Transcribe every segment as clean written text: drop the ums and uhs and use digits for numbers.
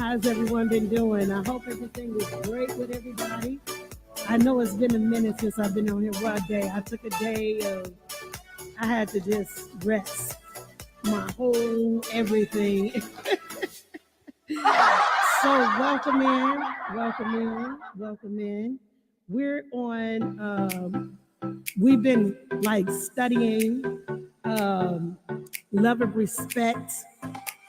How's everyone been doing? I hope everything is great with everybody. I know it's been a minute since I've been on here. One day, I took a day of, I had to just rest my whole everything. So welcome in. We're on, we've been like studying love and respect.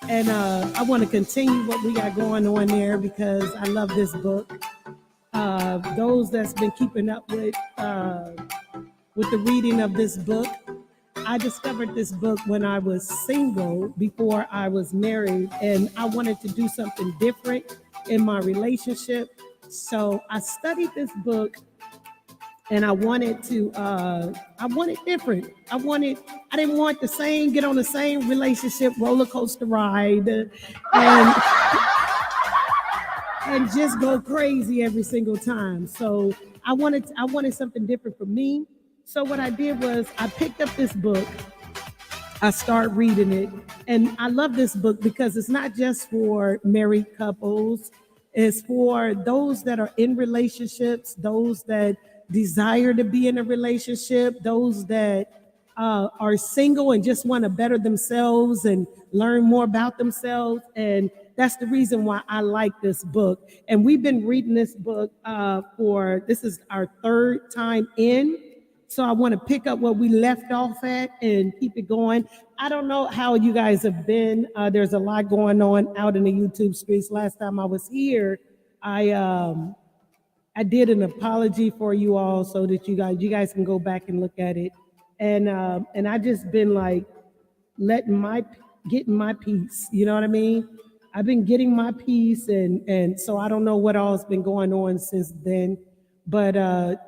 And I want to continue what we got going on there because I love this book. Those that's been keeping up with the reading of this book, I discovered this book when I was single before I was married, and I wanted to do something different in my relationship. So I studied this book, and I wanted different. I didn't want the same, get on the same relationship roller coaster ride and just go crazy every single time. So I wanted something different for me. So what I did was I picked up this book. I started reading it, and I love this book because it's not just for married couples. It's for those that are in relationships, those that desire to be in a relationship, those that are single and just want to better themselves and learn more about themselves. And that's the reason why I like this book. And we've been reading this book this is our third time in. So I want to pick up where we left off at and keep it going. I don't know how you guys have been. There's a lot going on out in the YouTube streets. Last time I was here, I did an apology for you all so that you guys can go back and look at it. And I just been like getting my peace. You know what I mean? I've been getting my peace, and so I don't know what all's been going on since then. But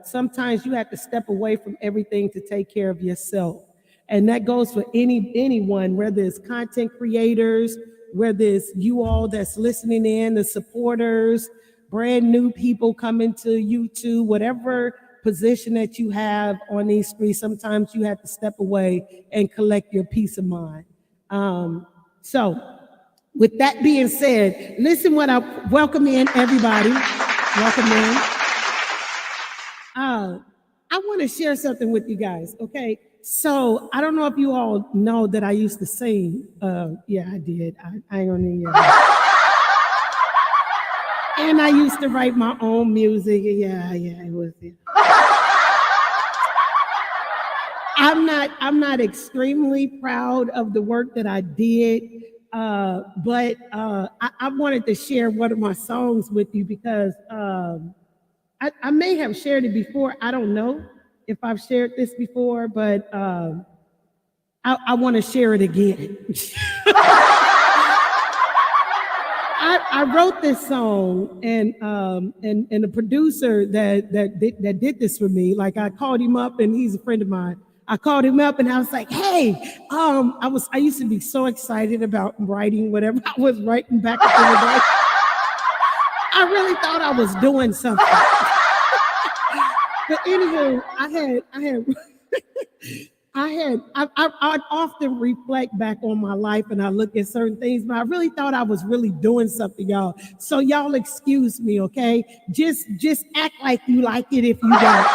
sometimes you have to step away from everything to take care of yourself. And that goes for anyone, whether it's content creators, whether it's you all that's listening in, the supporters, brand new people coming to YouTube, whatever position that you have on these streets, sometimes you have to step away and collect your peace of mind. So with that being said, listen what I welcome in everybody. Welcome in. I want to share something with you guys, okay? So I don't know if you all know that I used to sing. Yeah, I did. I ain't gonna need And I used to write my own music. Yeah, it was it. I'm not extremely proud of the work that I did, but I wanted to share one of my songs with you because I may have shared it before. I don't know if I've shared this before, but I want to share it again. I wrote this song, and the producer that did this for me, like I called him up, and he's a friend of mine. I called him up and I was like, hey, I used to be so excited about writing whatever I was writing back in the day. I really thought I was doing something. But anywho, I often reflect back on my life and I look at certain things, but I really thought I was really doing something, y'all. So y'all excuse me, okay? Just act like you like it if you don't.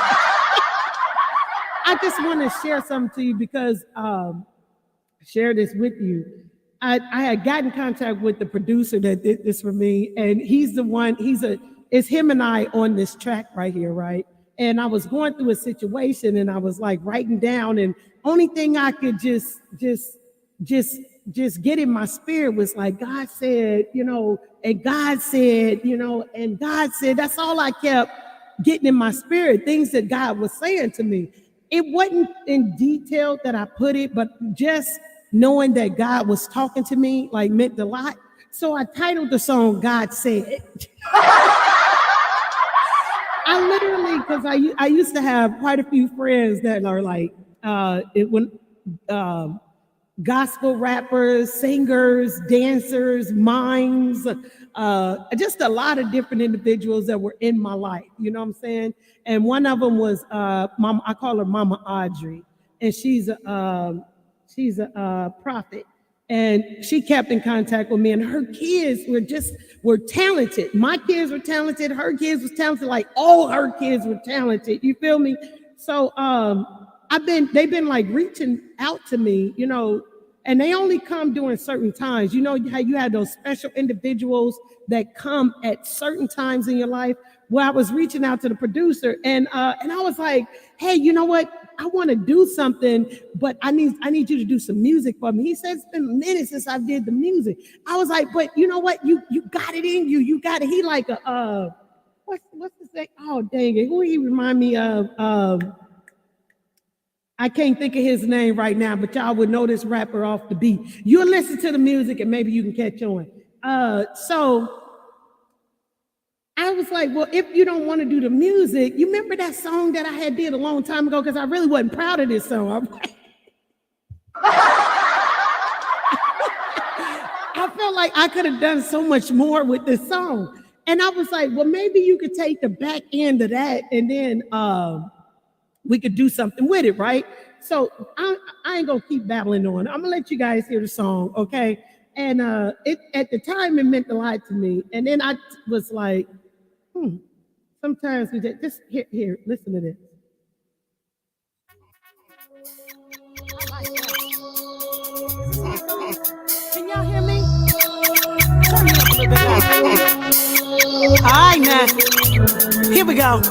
I just want to share something to you because share this with you. I had gotten in contact with the producer that did this for me, and he's the one. It's him and I on this track right here, right? And I was going through a situation, and I was like writing down, and only thing I could just get in my spirit was like, God said, and God said, and God said. That's all I kept getting in my spirit. Things that God was saying to me. It wasn't in detail that I put it, but just knowing that God was talking to me like meant a lot. So I titled the song "God Said." I literally, because I used to have quite a few friends that are like gospel rappers, singers, dancers, mimes, just a lot of different individuals that were in my life. You know what I'm saying? And one of them was Mama. I call her Mama Audrey, and she's a prophet. And she kept in contact with me, and her kids were talented. My kids were talented. Her kids was talented. Like all her kids were talented. You feel me? So they've been like reaching out to me, you know, and they only come during certain times. You know how you have those special individuals that come at certain times in your life. Well, I was reaching out to the producer, and I was like, hey, you know what? I want to do something, but I need you to do some music for me. He said, it's been a minute since I did the music. I was like, but you know what? You got it in you. You got it. He like a what's his name? Oh, dang it. Who he remind me of? I can't think of his name right now, but y'all would know this rapper off the beat. You'll listen to the music and maybe you can catch on. So I was like, well, if you don't want to do the music, you remember that song that I had did a long time ago? Because I really wasn't proud of this song. I felt like I could have done so much more with this song. And I was like, well, maybe you could take the back end of that and then we could do something with it, right? So I ain't gonna keep babbling on. I'm gonna let you guys hear the song, okay? And it at the time it meant a lot to me. And then I was like, sometimes we just here, listen to this. Can y'all hear me? Turn me up a little bit. All right, now, here we go.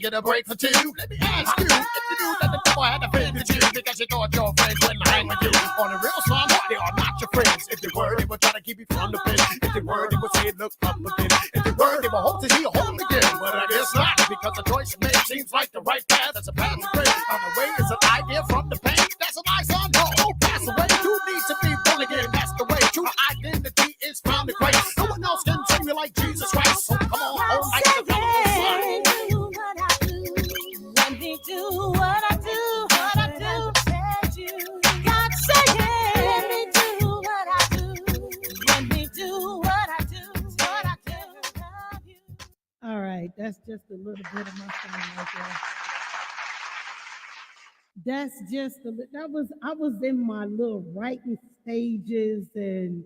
A break for two. Let me ask you if you knew that the devil had a thing with you because you thought your friends wouldn't hang with you. On the real song, they are not your friends. If they were, they would try to keep you from the pit. If they were, they would say look up again. If they were, they would hope to see you home again. But I guess not, because the choice you made seems like the right path. That's a path to grace. On the way is an idea from the pain. That's a nice on no. Pass away. You need to be born again. That's the way. True identity is found in Christ. No one else can sing you like Jesus Christ. So come on, home like the devil. Do what I do, protect you. God say it. Let me do what I do. Let me do what I do, love you. All right. That's just a little bit of my song right there. That's just I was in my little writing stages and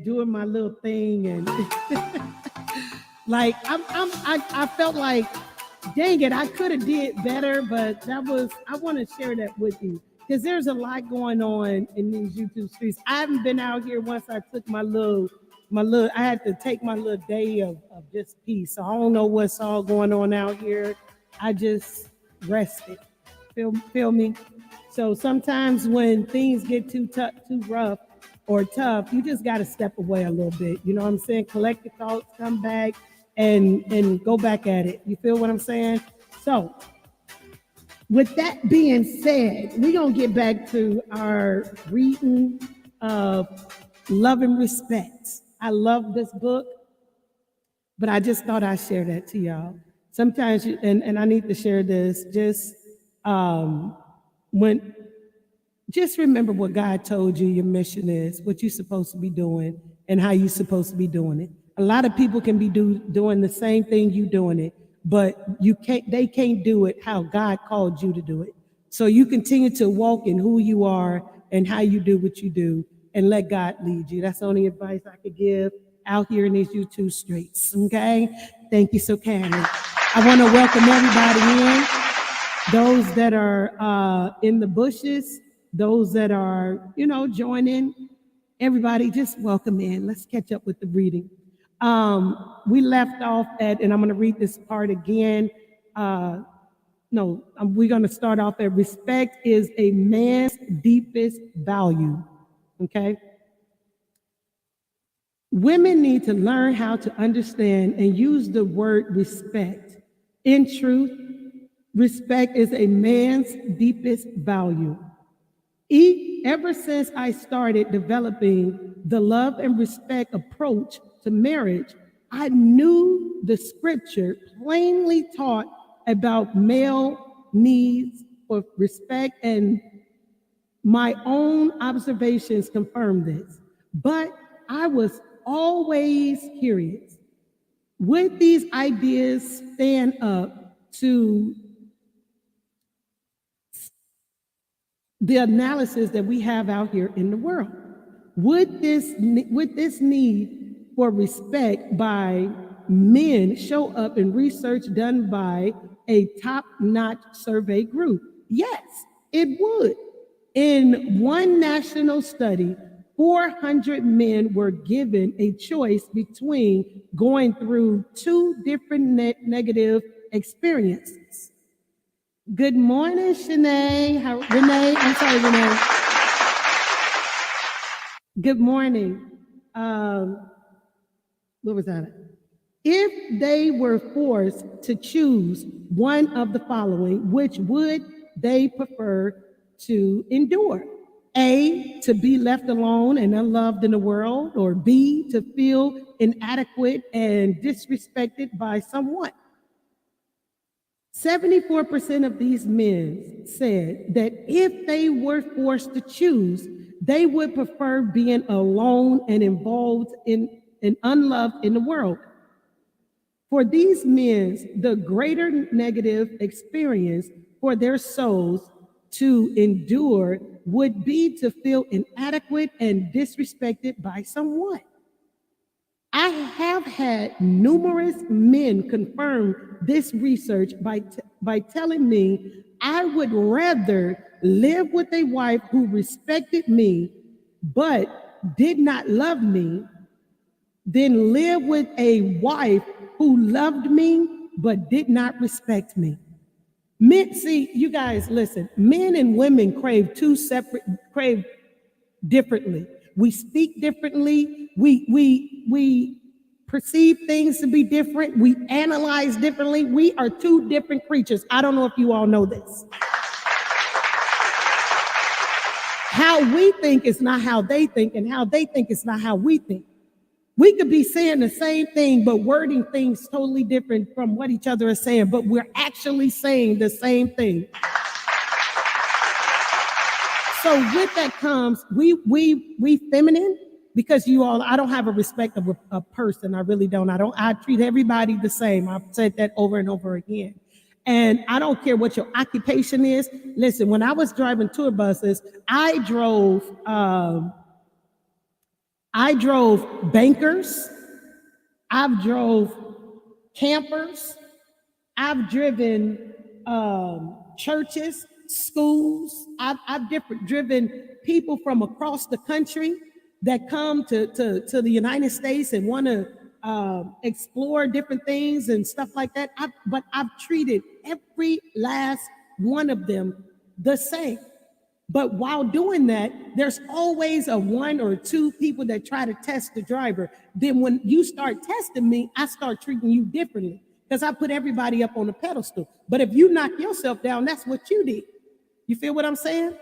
doing my little thing and like I felt like, dang it, I could have did better, but I want to share that with you because there's a lot going on in these YouTube streets. I haven't been out here once I took my little I had to take my little day of just peace. So I don't know what's all going on out here. I just rested. Feel me? So sometimes when things get too rough or tough, you just got to step away a little bit. You know what I'm saying? Collect your thoughts, come back, and go back at it. You feel what I'm saying? So with that being said, we're going to get back to our reading of Love and Respect. I love this book, but I just thought I'd share that to y'all. Sometimes, and I need to share this, just remember what God told you your mission is, what you're supposed to be doing, and how you're supposed to be doing it. A lot of people can be doing the same thing you doing it, but they can't do it how God called you to do it. So you continue to walk in who you are and how you do what you do, and let God lead you. That's the only advice I could give out here in these YouTube streets. Okay? Thank you so kindly. I want to welcome everybody in. Those that are in the bushes, those that are, joining, everybody, just welcome in. Let's catch up with the reading. We left off at, and I'm going to read this part again. We're going to start off at respect is a man's deepest value. Okay? Women need to learn how to understand and use the word respect. In truth, respect is a man's deepest value. Ever since I started developing the love and respect approach to marriage, I knew the scripture plainly taught about male needs for respect, and my own observations confirmed this. But I was always curious. Would these ideas stand up to the analysis that we have out here in the world? Would this need for respect by men show up in research done by a top-notch survey group? Yes, it would. In one national study, 400 men were given a choice between going through two different negative experiences. Good morning, Renee. Renee. Good morning. What was that? If they were forced to choose one of the following, which would they prefer to endure? A, to be left alone and unloved in the world, or B, to feel inadequate and disrespected by someone. 74% of these men said that if they were forced to choose, they would prefer being alone and involved in and unloved in the world. For these men, the greater negative experience for their souls to endure would be to feel inadequate and disrespected by someone. I have had numerous men confirm this research by telling me I would rather live with a wife who respected me but did not love me than live with a wife who loved me but did not respect me. Men, see, you guys, listen, men and women crave differently. We speak differently. We perceive things to be different. We analyze differently. We are two different creatures. I don't know if you all know this. How we think is not how they think, and how they think is not how we think. We could be saying the same thing, but wording things totally different from what each other is saying, but we're actually saying the same thing. So with that comes, we feminine, because I don't have a respect of a person. I really don't. I treat everybody the same. I've said that over and over again. And I don't care what your occupation is. Listen, when I was driving tour buses, I drove bankers, I've drove campers, I've driven churches, schools. I've driven people from across the country that come to the United States and want to explore different things and stuff like that. But I've treated every last one of them the same. But while doing that, there's always a one or two people that try to test the driver. Then when you start testing me, I start treating you differently because I put everybody up on a pedestal. But if you knock yourself down, that's what you did. You feel what I'm saying?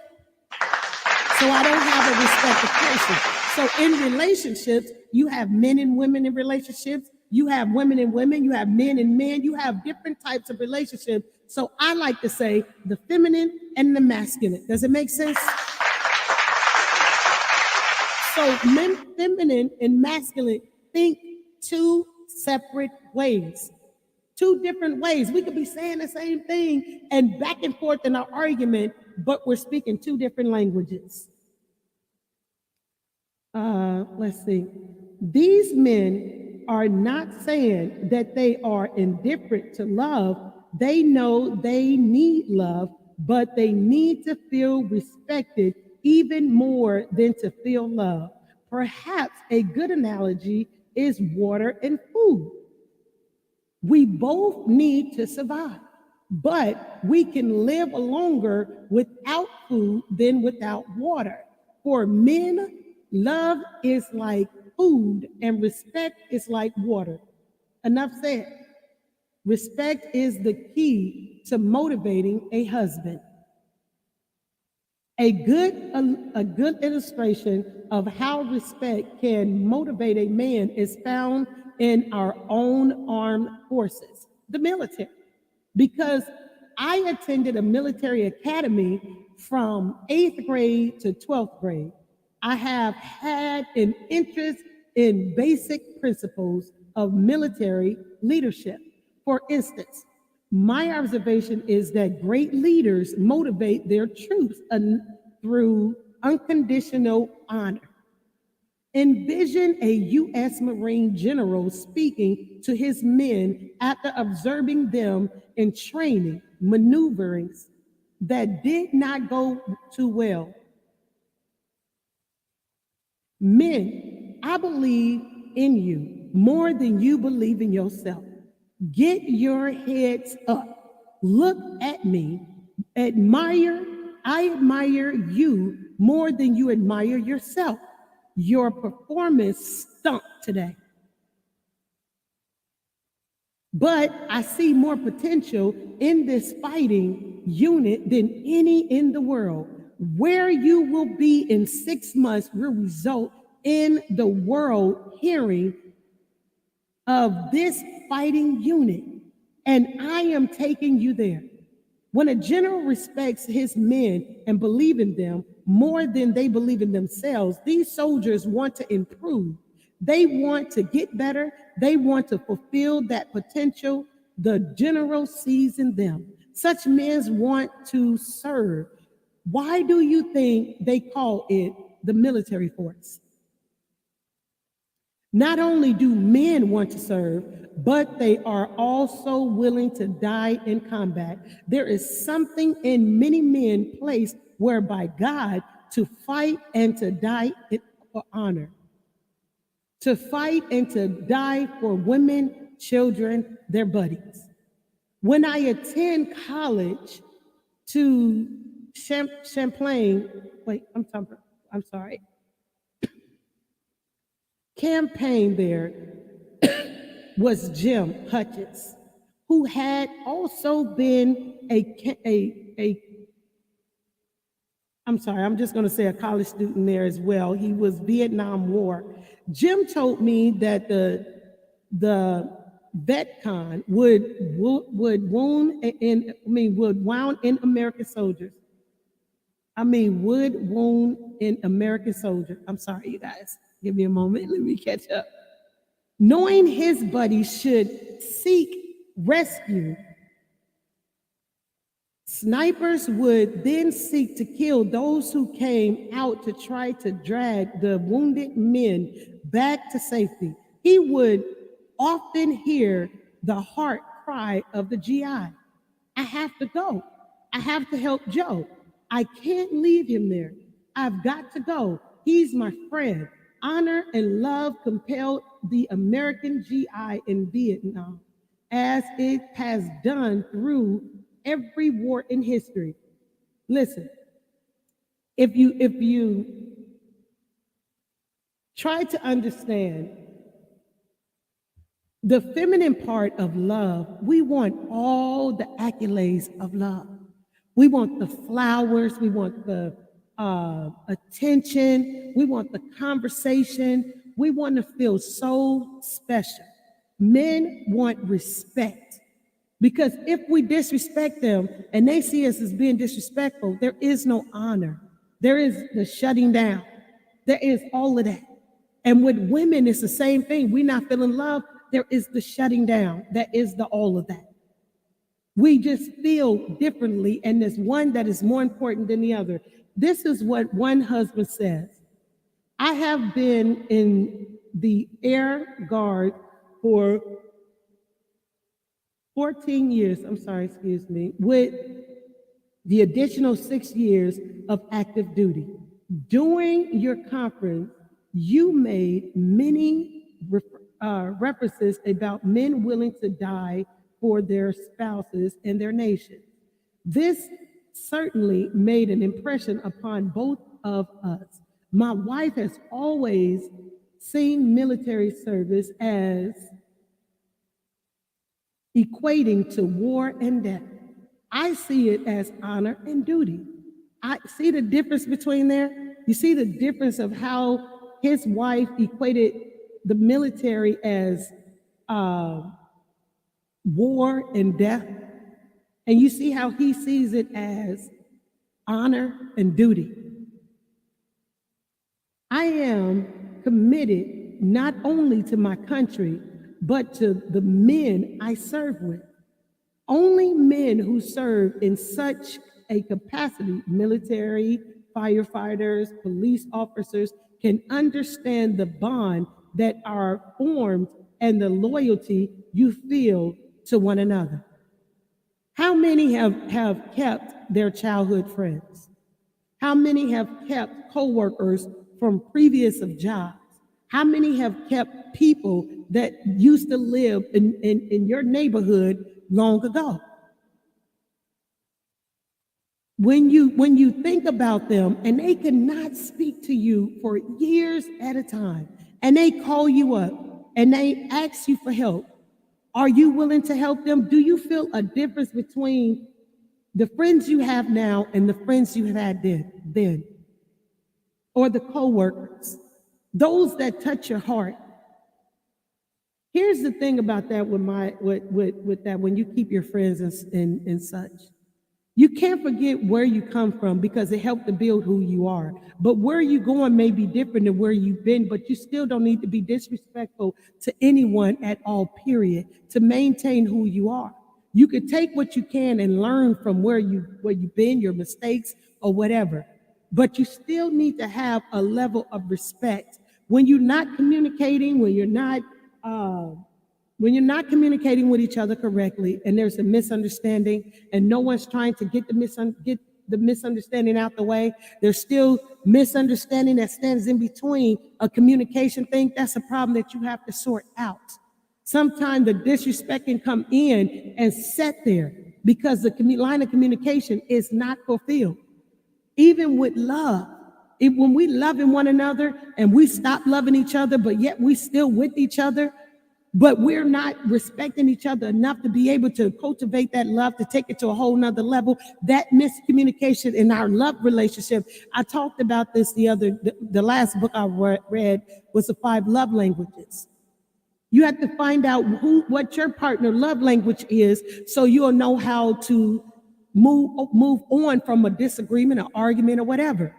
So I don't have a respect of person. So in relationships, you have men and women in relationships. You have women and women. You have men and men. You have different types of relationships. So I like to say the feminine and the masculine. Does it make sense? So feminine and masculine think two separate ways. Two different ways. We could be saying the same thing and back and forth in our argument, but we're speaking two different languages. Let's see. These men are not saying that they are indifferent to love. They know they need love, but they need to feel respected even more than to feel love. Perhaps a good analogy is water and food. We both need to survive, but we can live longer without food than without water. For men, love is like food and respect is like water. Enough said. Respect is the key to motivating a husband. A good illustration of how respect can motivate a man is found in our own armed forces, the military. Because I attended a military academy from 8th grade to 12th grade. I have had an interest in basic principles of military leadership. For instance, my observation is that great leaders motivate their troops through unconditional honor. Envision a U.S. Marine general speaking to his men after observing them in training, maneuverings that did not go too well. Men, I believe in you more than you believe in yourself. Get your heads up. Look at me. I admire you more than you admire yourself. Your performance stunk today. But I see more potential in this fighting unit than any in the world. Where you will be in 6 months will result in the world hearing of this fighting unit, and I am taking you there. When a general respects his men and believes in them more than they believe in themselves, these soldiers want to improve. They want to get better. They want to fulfill that potential the general sees in them. Such men want to serve. Why do you think they call it the military force? Not only do men want to serve, but they are also willing to die in combat. There is something in many men placed whereby God to fight and to die for honor. To fight and to die for women, children, their buddies. When I attend college to Champlain, campaign there was Jim Hutchins, who had also been I'm just going to say a college student there as well. He was Vietnam War. Jim told me that the VetCon would wound in American soldiers. Would wound in American soldiers. I'm sorry, you guys. Give me a moment. Let me catch up. Knowing his buddy should seek rescue, snipers would then seek to kill those who came out to try to drag the wounded men back to safety. He would often hear the heart cry of the GI. I have to go. I have to help Joe. I can't leave him there. I've got to go. He's my friend. Honor and love compelled the American GI in Vietnam, as it has done through every war in history. Listen, if you try to understand the feminine part of love, we want all the accolades of love. We want the flowers, we want the attention, we want the conversation, we want to feel so special. Men want respect. Because if we disrespect them and they see us as being disrespectful, there is no honor. There is the shutting down. There is all of that. And with women, it's the same thing. We're not feeling love. There is the shutting down. That is the all of that. We just feel differently, and there's one that is more important than the other. This is what one husband says. I have been in the Air Guard for 14 years, with the additional 6 years of active duty. During your conference, you made many references about men willing to die for their spouses and their nation. This certainly made an impression upon both of us. My wife has always seen military service as equating to war and death. I see it as honor and duty. I see the difference between there. You see the difference of how his wife equated the military as war and death. And you see how he sees it as honor and duty. I am committed not only to my country, but to the men I serve with. Only men who serve in such a capacity, military, firefighters, police officers, can understand the bond that are formed and the loyalty you feel to one another. How many have kept their childhood friends? How many have kept co-workers from previous of jobs? How many have kept people that used to live in your neighborhood long ago? When you think about them and they cannot speak to you for years at a time, and they call you up and they ask you for help, are you willing to help them? Do you feel a difference between the friends you have now and the friends you had then? Or the co-workers, those that touch your heart? Here's the thing about that with that, when you keep your friends and such. You can't forget where you come from because it helped to build who you are. But where you're going may be different than where you've been, but you still don't need to be disrespectful to anyone at all, period, to maintain who you are. You could take what you can and learn from where you've been, your mistakes or whatever. But you still need to have a level of respect. When you're not communicating, when you're not communicating with each other correctly, and there's a misunderstanding, and no one's trying to get the misunderstanding out the way, there's still misunderstanding that stands in between a communication thing. That's a problem that you have to sort out. Sometimes the disrespect can come in and sit there because the line of communication is not fulfilled. Even with love, when we loving one another and we stop loving each other, but yet we still with each other, but we're not respecting each other enough to be able to cultivate that love, to take it to a whole nother level, that miscommunication in our love relationship. I talked about this the last book I read was the 5 love languages. You have to find out what your partner love language is, so you'll know how to move on from a disagreement or argument or whatever.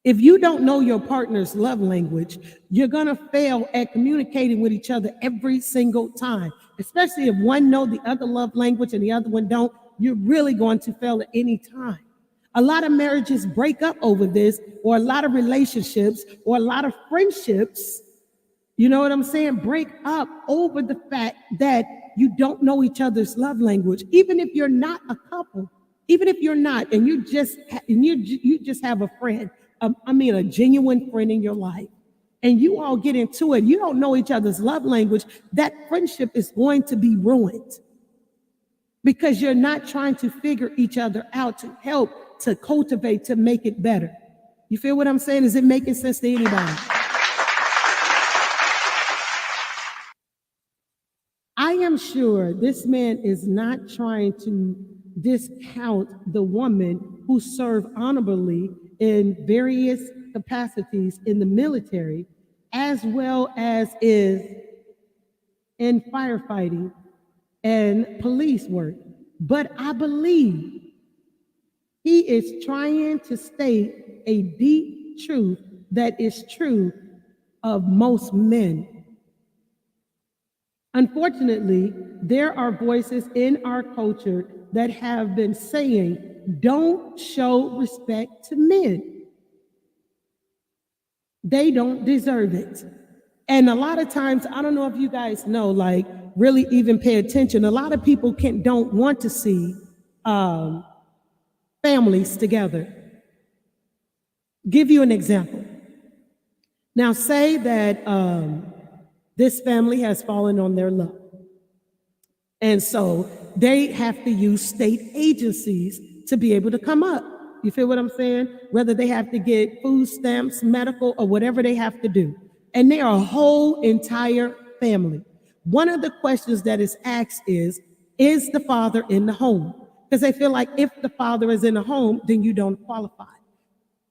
If you don't know your partner's love language, you're going to fail at communicating with each other every single time, especially if one know the other love language and the other one don't. You're really going to fail at any time. A lot of marriages break up over this, or a lot of relationships, or a lot of friendships, you know what I'm saying, break up over the fact that you don't know each other's love language. Even if you're not a couple, even if you're not, and you just have a friend, a genuine friend in your life, and you all get into it, you don't know each other's love language, that friendship is going to be ruined because you're not trying to figure each other out to help, to cultivate, to make it better. You feel what I'm saying? Is it making sense to anybody? I am sure this man is not trying to discount the woman who served honorably in various capacities in the military, as well as is in firefighting and police work. But I believe he is trying to state a deep truth that is true of most men. Unfortunately, there are voices in our culture that have been saying, don't show respect to men. They don't deserve it. And a lot of times, I don't know if you guys know, like really even pay attention, a lot of people don't want to see families together. Give you an example. Now say that this family has fallen on their luck. And so they have to use state agencies to be able to come up. You feel what I'm saying? Whether they have to get food stamps, medical, or whatever they have to do. And they are a whole entire family. One of the questions that is asked is the father in the home? Because they feel like if the father is in the home, then you don't qualify.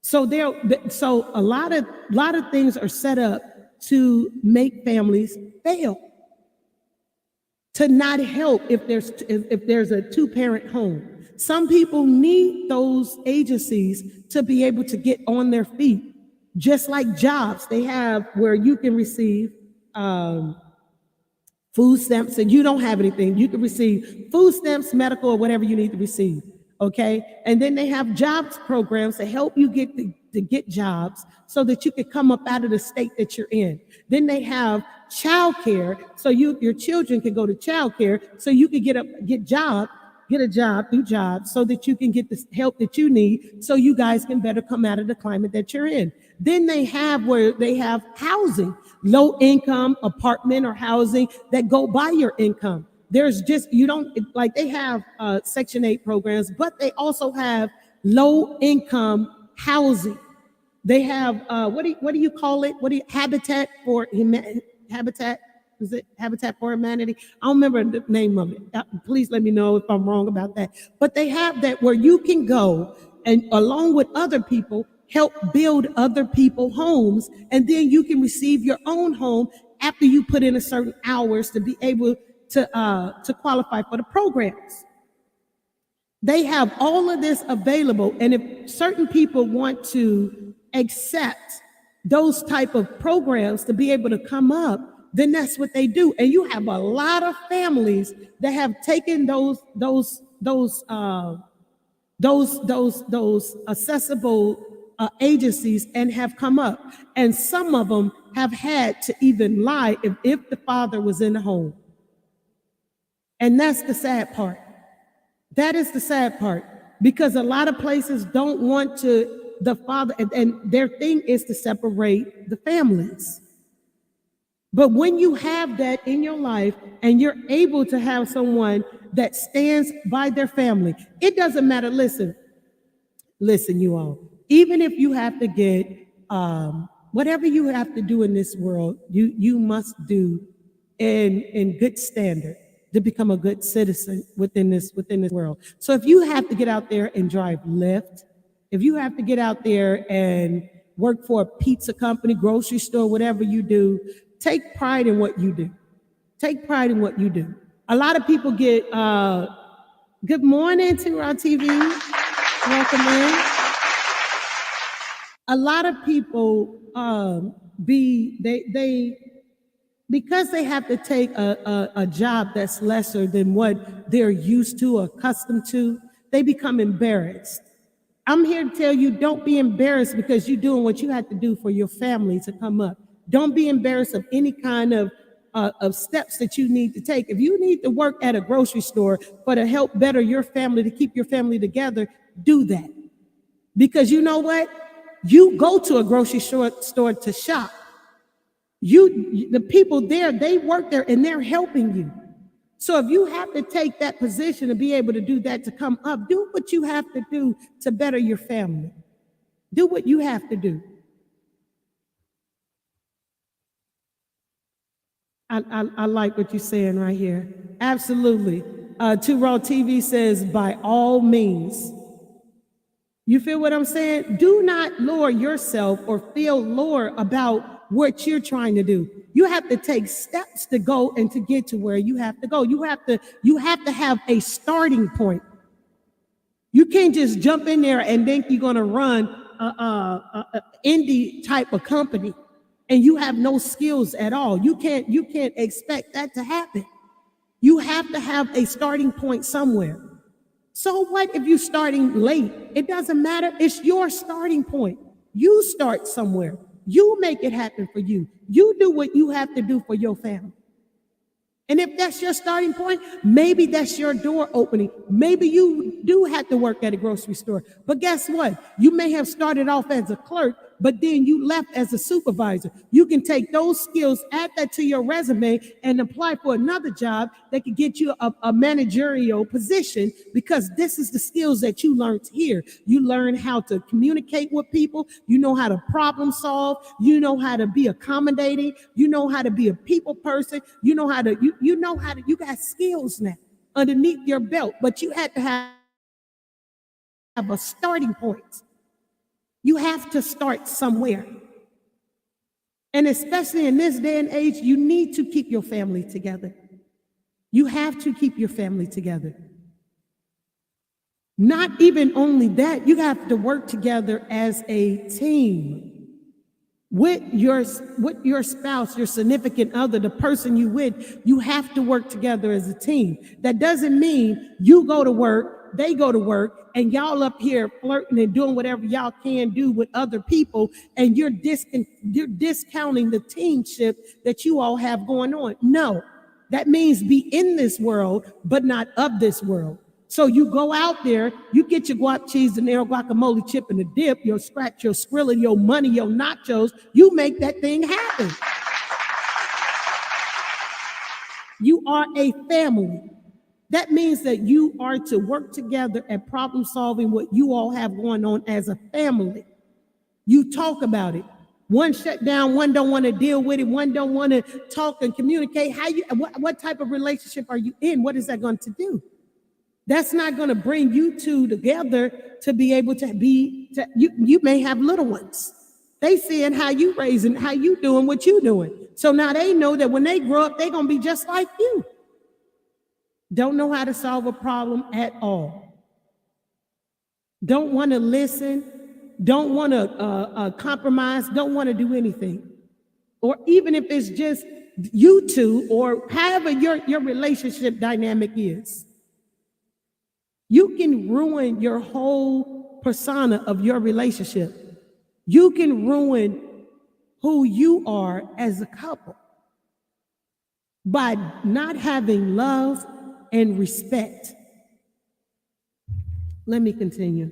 So a lot of things are set up to make families fail, to not help if there's a two-parent home. Some people need those agencies to be able to get on their feet, just like jobs they have where you can receive food stamps and you don't have anything. You can receive food stamps, medical, or whatever you need to receive. Okay, and then they have jobs programs to help you get jobs so that you can come up out of the state that you're in. Then they have child care, so your children can go to child care, so you can get a job, do jobs, so that you can get the help that you need, so you guys can better come out of the climate that you're in. Then they have housing, low income apartment or housing that go by your income. There's just, they have Section 8 programs, but they also have low income housing. They have, what do you call it? Habitat for Humanity? Is it Habitat for Humanity? I don't remember the name of it. Please let me know if I'm wrong about that. But they have that where you can go and along with other people, help build other people's homes. And then you can receive your own home after you put in a certain hours to be able to qualify for the programs. They have all of this available, and if certain people want to accept those type of programs to be able to come up, then that's what they do. And you have a lot of families that have taken those accessible agencies and have come up, and some of them have had to even lie if the father was in the home. And that's the sad part. That is the sad part, because a lot of places don't want the father, and their thing is to separate the families. But when you have that in your life and you're able to have someone that stands by their family, it doesn't matter. Listen, you all, even if you have to get whatever you have to do in this world, you must do in good standard to become a good citizen within this world. So if you have to get out there and drive Lyft, if you have to get out there and work for a pizza company, grocery store, whatever you do, take pride in what you do. Take pride in what you do. A lot of people get, good morning to our TV. Welcome in. A lot of people because they have to take a job that's lesser than what they're used to or accustomed to, they become embarrassed. I'm here to tell you, don't be embarrassed because you're doing what you have to do for your family to come up. Don't be embarrassed of any kind of steps that you need to take. If you need to work at a grocery store for to help better your family, to keep your family together, do that. Because you know what? You go to a grocery store to shop. The people there, they work there and they're helping you. So if you have to take that position to be able to do that, to come up, do what you have to do to better your family. Do what you have to do. I like what you're saying right here. Absolutely. Two Raw TV says, by all means. You feel what I'm saying? Do not lower yourself or feel lower about what you're trying to do. You have to take steps to go and to get to where you have to go. You have to have a starting point. You can't just jump in there and think you're going to run a indie type of company and you have no skills at all. You can't expect that to happen. You have to have a starting point somewhere. So what if you're starting late? It doesn't matter. It's your starting point. You start somewhere. You make it happen for you. You do what you have to do for your family. And if that's your starting point, maybe that's your door opening. Maybe you do have to work at a grocery store. But guess what? You may have started off as a clerk, but then you left as a supervisor. You can take those skills, add that to your resume, and apply for another job that could get you a managerial position, because this is the skills that you learned here. You learn how to communicate with people. You know how to problem solve. You know how to be accommodating. You know how to be a people person. You know how to, you got skills now underneath your belt, but you had to have a starting point. You have to start somewhere. And especially in this day and age, you need to keep your family together. You have to keep your family together. Not even only that, you have to work together as a team. With your spouse, your significant other, the person you with, you have to work together as a team. That doesn't mean you go to work, they go to work, and y'all up here flirting and doing whatever y'all can do with other people, and you're discounting the teamship that you all have going on. No, that means be in this world, but not of this world. So you go out there, you get your guac cheese and air guacamole chip and a dip, your scratch, your Skrilla, your money, your nachos, you make that thing happen. You are a family. That means that you are to work together at problem solving what you all have going on as a family. You talk about it. One shut down, one don't want to deal with it, one don't want to talk and communicate. What type of relationship are you in? What is that going to do? That's not going to bring you two together to be able to be, you may have little ones. They seeing how you raising, how you doing what you doing. So now they know that when they grow up, they're going to be just like you. Don't know how to solve a problem at all. Don't want to listen. Don't want to compromise. Don't want to do anything. Or even if it's just you two or however your relationship dynamic is. You can ruin your whole persona of your relationship. You can ruin who you are as a couple by not having love and respect. Let me continue.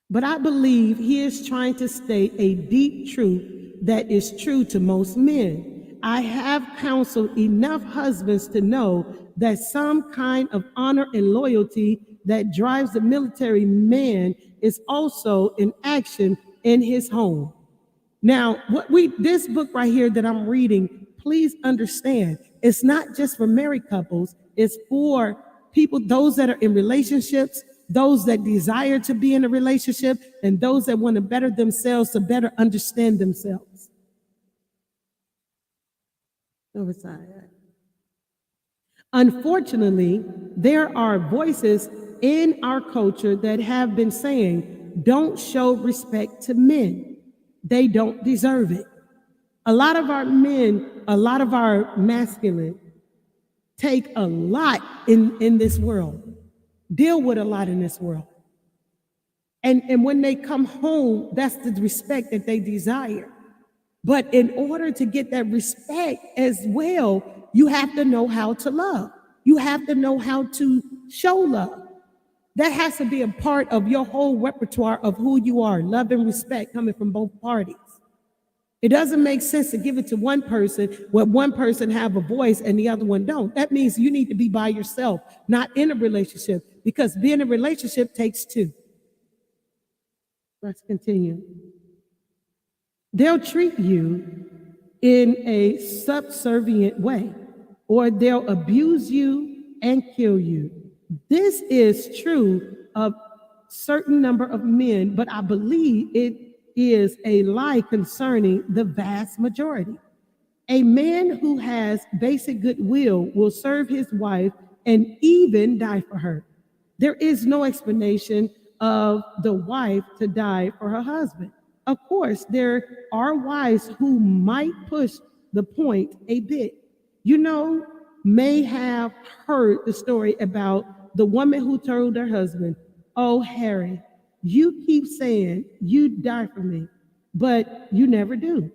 But I believe he is trying to state a deep truth that is true to most men. I have counseled enough husbands to know that some kind of honor and loyalty that drives the military man is also in action in his home. Now, this book right here that I'm reading, please understand, it's not just for married couples, it's for people, those that are in relationships, those that desire to be in a relationship, and those that want to better themselves to better understand themselves. Overside. Unfortunately, there are voices in our culture that have been saying, don't show respect to men. They don't deserve it. A lot of our men, a lot of our masculine take a lot in this world, deal with a lot in this world. And when they come home, that's the respect that they desire. But in order to get that respect as well, you have to know how to love. You have to know how to show love. That has to be a part of your whole repertoire of who you are, love and respect coming from both parties. It doesn't make sense to give it to one person where one person have a voice and the other one don't. That means you need to be by yourself, not in a relationship, because being in a relationship takes two. Let's continue. They'll treat you in a subservient way, or they'll abuse you and kill you. This is true of certain number of men, but I believe it is a lie concerning the vast majority. A man who has basic goodwill will serve his wife and even die for her. There is no explanation of the wife to die for her husband. Of course, there are wives who might push the point a bit. You know, may have heard the story about the woman who told her husband, "Oh, Harry, you keep saying you'd die for me, but you never do."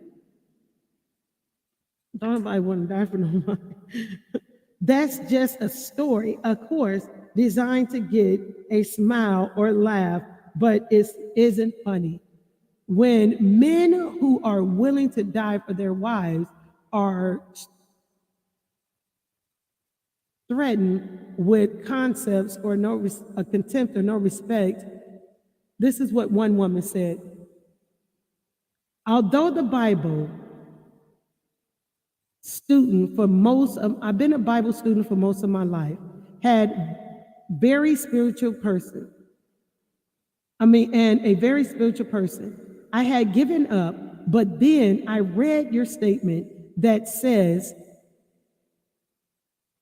Don't nobody want to die for nobody. That's just a story, of course, designed to get a smile or laugh, but it isn't funny. When men who are willing to die for their wives are threatened with concepts or a contempt or no respect, this is what one woman said. Although the Bible student for I've been a Bible student for most of my life, had very spiritual person. And a very spiritual person. I had given up, but then I read your statement that says,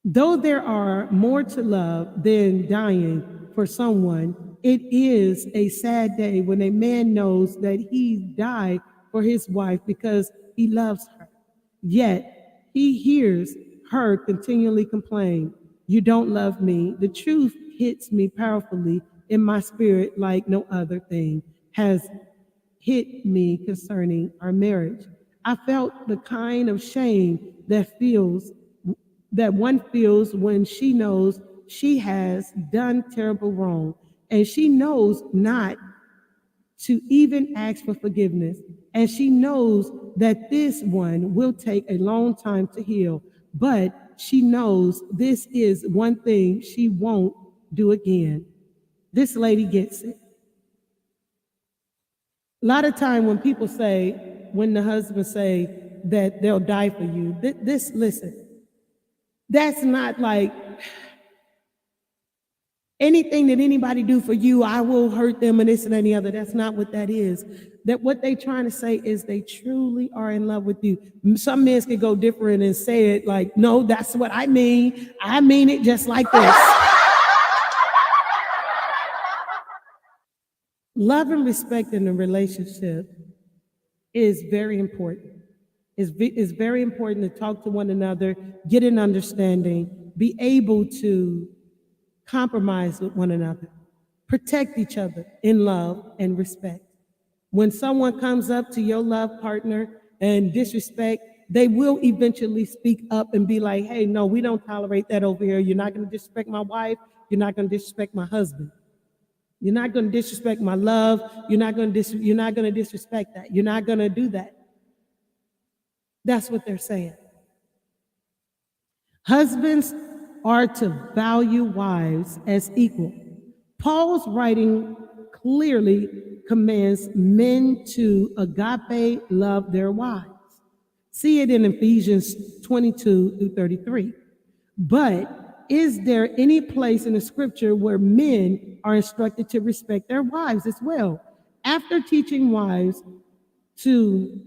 though there are more to love than dying for someone, it is a sad day when a man knows that he died for his wife because he loves her. Yet he hears her continually complain, "You don't love me." The truth hits me powerfully in my spirit like no other thing has hit me concerning our marriage. I felt the kind of shame that one feels when she knows she has done terrible wrong, and she knows not to even ask for forgiveness, and she knows that this one will take a long time to heal, but she knows this is one thing she won't do again. This lady gets it. A lot of time when people say, when the husband say that they'll die for you, listen, that's not like anything that anybody do for you, I will hurt them and this and any other. That's not what that is. That what they trying to say is they truly are in love with you. Some men can go different and say it like, no, that's what I mean. I mean it just like this. Love and respect in a relationship is very important. It's very important to talk to one another, get an understanding, be able to compromise with one another, protect each other in love and respect. When someone comes up to your love partner and disrespect, they will eventually speak up and be like, "Hey, no, we don't tolerate that over here. You're not going to disrespect my wife. You're not going to disrespect my husband. You're not going to disrespect my love. You're not going to disrespect that. You're not going to do that." That's what they're saying. Husbands are to value wives as equal. Paul's writing clearly commands men to agape love their wives. See it in Ephesians 22-33. But is there any place in the scripture where men are instructed to respect their wives as well? After teaching wives to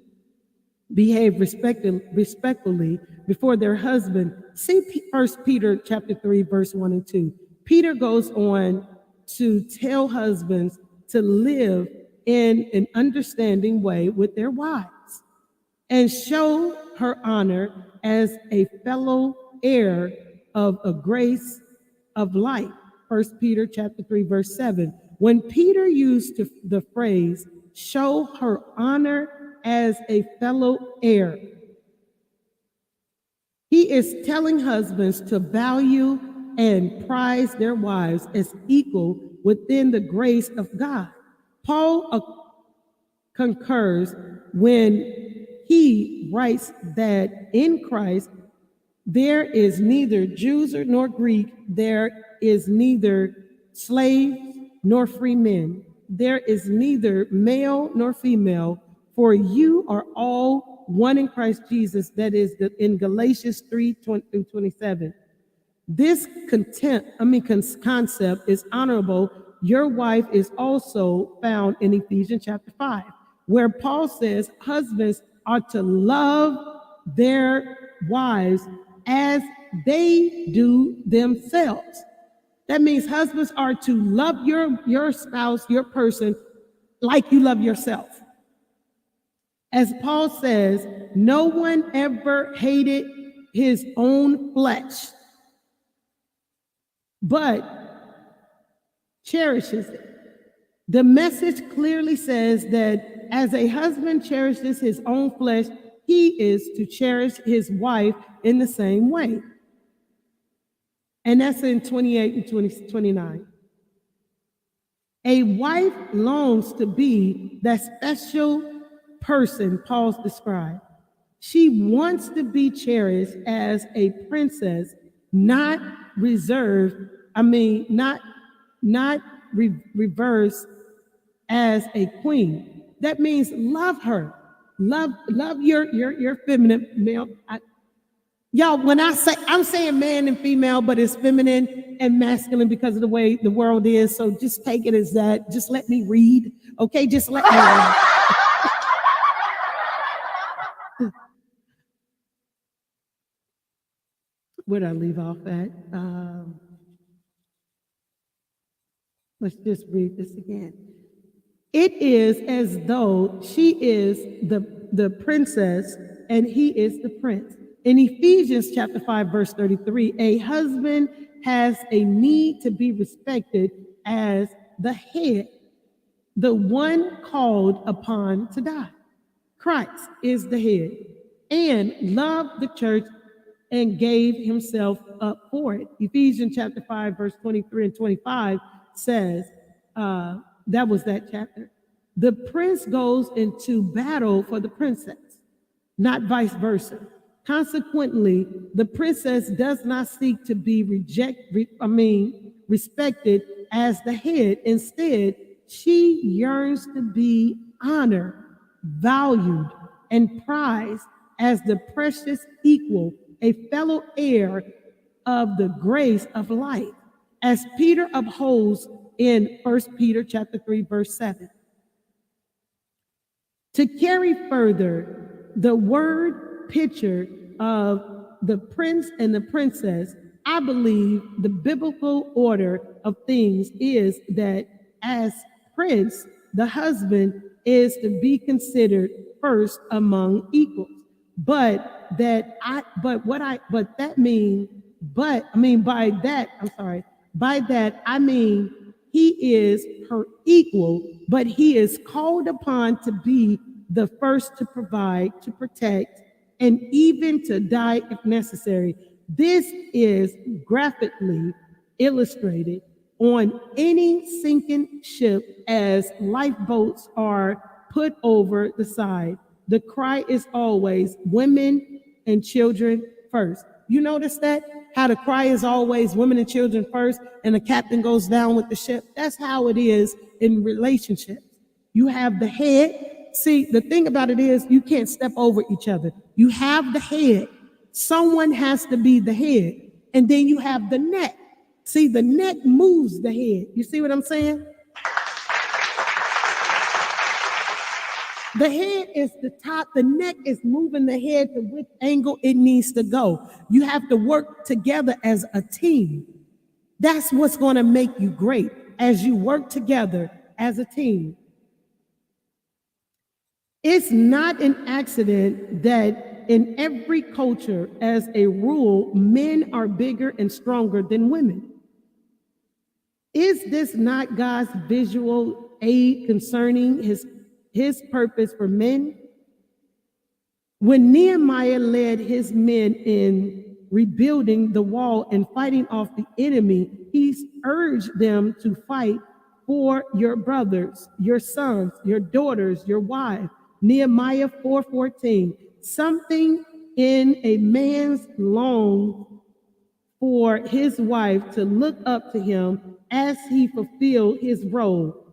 behave respectfully before their husband, see 1 Peter chapter 3, verse 1 and 2. Peter goes on to tell husbands to live in an understanding way with their wives and show her honor as a fellow heir of a grace of life. 1 Peter chapter 3, verse 7. When Peter used the phrase, show her honor as a fellow heir, he is telling husbands to value and prize their wives as equal within the grace of God. Paul concurs when he writes that in Christ there is neither Jews nor Greek, there is neither slaves nor free men, there is neither male nor female, for you are all one in Christ Jesus. That is in Galatians 3:20-27. This concept is honorable. Your wife is also found in Ephesians chapter 5, where Paul says husbands are to love their wives as they do themselves. That means husbands are to love your spouse, your person, like you love yourself. As Paul says, no one ever hated his own flesh, but cherishes it. The message clearly says that as a husband cherishes his own flesh, he is to cherish his wife in the same way. And that's in 28 and 29. A wife longs to be that special person Paul's described. She wants to be cherished as a princess, not reversed as a queen. That means love her. Love your feminine male. Y'all, when I say, I'm saying man and female, but it's feminine and masculine because of the way the world is. So just take it as that. Just let me read. Okay, just let me read. Where did I leave off at? Let's just read this again. It is as though she is the princess and he is the prince. In Ephesians chapter 5, verse 33, a husband has a need to be respected as the head, the one called upon to die. Christ is the head and loved the church and gave himself up for it. Ephesians chapter 5, verse 23 and 25 says, that was that chapter. The prince goes into battle for the princess, not vice versa. Consequently, the princess does not seek to be respected as the head. Instead, she yearns to be honored, valued, and prized as the precious equal, a fellow heir of the grace of life, as Peter upholds in 1 Peter chapter 3, verse 7. To carry further the word picture of the prince and the princess, I believe the biblical order of things is that as prince, the husband is to be considered first among equals. By that I mean he is her equal, but he is called upon to be the first to provide, to protect, and even to die if necessary. This is graphically illustrated on any sinking ship as lifeboats are put over the side. The cry is always women and children first. You notice that? How the cry is always women and children first, and the captain goes down with the ship. That's how it is in relationships. You have the head. See, the thing about it is you can't step over each other. You have the head. Someone has to be the head. And then you have the neck. See, the neck moves the head. You see what I'm saying? The head is the top. The neck is moving the head to which angle it needs to go. You have to work together as a team. That's what's going to make you great, as you work together as a team. It's not an accident that in every culture, as a rule, men are bigger and stronger than women. Is this not God's visual aid concerning his purpose for men? When Nehemiah led his men in rebuilding the wall and fighting off the enemy, he urged them to fight for your brothers, your sons, your daughters, your wives. Nehemiah 4:14. Something in a man's long for his wife to look up to him as he fulfilled his role.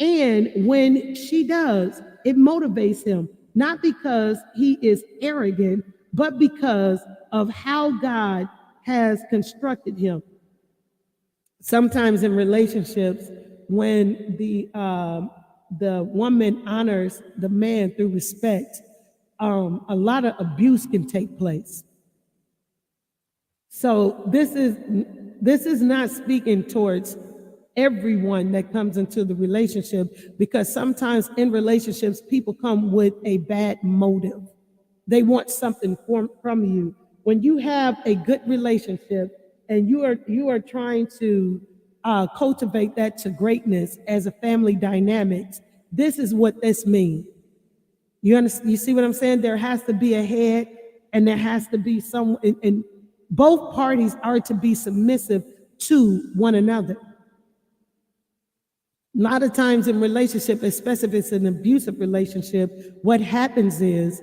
And when she does, it motivates him, not because he is arrogant, but because of how God has constructed him. Sometimes in relationships, when the woman honors the man through respect, a lot of abuse can take place. So this is not speaking towards everyone that comes into the relationship, because sometimes in relationships people come with a bad motive. They want something from you. When you have a good relationship and you are trying to cultivate that to greatness as a family dynamics, this is what this means. You see what I'm saying? There has to be a head, and there has to be someone, and both parties are to be submissive to one another. A lot of times in relationship, especially if it's an abusive relationship, what happens is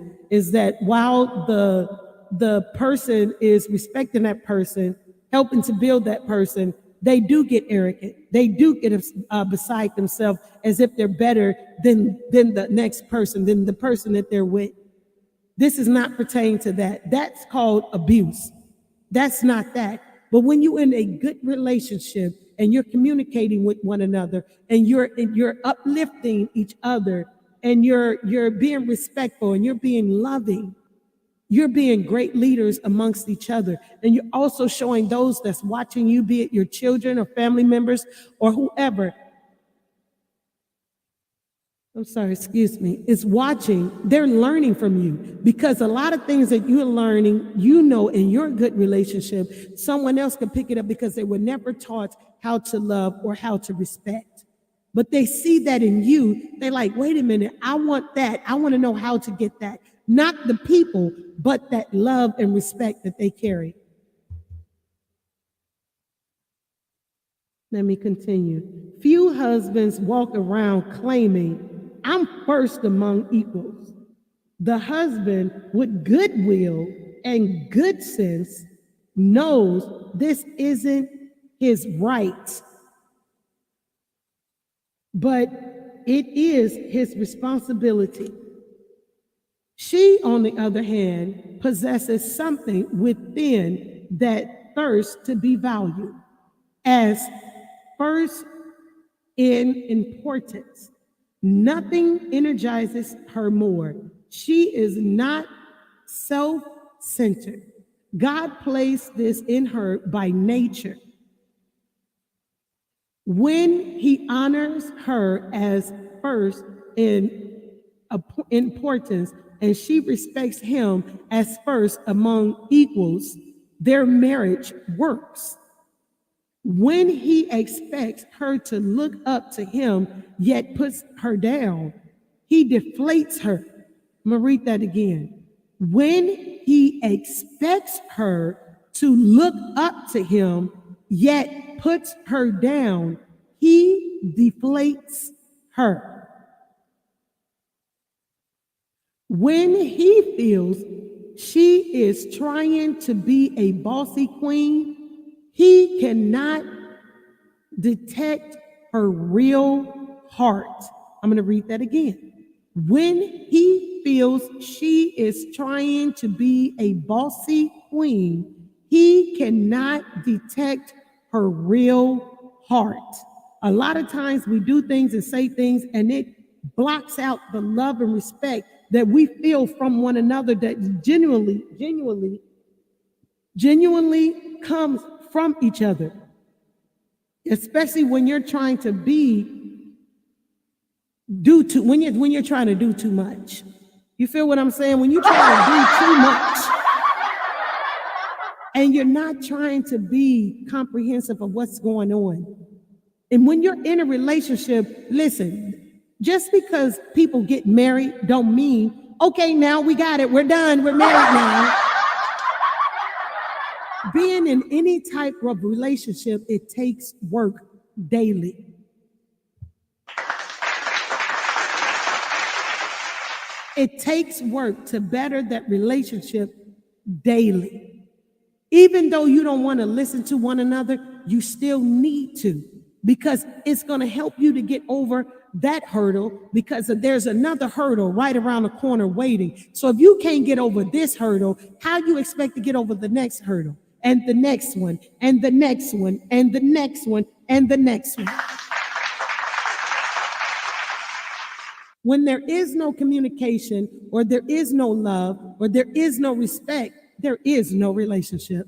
that while the person is respecting that person, helping to build that person, they do get arrogant. They do get beside themselves as if they're better than the next person, than the person that they're with. This is not pertaining to that. That's called abuse. That's not that. But when you're in a good relationship and you're communicating with one another and you're uplifting each other and you're being respectful and you're being loving, you're being great leaders amongst each other. And you're also showing those that's watching you, be it your children or family members or whoever, is watching, they're learning from you, because a lot of things that you're learning, in your good relationship, someone else can pick it up because they were never taught how to love or how to respect. But they see that in you. They're like, wait a minute, I want that. I want to know how to get that. Not the people, but that love and respect that they carry. Let me continue. Few husbands walk around claiming, I'm first among equals. The husband with goodwill and good sense knows this isn't his right, but it is his responsibility. She, on the other hand, possesses something within that thirsts to be valued as first in importance. Nothing energizes her more. She is not self-centered. God placed this in her by nature. When he honors her as first in importance and she respects him as first among equals, their marriage works. When he expects her to look up to him, yet puts her down, he deflates her. I'm going to read that again. When he expects her to look up to him, yet puts her down, he deflates her. When he feels she is trying to be a bossy queen, he cannot detect her real heart. I'm going to read that again. When he feels she is trying to be a bossy queen, he cannot detect her real heart. A lot of times we do things and say things and it blocks out the love and respect that we feel from one another that genuinely comes from each other, especially when you're trying to be when you're trying to do too much. You feel what I'm saying? When you try to do too much and you're not trying to be comprehensive of what's going on. And when you're in a relationship, listen, just because people get married don't mean, okay, now we got it, we're done, we're married now. Being in any type of relationship, it takes work daily. It takes work to better that relationship daily. Even though you don't want to listen to one another, you still need to, because it's going to help you to get over that hurdle, because there's another hurdle right around the corner waiting. So if you can't get over this hurdle, how you expect to get over the next hurdle, and the next one, and the next one, and the next one, and the next one? When there is no communication, or there is no love, or there is no respect, there is no relationship.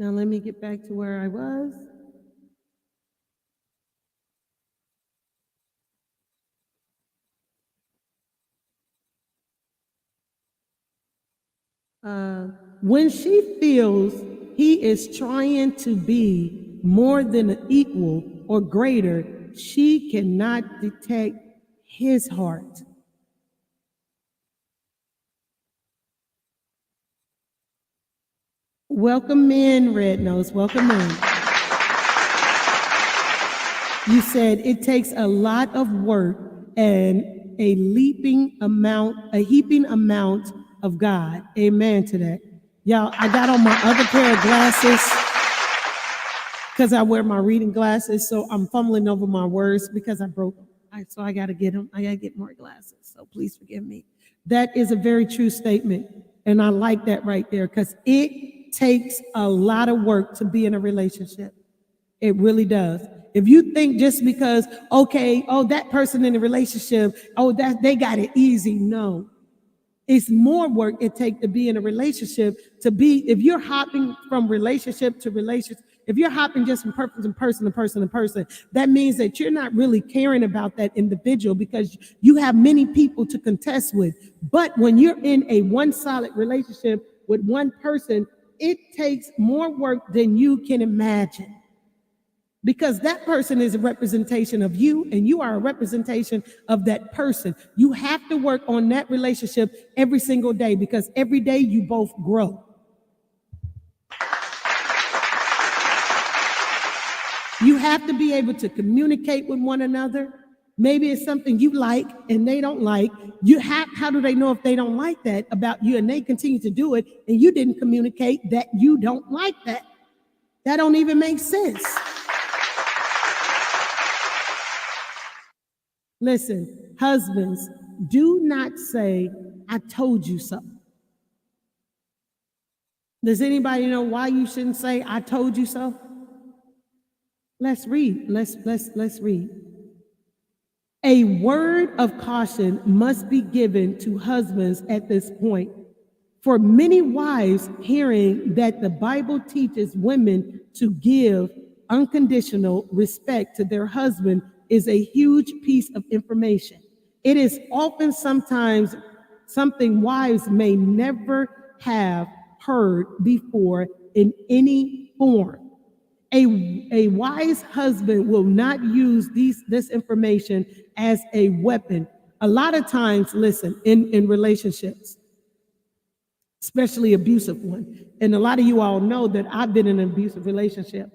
Now let me get back to where I was. When she feels he is trying to be more than an equal or greater, she cannot detect his heart. Welcome in, Red Nose. Welcome in. You said it takes a lot of work and a heaping amount of God. Amen to that. Y'all, I got on my other pair of glasses because I wear my reading glasses, so I'm fumbling over my words because I broke them. So I got to get them. I got to get more glasses, so please forgive me. That is a very true statement, and I like that right there, because it takes a lot of work to be in a relationship. It really does. If you think just because, okay, that person in the relationship, that they got it easy. No. It's more work it takes to be in a relationship, if you're hopping from relationship to relationship, if you're hopping just from person to person to person to person, that means that you're not really caring about that individual, because you have many people to contest with. But when you're in a one solid relationship with one person, it takes more work than you can imagine, because that person is a representation of you, and you are a representation of that person. You have to work on that relationship every single day, because every day you both grow. You have to be able to communicate with one another. Maybe it's something you like and they don't like. How do they know if they don't like that about you and they continue to do it, and you didn't communicate that you don't like that? That don't even make sense. Listen, husbands, do not say, I told you so. Does anybody know why you shouldn't say, I told you so? Let's read. Let's read. A word of caution must be given to husbands at this point. For many wives, hearing that the Bible teaches women to give unconditional respect to their husband is a huge piece of information. It is often sometimes something wives may never have heard before in any form. A wise husband will not use this information as a weapon. A lot of times, listen, in relationships, especially abusive one, and a lot of you all know that I've been in an abusive relationship.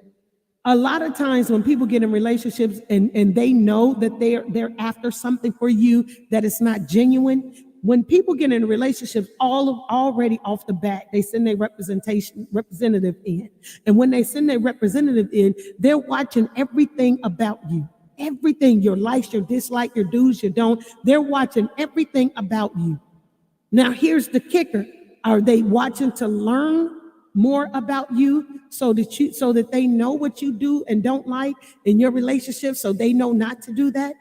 A lot of times when people get in relationships and they know that they're after something for you that is not genuine, when people get in relationships, already off the bat, they send their representative in. And when they send their representative in, they're watching everything about you. Everything, your likes, your dislikes, your do's, your don't. They're watching everything about you. Now, here's the kicker. Are they watching to learn more about you so that they know what you do and don't like in your relationship, so they know not to do that?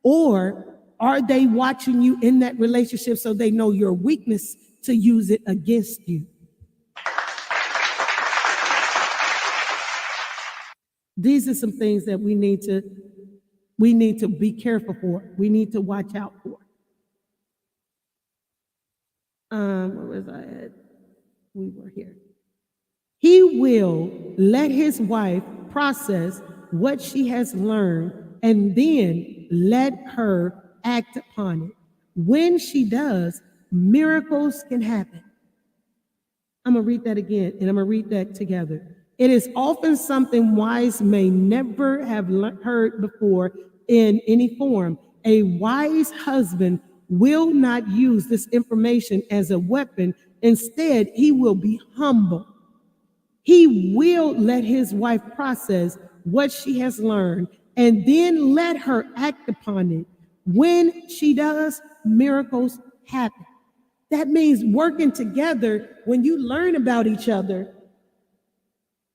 Or are they watching you in that relationship so they know your weakness to use it against you? These are some things that we need to be careful for. We need to watch out for. Where was I at? We were here. He will let his wife process what she has learned and then let her act upon it. When she does, miracles can happen. I'm going to read that again, and I'm going to read that together. It is often something wise may never have heard before in any form. A wise husband will not use this information as a weapon. Instead, he will be humble. He will let his wife process what she has learned and then let her act upon it. When she does, miracles happen. That means working together. When you learn about each other,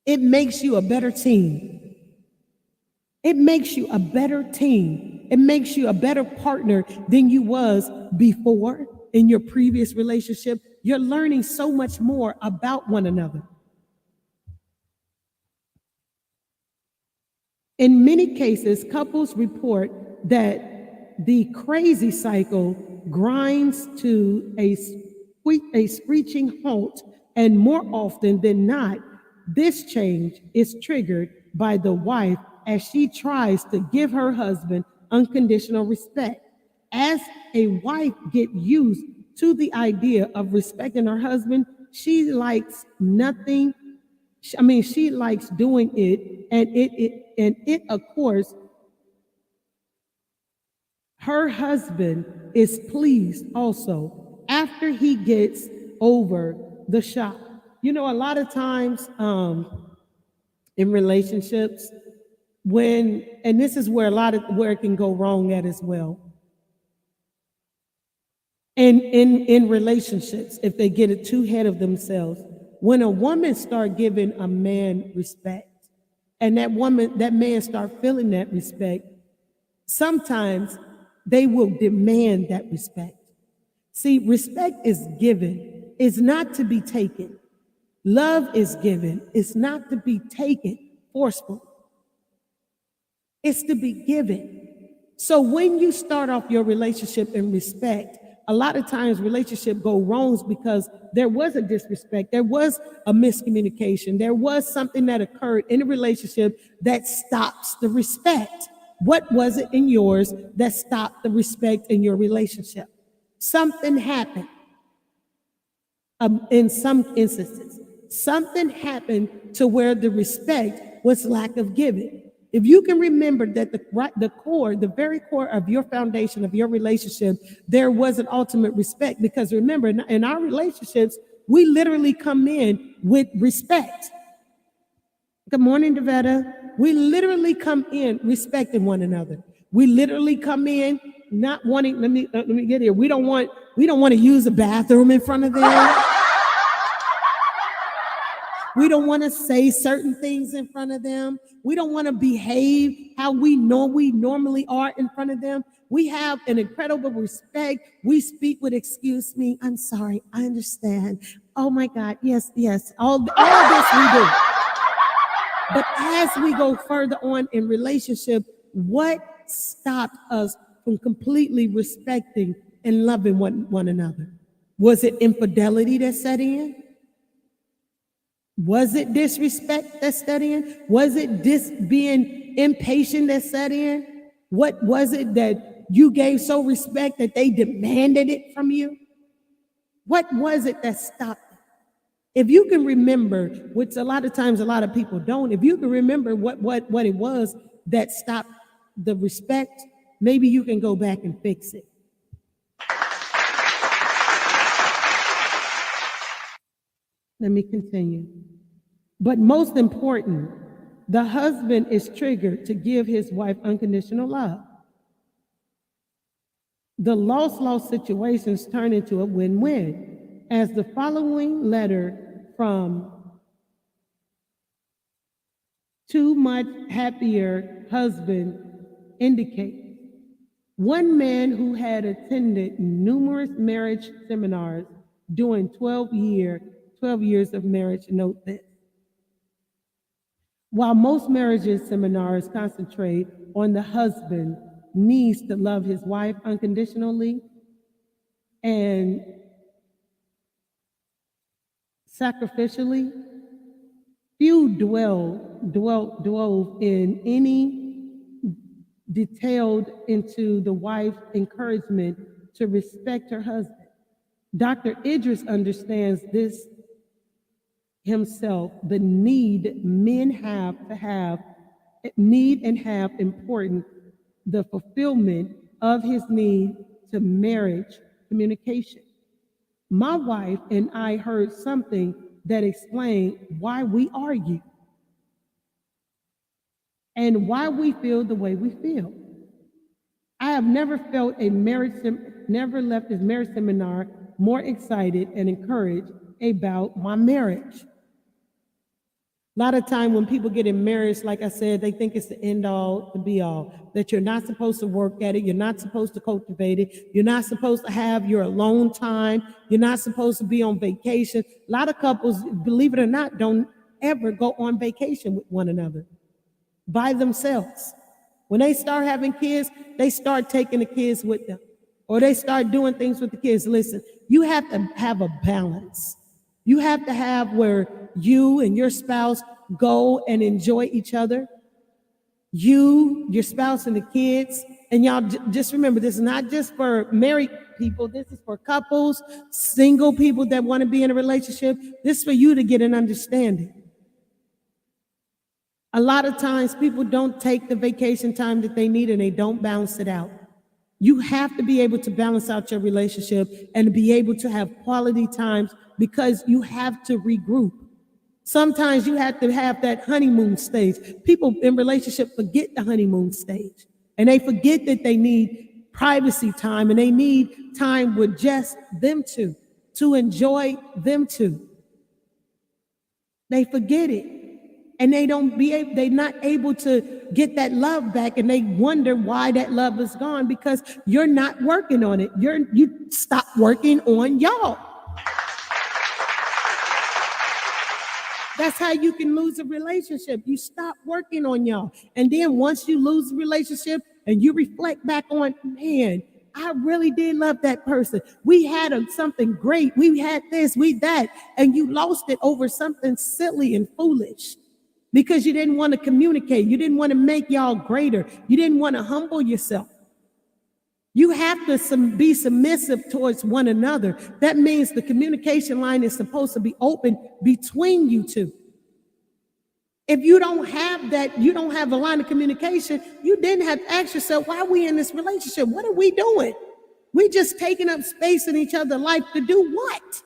it makes you a better team. It makes you a better team. It makes you a better partner than you was before in your previous relationship. You're learning so much more about one another. In many cases, couples report that the crazy cycle grinds to a screeching halt, and more often than not, this change is triggered by the wife as she tries to give her husband unconditional respect. As a wife gets used to the idea of respecting her husband, she likes nothing. She likes doing it, and it, of course, her husband is pleased also after he gets over the shock. You know, a lot of times in relationships, and this is where where it can go wrong at as well. And in relationships, if they get it too ahead of themselves, when a woman start giving a man respect, and that man start feeling that respect, sometimes they will demand that respect. See, respect is given, it's not to be taken. Love is given, it's not to be taken forcefully. It's to be given. So when you start off your relationship in respect, a lot of times relationships go wrong because there was a disrespect, there was a miscommunication, there was something that occurred in a relationship that stops the respect. What was it in yours that stopped the respect in your relationship? Something happened. In some instances, something happened to where the respect was lack of giving. If you can remember that the very core of your foundation of your relationship, there was an ultimate respect. Because remember, in our relationships, we literally come in with respect. Good morning, Devetta. We literally come in respecting one another. We literally come in not wanting. Let me get here. We don't want to use a bathroom in front of them. We don't want to say certain things in front of them. We don't want to behave how we normally are in front of them. We have an incredible respect. We speak with "excuse me, I'm sorry, I understand. Oh my God, yes. All of this we do. But as we go further on in relationship, what stopped us from completely respecting and loving one another? Was it infidelity that set in? Was it disrespect that set in? Was it being impatient that set in? What was it that you gave so respect that they demanded it from you? What was it that stopped it? If you can remember, which a lot of times a lot of people don't, if you can remember what it was that stopped the respect, maybe you can go back and fix it. Let me continue. But most important, the husband is triggered to give his wife unconditional love. The loss-loss situations turn into a win-win, as the following letter from Too Much Happier Husband indicates. One man who had attended numerous marriage seminars during 12 years of marriage, note this. While most marriages seminars concentrate on the husband needs to love his wife unconditionally and sacrificially, few dwell in any detailed into the wife's encouragement to respect her husband. Dr. Idris understands this himself, the need men have to have, need and have important, the fulfillment of his need to marriage communication. My wife and I heard something that explained why we argue and why we feel the way we feel. I have never felt never left this marriage seminar more excited and encouraged about my marriage. A lot of time when people get in marriage, like I said, they think it's the end all, the be all, that you're not supposed to work at it, you're not supposed to cultivate it, you're not supposed to have your alone time, you're not supposed to be on vacation. A lot of couples, believe it or not, don't ever go on vacation with one another by themselves. When they start having kids, they start taking the kids with them, or they start doing things with the kids. Listen, you have to have a balance. You have to have where you and your spouse go and enjoy each other. You, your spouse, and the kids. And y'all just remember, this is not just for married people. This is for couples, single people that want to be in a relationship. This is for you to get an understanding. A lot of times people don't take the vacation time that they need and they don't balance it out. You have to be able to balance out your relationship and be able to have quality times, because you have to regroup. Sometimes you have to have that honeymoon stage. People in relationship forget the honeymoon stage, and they forget that they need privacy time and they need time with just them two, to enjoy them two. They forget it. And they're not able to get that love back, and they wonder why that love is gone, because you're not working on it. You stop working on y'all. That's how you can lose a relationship. You stop working on y'all. And then once you lose the relationship and you reflect back on, man, I really did love that person. We had something great. We had this, we that, and you lost it over something silly and foolish. Because you didn't want to communicate. You didn't want to make y'all greater. You didn't want to humble yourself. You have to be submissive towards one another. That means the communication line is supposed to be open between you two. If you don't have that, you don't have a line of communication, you then have to ask yourself, why are we in this relationship? What are we doing? We just taking up space in each other's life to do what?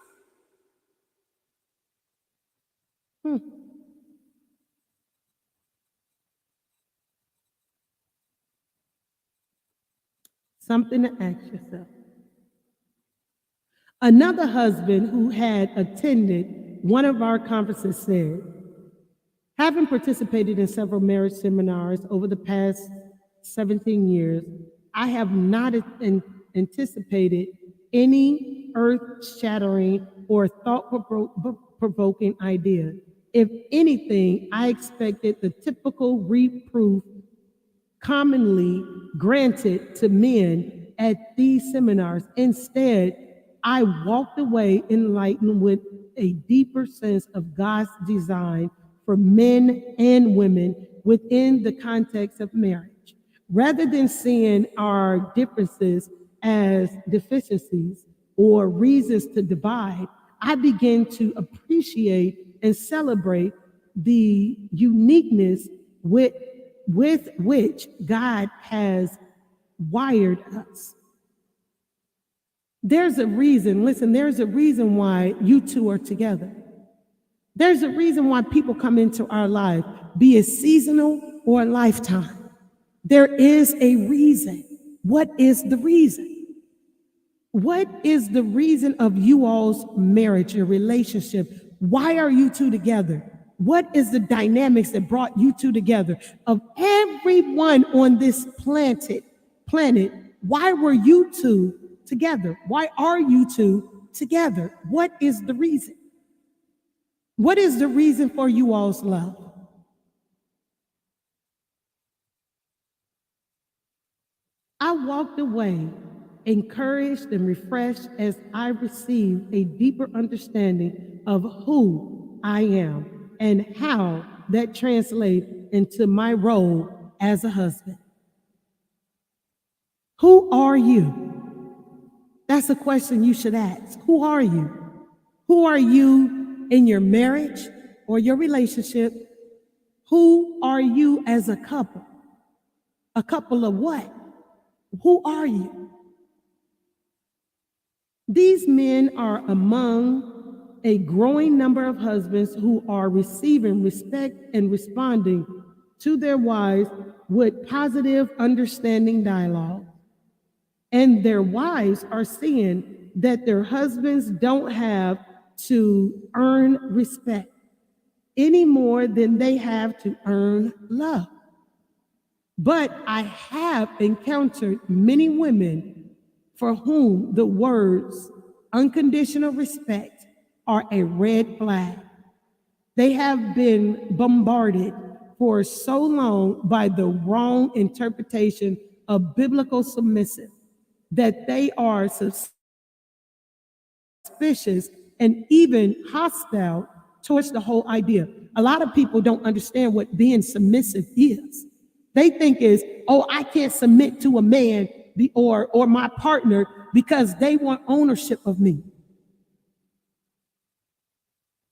Something to ask yourself. Another husband who had attended one of our conferences said, having participated in several marriage seminars over the past 17 years, I have not anticipated any earth-shattering or thought-provoking idea. If anything, I expected the typical reproof commonly granted to men at these seminars. Instead, I walked away enlightened with a deeper sense of God's design for men and women within the context of marriage. Rather than seeing our differences as deficiencies or reasons to divide, I began to appreciate and celebrate the uniqueness with which God has wired us. There's a reason, listen, there's a reason why you two are together. There's a reason why people come into our life, be it seasonal or a lifetime. There is a reason. What is the reason? What is the reason of you all's marriage, your relationship? Why are you two together? What is the dynamics that brought you two together? Of everyone on this planet, why were you two together? Why are you two together? What is the reason? What is the reason for you all's love? I walked away encouraged and refreshed as I received a deeper understanding of who I am and how that translates into my role as a husband. Who are you? That's a question you should ask. Who are you? Who are you in your marriage or your relationship? Who are you as a couple? A couple of what? Who are you? These men are among a growing number of husbands who are receiving respect and responding to their wives with positive, understanding dialogue. And their wives are seeing that their husbands don't have to earn respect any more than they have to earn love. But I have encountered many women for whom the words unconditional respect are a red flag. They have been bombarded for so long by the wrong interpretation of biblical submissive that they are suspicious and even hostile towards the whole idea. A lot of people don't understand what being submissive is. They think is, oh, I can't submit to a man or my partner because they want ownership of me.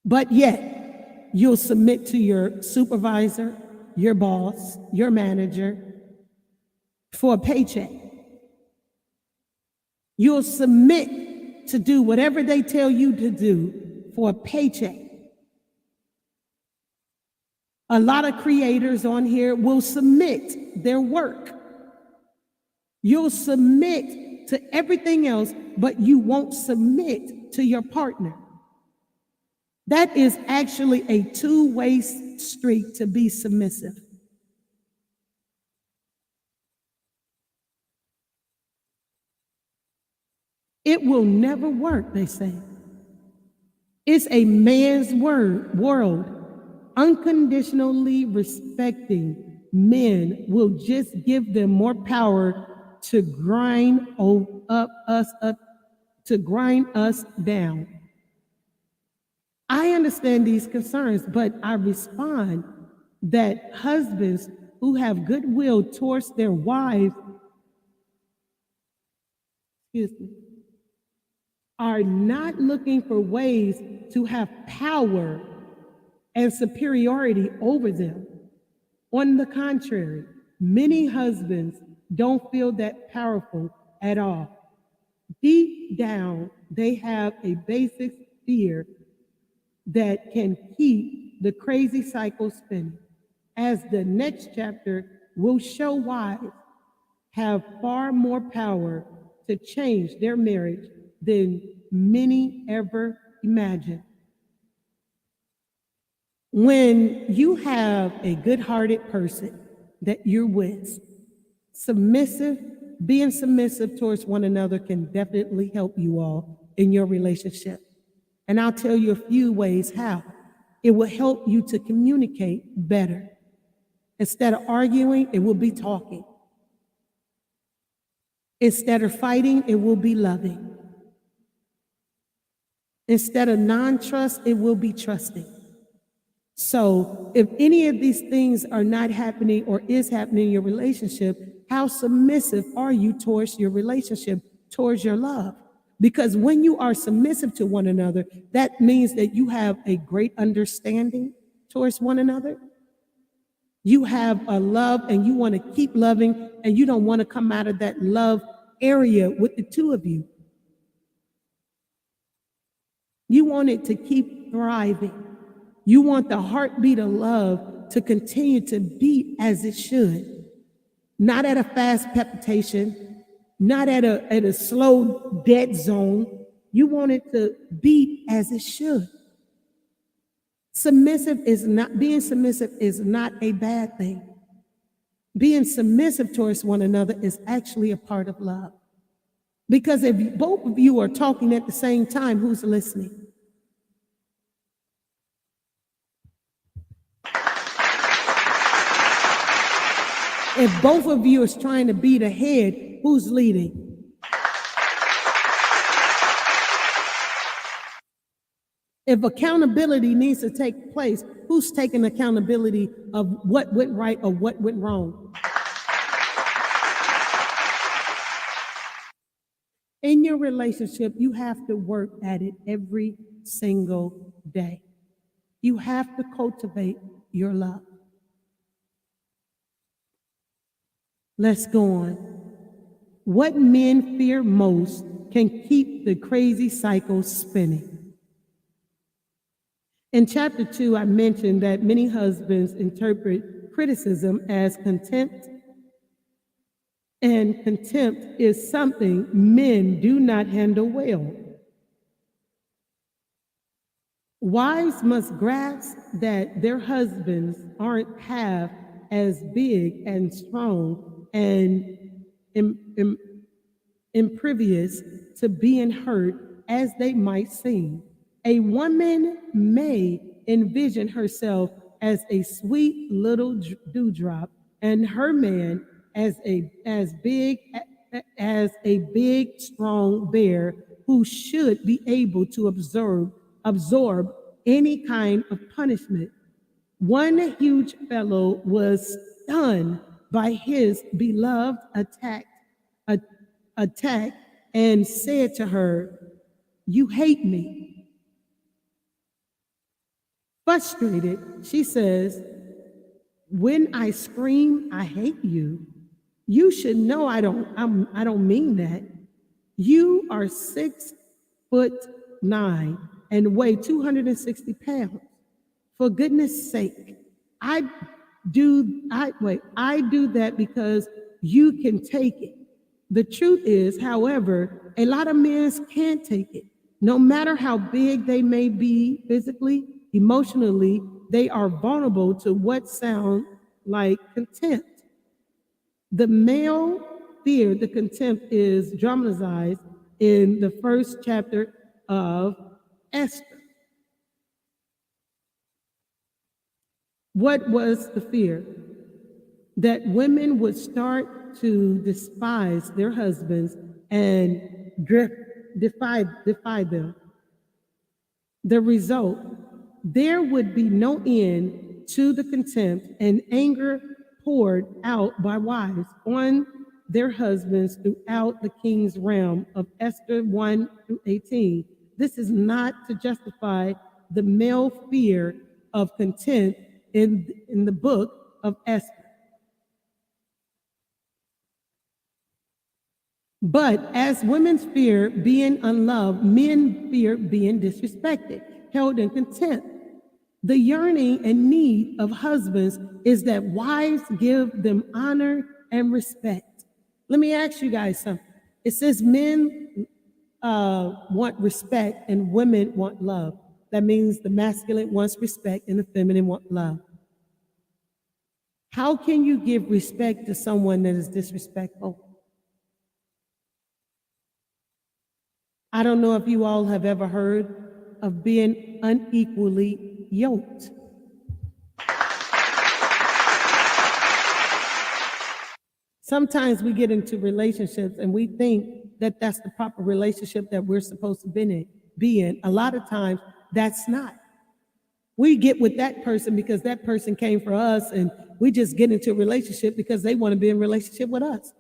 But yet, you'll submit to your supervisor, your boss, your manager for a paycheck. You'll submit to do whatever they tell you to do for a paycheck. A lot of creators on here will submit their work. You'll submit to everything else, but you won't submit to your partner. That is actually a two-way street to be submissive. It will never work, they say. It's a man's world. Unconditionally respecting men will just give them more power to grind us down. I understand these concerns, but I respond that husbands who have goodwill towards their wives, are not looking for ways to have power and superiority over them. On the contrary, many husbands don't feel that powerful at all. Deep down, they have a basic fear that can keep the crazy cycle spinning. As the next chapter will show, wives have far more power to change their marriage than many ever imagined. When you have a good-hearted person that you're with, being submissive towards one another can definitely help you all in your relationship. And I'll tell you a few ways how. It will help you to communicate better. Instead of arguing, it will be talking. Instead of fighting, it will be loving. Instead of non-trust, it will be trusting. So if any of these things are not happening or is happening in your relationship, how submissive are you towards your relationship, towards your love? Because when you are submissive to one another, that means that you have a great understanding towards one another. You have a love and you want to keep loving, and you don't want to come out of that love area with the two of you. You want it to keep thriving. You want the heartbeat of love to continue to beat as it should, not at a fast palpitation, not at a slow dead zone. You want it to beat as it should. Being submissive is not a bad thing. Being submissive towards one another is actually a part of love. Because if both of you are talking at the same time, who's listening? If both of you is trying to beat ahead, Who's leading? If accountability needs to take place, who's taking accountability of what went right or what went wrong? In your relationship, you have to work at it every single day. You have to cultivate your love. Let's go on. What men fear most can keep the crazy cycle spinning. In chapter 2, I mentioned that many husbands interpret criticism as contempt, and contempt is something men do not handle well. Wives must grasp that their husbands aren't half as big and strong and impervious to being hurt as they might seem. A woman may envision herself as a sweet little dewdrop and her man as big as a big strong bear who should be able to absorb any kind of punishment. One huge fellow was stunned by his beloved attack and said to her, "You hate me." Frustrated, she says, "When I scream, I hate you, you should know I don't mean that. You are 6'9" and weigh 260 pounds. For goodness sake, I do that because you can take it. The truth is, however, a lot of men can't take it. No matter how big they may be physically, emotionally, they are vulnerable to what sounds like contempt. The male fear, the contempt, is dramatized in the first chapter of Esther. What was the fear? That women would start to despise their husbands and defy them. The result, there would be no end to the contempt and anger poured out by wives on their husbands throughout the king's realm of Esther 1 through 18. This is not to justify the male fear of contempt in the book of Esther. But as women fear being unloved, men fear being disrespected, held in contempt. The yearning and need of husbands is that wives give them honor and respect. Let me ask you guys something. It says men want respect and women want love. That means the masculine wants respect and the feminine wants love. How can you give respect to someone that is disrespectful? I don't know if you all have ever heard of being unequally yoked. Sometimes we get into relationships and we think that that's the proper relationship that we're supposed to be in. A lot of times, that's not. We get with that person because that person came for us, and we just get into a relationship because they want to be in a relationship with us.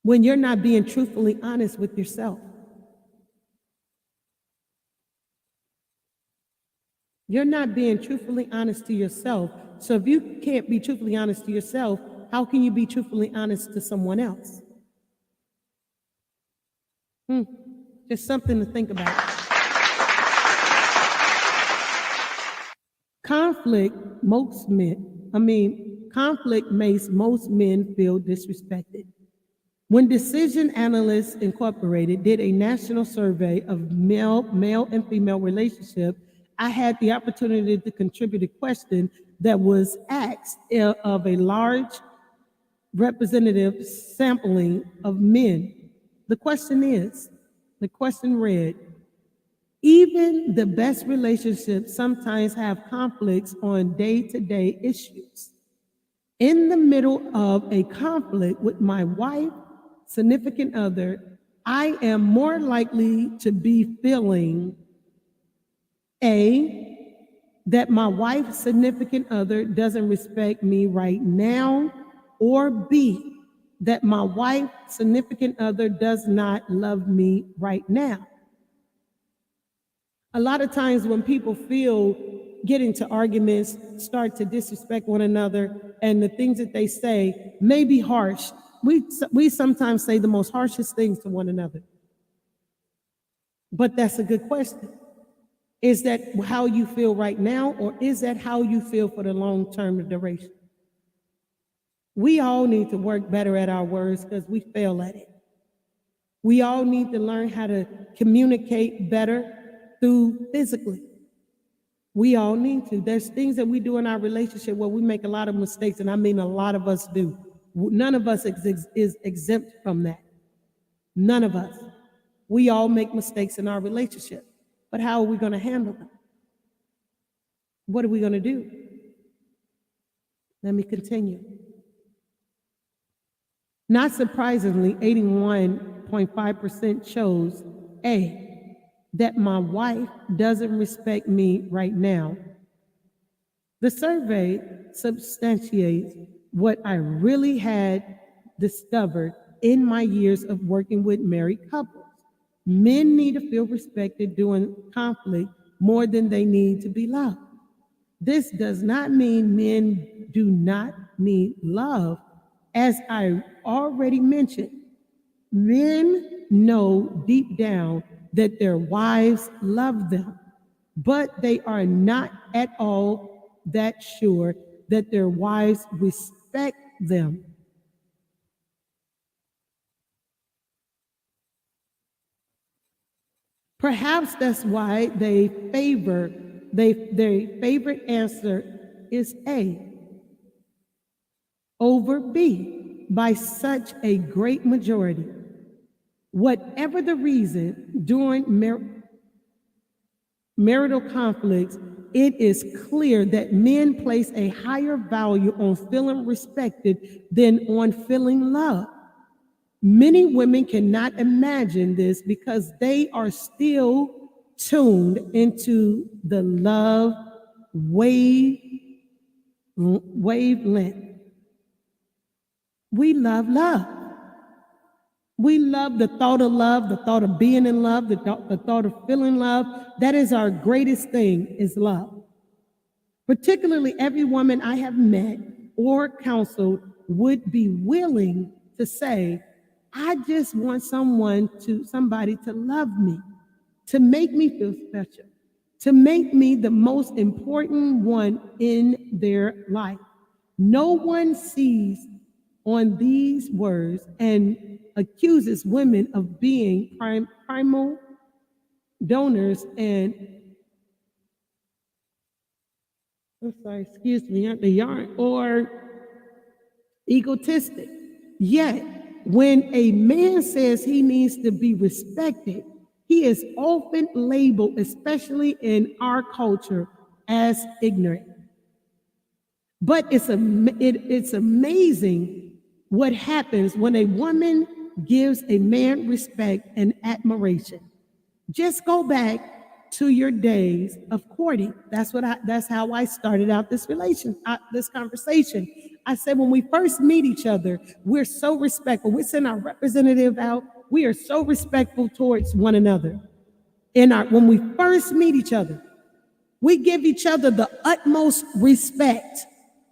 When you're not being truthfully honest with yourself. You're not being truthfully honest to yourself. So if you can't be truthfully honest to yourself, how can you be truthfully honest to someone else? Just something to think about. Conflict makes most men feel disrespected. When Decision Analysts Incorporated did a national survey of male and female relationships, I had the opportunity to contribute a question that was asked of a large representative sampling of men. The question read, even the best relationships sometimes have conflicts on day-to-day issues. in the middle of a conflict with my wife, significant other, I am more likely to be feeling A, that my wife's significant other doesn't respect me right now, or B, that my wife's significant other does not love me right now. A lot of times when people get into arguments, start to disrespect one another, and the things that they say may be harsh, we sometimes say the most harshest things to one another. But that's a good question. Is that how you feel right now, or is that how you feel for the long-term duration? We all need to work better at our words because we fail at it. We all need to learn how to communicate better through physically. We all need to. There's things that we do in our relationship where we make a lot of mistakes, and I mean a lot of us do. None of us is exempt from that. None of us. We all make mistakes in our relationship. But how are we going to handle them? What are we going to do? Let me continue. Not surprisingly, 81.5% chose A, that my wife doesn't respect me right now. The survey substantiates what I really had discovered in my years of working with married couples. Men need to feel respected during conflict more than they need to be loved. This does not mean men do not need love. As I already mentioned, men know deep down that their wives love them, but they are not at all that sure that their wives respect them. Perhaps that's why their favorite answer is A over B by such a great majority. Whatever the reason, during marital conflicts, it is clear that men place a higher value on feeling respected than on feeling loved. Many women cannot imagine this because they are still tuned into the love wavelength. We love love. We love the thought of love, the thought of being in love, the thought of feeling love. That is our greatest thing, is love. Particularly every woman I have met or counseled would be willing to say, I just want somebody to love me, to make me feel special, to make me the most important one in their life. No one sees on these words and accuses women of being primal donors and, or egotistic. Yet, when a man says he needs to be respected, he is often labeled, especially in our culture, as ignorant. But it's amazing what happens when a woman gives a man respect and admiration. Just go back to your days of courting. That's how I started out this conversation. I said, when we first meet each other, we're so respectful. We send our representative out. We are so respectful towards one another. When we first meet each other, we give each other the utmost respect.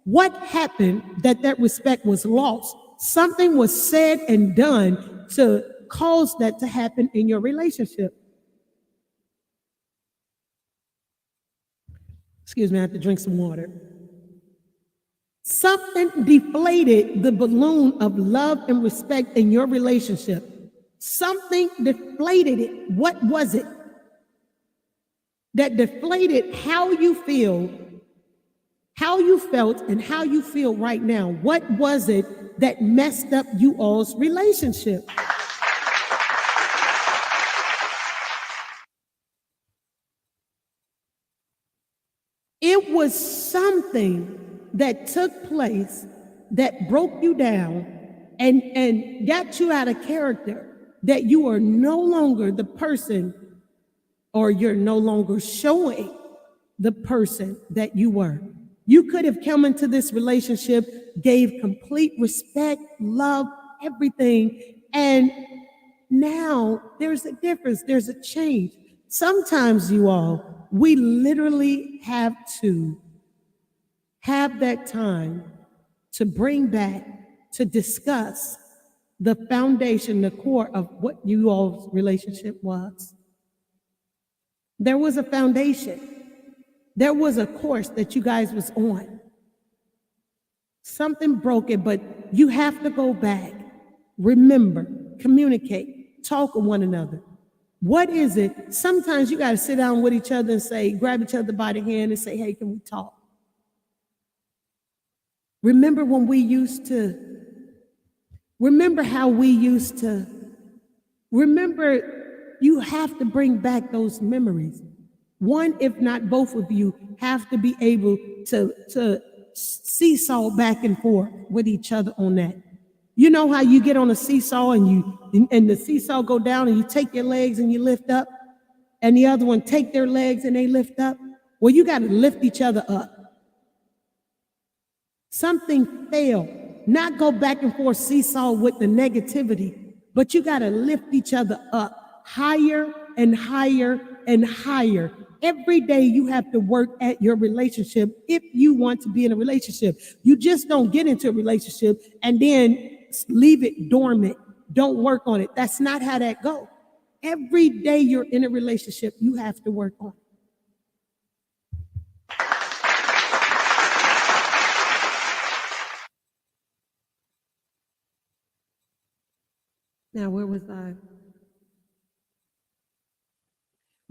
What happened that respect was lost? Something was said and done to cause that to happen in your relationship. Excuse me, I have to drink some water. Something deflated the balloon of love and respect in your relationship. Something deflated it. What was it that deflated how you feel, how you felt, and how you feel right now? What was it that messed up you all's relationship? It was something that took place that broke you down and got you out of character, that you are no longer the person, or you're no longer showing the person that you were. You could have come into this relationship, gave complete respect, love, everything, and now there's a difference, there's a change. Sometimes, you all, we literally have to have that time to bring back, to discuss the foundation, the core of what you all's relationship was. There was a foundation. There was a course that you guys was on. Something broke it, but you have to go back, remember, communicate, talk with one another. What is it? Sometimes you got to sit down with each other and say, grab each other by the hand and say, hey, can we talk? Remember when we used to, remember how we used to, remember, you have to bring back those memories. One, if not both of you, have to be able to seesaw back and forth with each other on that. You know how you get on a seesaw and the seesaw go down and you take your legs and you lift up, and the other one take their legs and they lift up? Well, you got to lift each other up. Something failed. Not go back and forth seesaw with the negativity, but you got to lift each other up higher and higher and higher. Every day you have to work at your relationship if you want to be in a relationship. You just don't get into a relationship and then leave it dormant. Don't work on it. That's not how that goes. Every day you're in a relationship, you have to work on it. Now, where was I?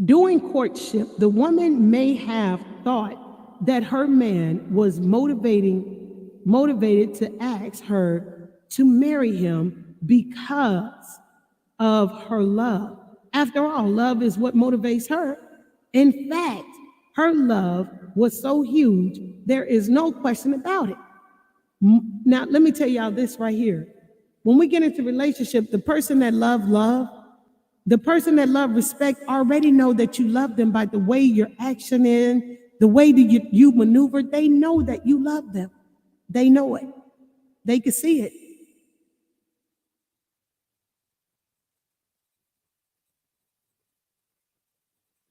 During courtship, the woman may have thought that her man was motivated to ask her to marry him because of her love. After all, love is what motivates her. In fact, her love was so huge, there is no question about it. Now, let me tell y'all this right here. When we get into a relationship, the person that love, the person that love respect already know that you love them by the way your action is, the way that you maneuver. They know that you love them. They know it. They can see it.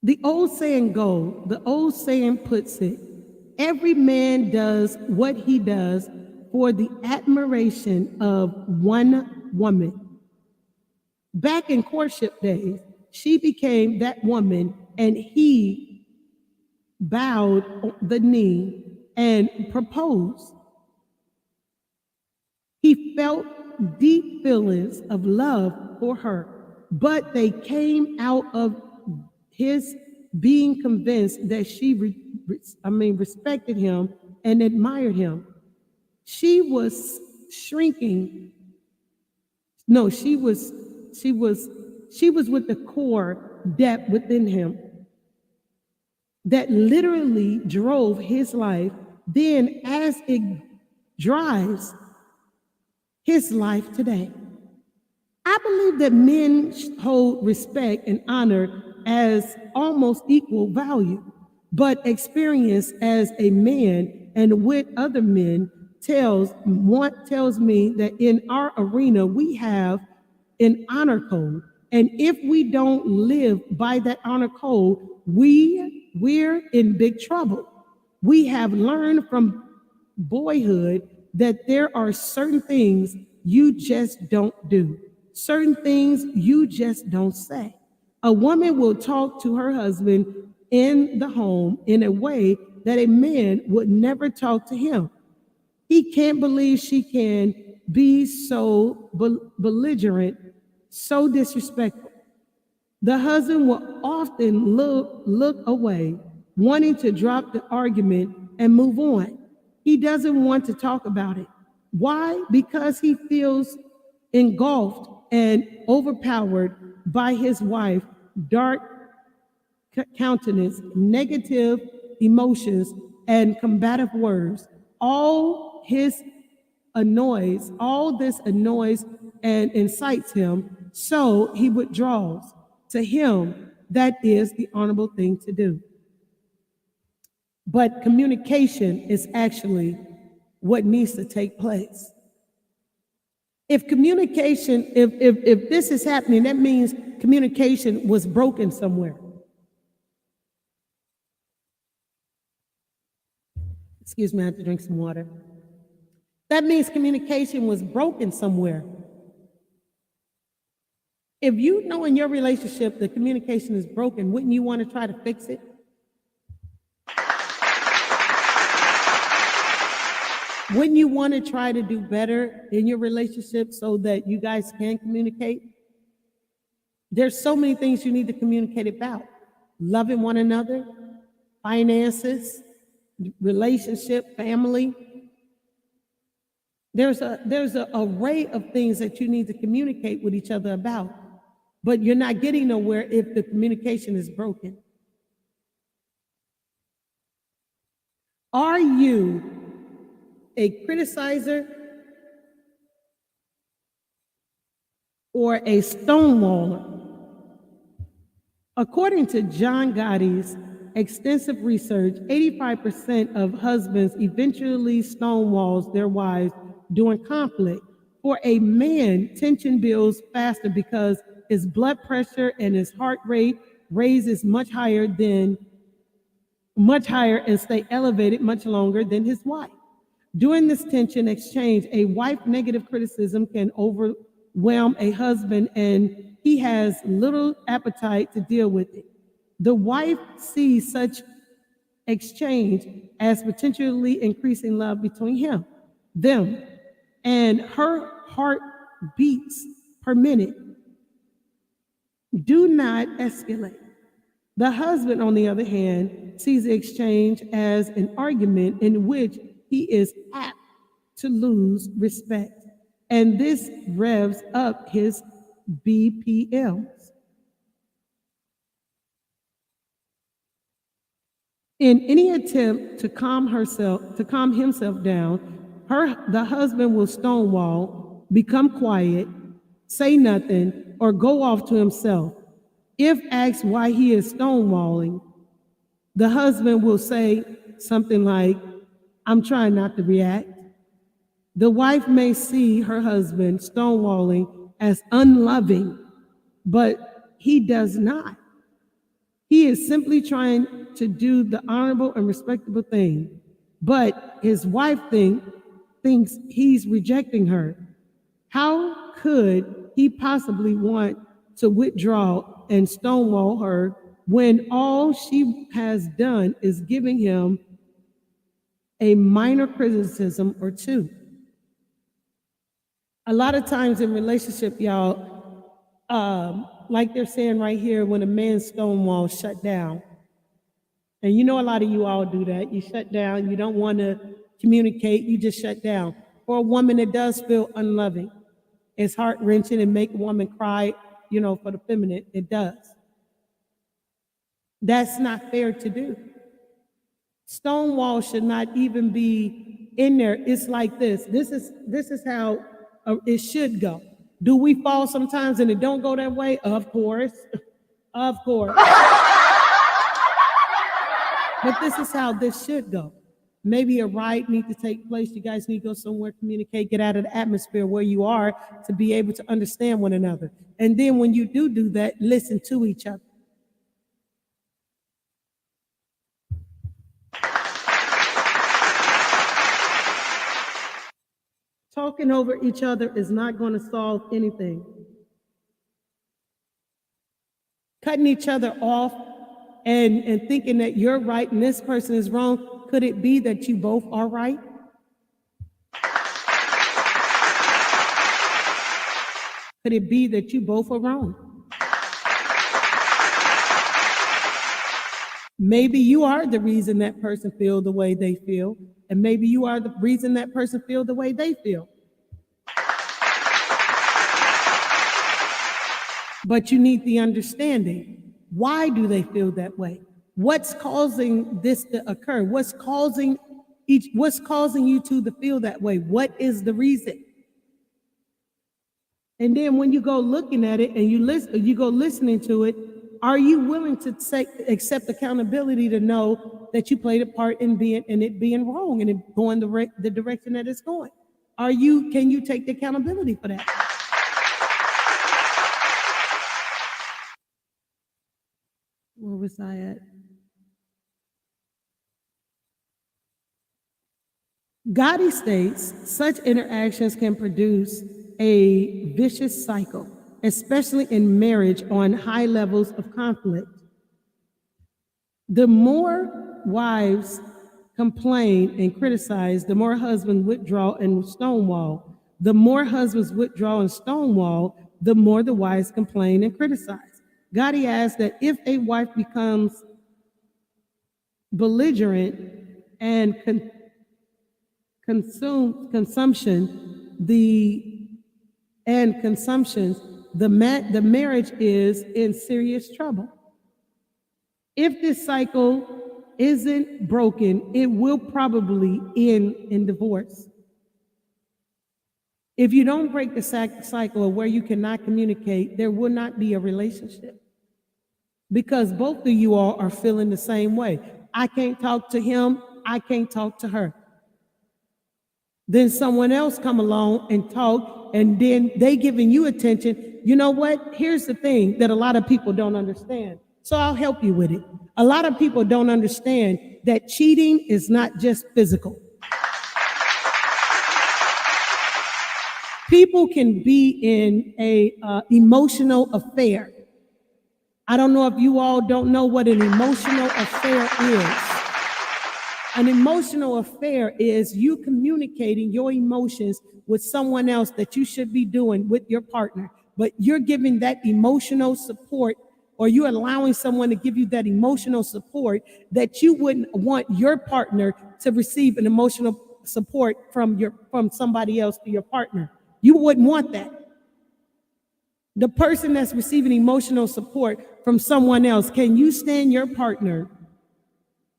The old saying puts it, every man does what he does for the admiration of one woman. Back in courtship days, she became that woman and he bowed the knee and proposed. He felt deep feelings of love for her, but they came out of his being convinced that she respected him and admired him. She was shrinking. No, she was with the core depth within him that literally drove his life, then as it drives his life today. I believe that men hold respect and honor as almost equal value, but experience as a man and with other men tells me that in our arena we have an honor code, and if we don't live by that honor code, we're in big trouble. We have learned from boyhood that there are certain things you just don't do, certain things you just don't say. A woman will talk to her husband in the home in a way that a man would never talk to him. He can't believe she can be so belligerent, so disrespectful. The husband will often look away, wanting to drop the argument and move on. He doesn't want to talk about it. Why? Because he feels engulfed and overpowered by his wife's dark countenance, negative emotions, and combative words. All his annoys, all this annoys and incites him, so he withdraws. To him, that is the honorable thing to do. But communication is actually what needs to take place. If communication, if this is happening, that means communication was broken somewhere. Excuse me, I have to drink some water. That means communication was broken somewhere. If you know in your relationship that communication is broken, wouldn't you want to try to fix it? Wouldn't you want to try to do better in your relationship so that you guys can communicate? There's so many things you need to communicate about. Loving one another, finances, relationship, family. There's an array of things that you need to communicate with each other about, but you're not getting nowhere if the communication is broken. Are you a criticizer or a stonewaller? According to John Gotti's extensive research, 85% of husbands eventually stonewalls their wives during conflict. For a man, tension builds faster because his blood pressure and his heart rate raises much higher and stay elevated much longer than his wife. During this tension exchange, a wife's negative criticism can overwhelm a husband, and he has little appetite to deal with it. The wife sees such exchange as potentially increasing love between them, and her heart beats per minute do not escalate. The husband, on the other hand, sees the exchange as an argument in which he is apt to lose respect, and this revs up his BPMs. In any attempt to calm himself down, the husband will stonewall, become quiet, say nothing, or go off to himself. If asked why he is stonewalling, the husband will say something like, "I'm trying not to react." The wife may see her husband stonewalling as unloving, but he does not. He is simply trying to do the honorable and respectable thing, but his wife thinks he's rejecting her. How could he possibly want to withdraw and stonewall her when all she has done is giving him a minor criticism or two? A lot of times in relationship, y'all, like they're saying right here, when a man's stonewall shut down, and you know a lot of you all do that. You shut down, you don't want to communicate, you just shut down. For a woman, it does feel unloving. It's heart-wrenching and make a woman cry, for the feminine, it does. That's not fair to do. Stonewall should not even be in there. It's like this. This is how it should go. Do we fall sometimes and it don't go that way? Of course. Of course. But this is how this should go. Maybe a ride needs to take place. You guys need to go somewhere, communicate, get out of the atmosphere where you are to be able to understand one another. And then when you do that, listen to each other. Talking over each other is not going to solve anything. Cutting each other off and thinking that you're right and this person is wrong, could it be that you both are right? Could it be that you both are wrong? Maybe you are the reason that person feels the way they feel, and maybe you are the reason that person feels the way they feel. But you need the understanding. Why do they feel that way? What's causing this to occur? What's causing What's causing you to feel that way? What is the reason? And then when you go looking at it and you go listening to it, are you willing to accept accountability to know that you played a part in it being wrong and it going the direction that it's going? Can you take the accountability for that? Where was I at? Gotti states such interactions can produce a vicious cycle, especially in marriage on high levels of conflict. The more wives complain and criticize, the more husbands withdraw and stonewall. The more husbands withdraw and stonewall, the more the wives complain and criticize. Gotti asks that if a wife becomes belligerent and consumption, the marriage is in serious trouble. If this cycle isn't broken, it will probably end in divorce. If you don't break the cycle of where you cannot communicate, there will not be a relationship. Because both of you all are feeling the same way. I can't talk to him, I can't talk to her. Then someone else come along and talk, and then they giving you attention. You know what? Here's the thing that a lot of people don't understand. So I'll help you with it. A lot of people don't understand that cheating is not just physical. People can be in a emotional affair. I don't know if you all don't know what an emotional affair is. An emotional affair is you communicating your emotions with someone else that you should be doing with your partner, but you're giving that emotional support, or you're allowing someone to give you that emotional support that you wouldn't want your partner to receive an emotional support from somebody else to your partner. You wouldn't want that. The person that's receiving emotional support from someone else, can you stand your partner?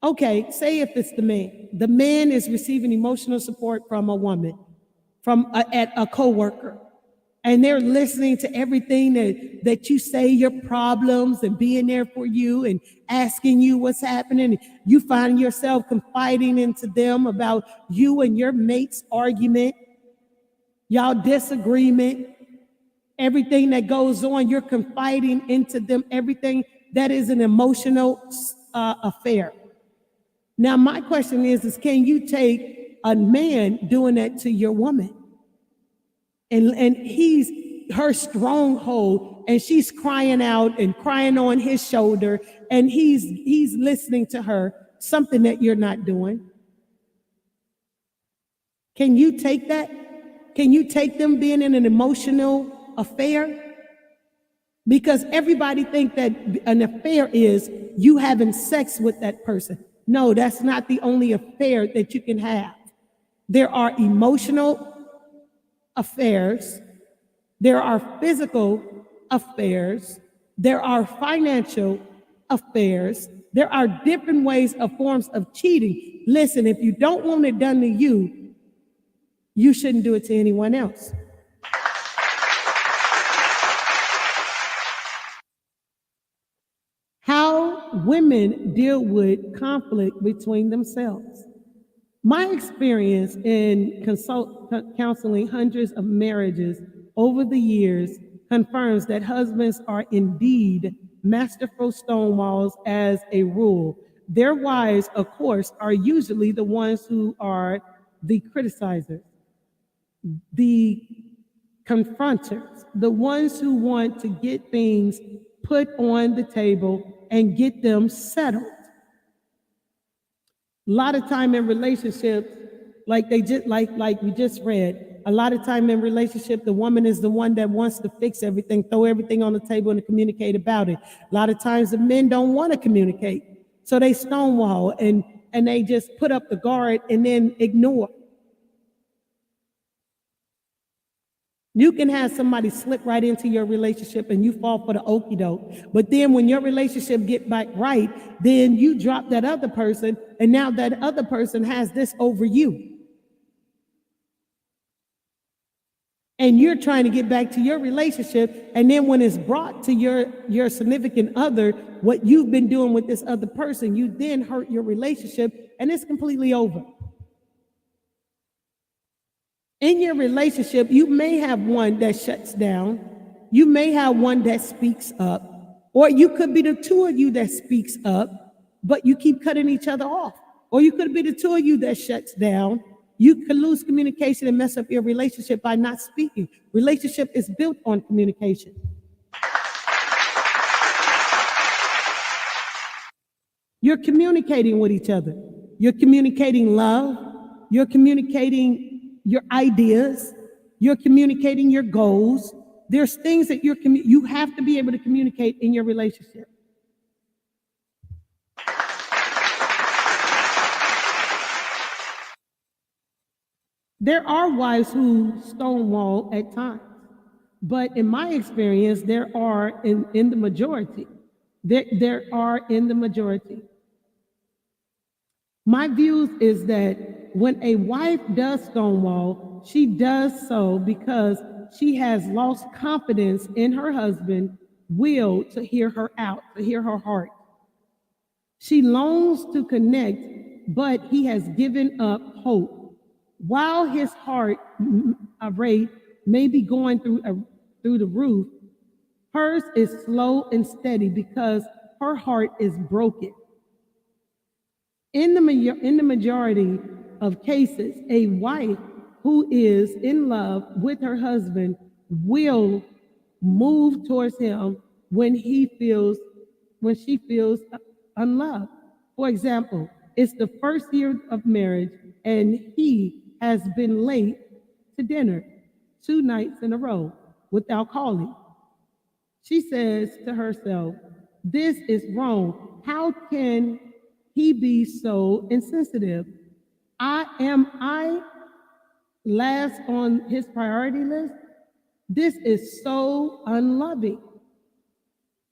Okay, say if it's the man is receiving emotional support from a woman, at a coworker, and they're listening to everything that you say, your problems, and being there for you and asking you what's happening. You find yourself confiding into them about you and your mate's argument, y'all disagreement, everything that goes on. You're confiding into them everything. That is an emotional affair. Now, my question is can you take a man doing that to your woman? And he's her stronghold, and she's crying out and crying on his shoulder, and he's listening to her, something that you're not doing. Can you take that? Can you take them being in an emotional affair? Because everybody think that an affair is you having sex with that person. No, that's not the only affair that you can have. There are emotional affairs, there are physical affairs, there are financial affairs, there are different ways of forms of cheating. Listen, if you don't want it done to you, you shouldn't do it to anyone else. How women deal with conflict between themselves. My experience in counseling hundreds of marriages over the years confirms that husbands are indeed masterful stonewalls as a rule. Their wives, of course, are usually the ones who are the criticizers, the confronters, the ones who want to get things put on the table and get them settled. A lot of time in relationships, like we just read, a lot of time in relationship, the woman is the one that wants to fix everything, throw everything on the table and communicate about it. A lot of times the men don't want to communicate. So they stonewall and they just put up the guard and then ignore. You can have somebody slip right into your relationship and you fall for the okie doke. But then when your relationship get back right, then you drop that other person, and now that other person has this over you. And you're trying to get back to your relationship, and then when it's brought to your significant other, what you've been doing with this other person, you then hurt your relationship, and it's completely over. In your relationship, you may have one that shuts down. You may have one that speaks up. Or you could be the two of you that speaks up, but you keep cutting each other off. Or you could be the two of you that shuts down. You could lose communication and mess up your relationship by not speaking. Relationship is built on communication. You're communicating with each other. You're communicating love. You're communicating your ideas, you're communicating your goals. There's things that you have to be able to communicate in your relationship. There are wives who stonewall at times, but in my experience, there are in the majority. There are in the majority. My views is that when a wife does stonewall, she does so because she has lost confidence in her husband's will to hear her out, to hear her heart. She longs to connect, but he has given up hope. While his heart rate may be going through the roof, hers is slow and steady because her heart is broken. In the majority of cases, a wife who is in love with her husband will move towards him when she feels unloved. For example, it's the first year of marriage and he has been late to dinner 2 nights in a row without calling. She says to herself, "This is wrong. How can he be so insensitive? Am I last on his priority list? This is so unloving."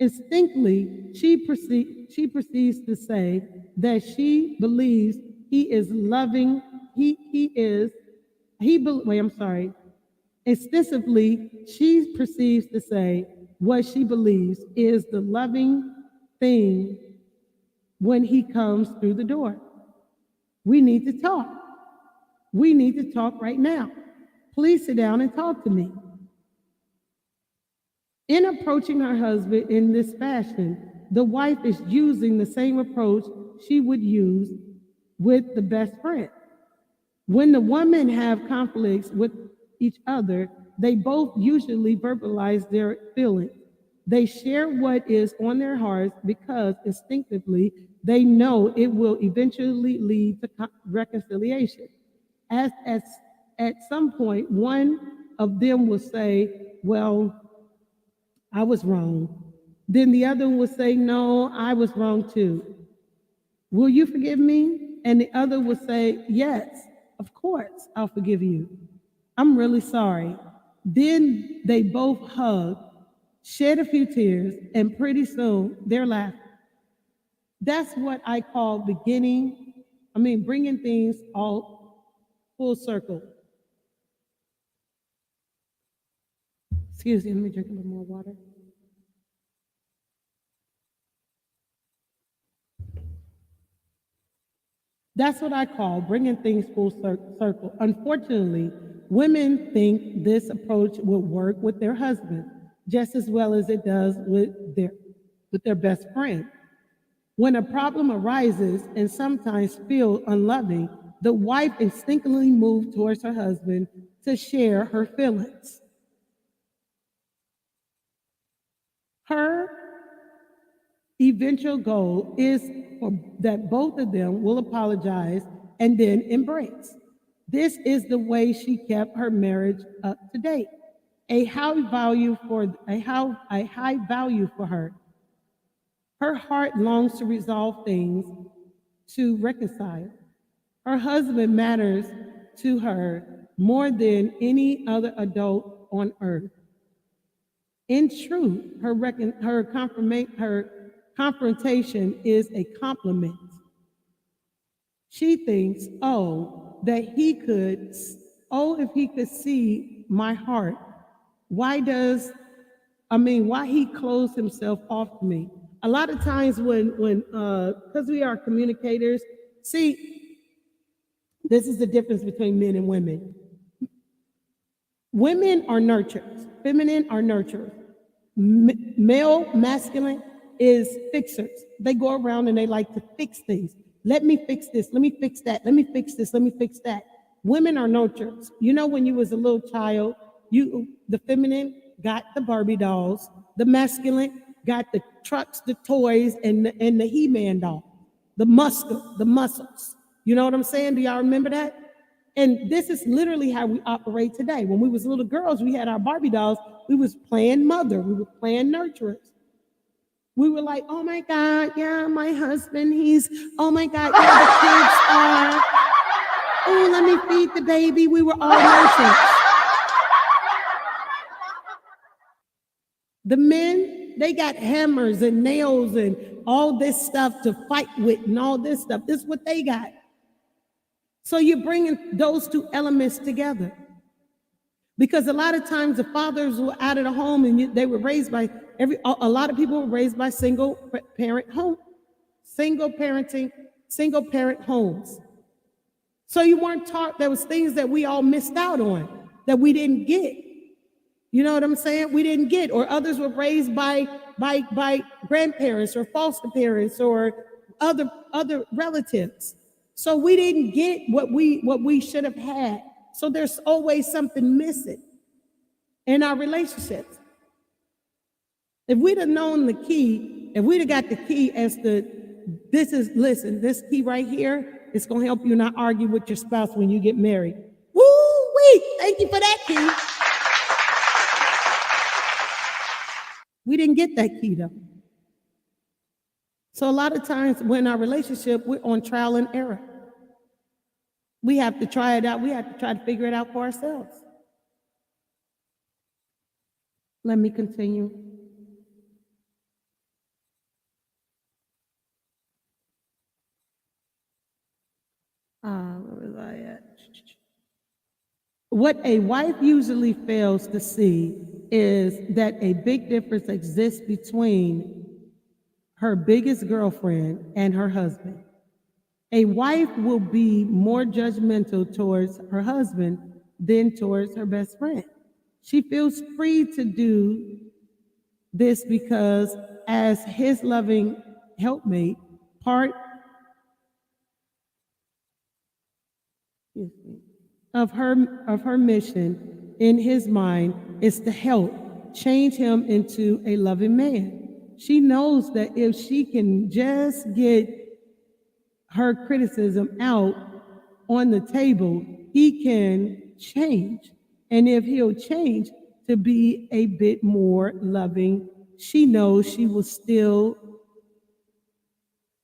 Instinctively, she proceeds to say that she believes he is loving. Extensively, she proceeds to say what she believes is the loving thing when he comes through the door. We need to talk. We need to talk right now. Please sit down and talk to me. In approaching her husband in this fashion, the wife is using the same approach she would use with the best friend. When the women have conflicts with each other, they both usually verbalize their feelings. They share what is on their hearts because instinctively they know it will eventually lead to reconciliation. At some point, one of them will say, "Well, I was wrong." Then the other will say, "No, I was wrong too. Will you forgive me?" And the other will say, "Yes, of course, I'll forgive you. I'm really sorry." Then they both hug, shed a few tears, and pretty soon they're laughing. That's what I call bringing things all full circle. Excuse me, let me drink a little more water. That's what I call bringing things full circle. Unfortunately, women think this approach will work with their husband just as well as it does with their best friend. When a problem arises and sometimes feel unloving, the wife instinctively moves towards her husband to share her feelings. Her eventual goal is that both of them will apologize and then embrace. This is the way she kept her marriage up to date. A high value for her. Her heart longs to resolve things, to reconcile. Her husband matters to her more than any other adult on earth. In truth, her confrontation is a compliment. She thinks, if he could see my heart, why he closed himself off to me? A lot of times because we are communicators, see, this is the difference between men and women. Women are nurturers, feminine are nurturers. Male, masculine is fixers. They go around and they like to fix things. Let me fix this, let me fix that, let me fix this, let me fix that. Women are nurturers. You know, when you was a little child, the feminine got the Barbie dolls, the masculine got the trucks, the toys, and the He-Man doll, the muscles. You know what I'm saying? Do y'all remember that? And this is literally how we operate today. When we was little girls, we had our Barbie dolls. We was playing mother. We were playing nurturers. We were like, oh my God, yeah, my husband, oh my God, yeah, the kids are, oh, let me feed the baby. We were all nurturers. The men, they got hammers and nails and all this stuff to fight with and all this stuff. This is what they got. So you're bringing those two elements together. Because a lot of times the fathers were out of the home and they were raised by a lot of people were raised by single parent homes. So you weren't taught, there was things that we all missed out on that we didn't get. You know what I'm saying? We didn't get, or others were raised by grandparents or foster parents or other relatives. So we didn't get what we should have had. So there's always something missing in our relationships. If we'd have known the key, if we'd have got the key as this key right here, it's going to help you not argue with your spouse when you get married. Woo-wee! Thank you for that key. We didn't get that key though. So a lot of times when our relationship, we're on trial and error. We have to try it out. We have to try to figure it out for ourselves. Let me continue. Where was I at? What a wife usually fails to see is that a big difference exists between her biggest girlfriend and her husband. A wife will be more judgmental towards her husband than towards her best friend. She feels free to do this because as his loving helpmate, part of her mission in his mind is to help change him into a loving man. She knows that if she can just get her criticism out on the table, he can change. And if he'll change to be a bit more loving, she knows she will still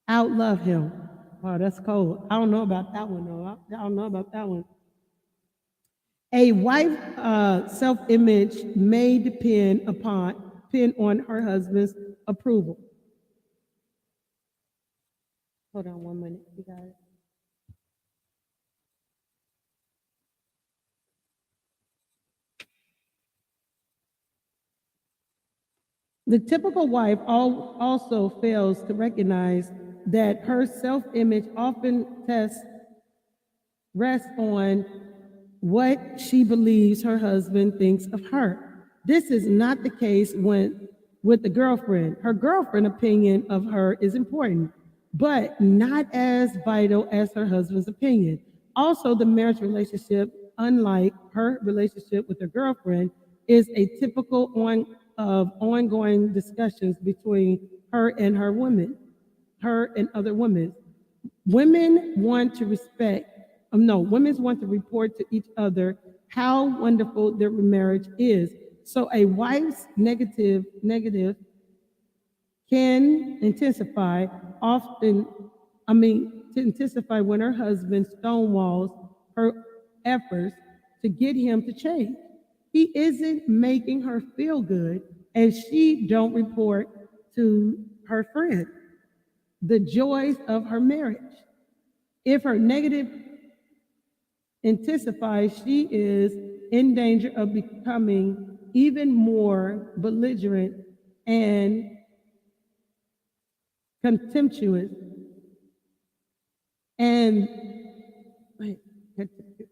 outlove him. Wow, that's cold. I don't know about that one, though. I don't know about that one. A wife's self-image may depend on her husband's approval. Hold on 1 minute, you guys. The typical wife also fails to recognize that her self-image often rests on what she believes her husband thinks of her. This is not the case with the girlfriend. Her girlfriend's opinion of her is important, but not as vital as her husband's opinion. Also, the marriage relationship, unlike her relationship with her girlfriend, is a typical of ongoing discussions between her and other women. Women want to report to each other how wonderful their marriage is. So a wife's negative can intensify when her husband stonewalls her efforts to get him to change. He isn't making her feel good, and she don't report to her friend the joys of her marriage. If her negative intensifies, she is in danger of becoming even more belligerent and contemptuous. And wait,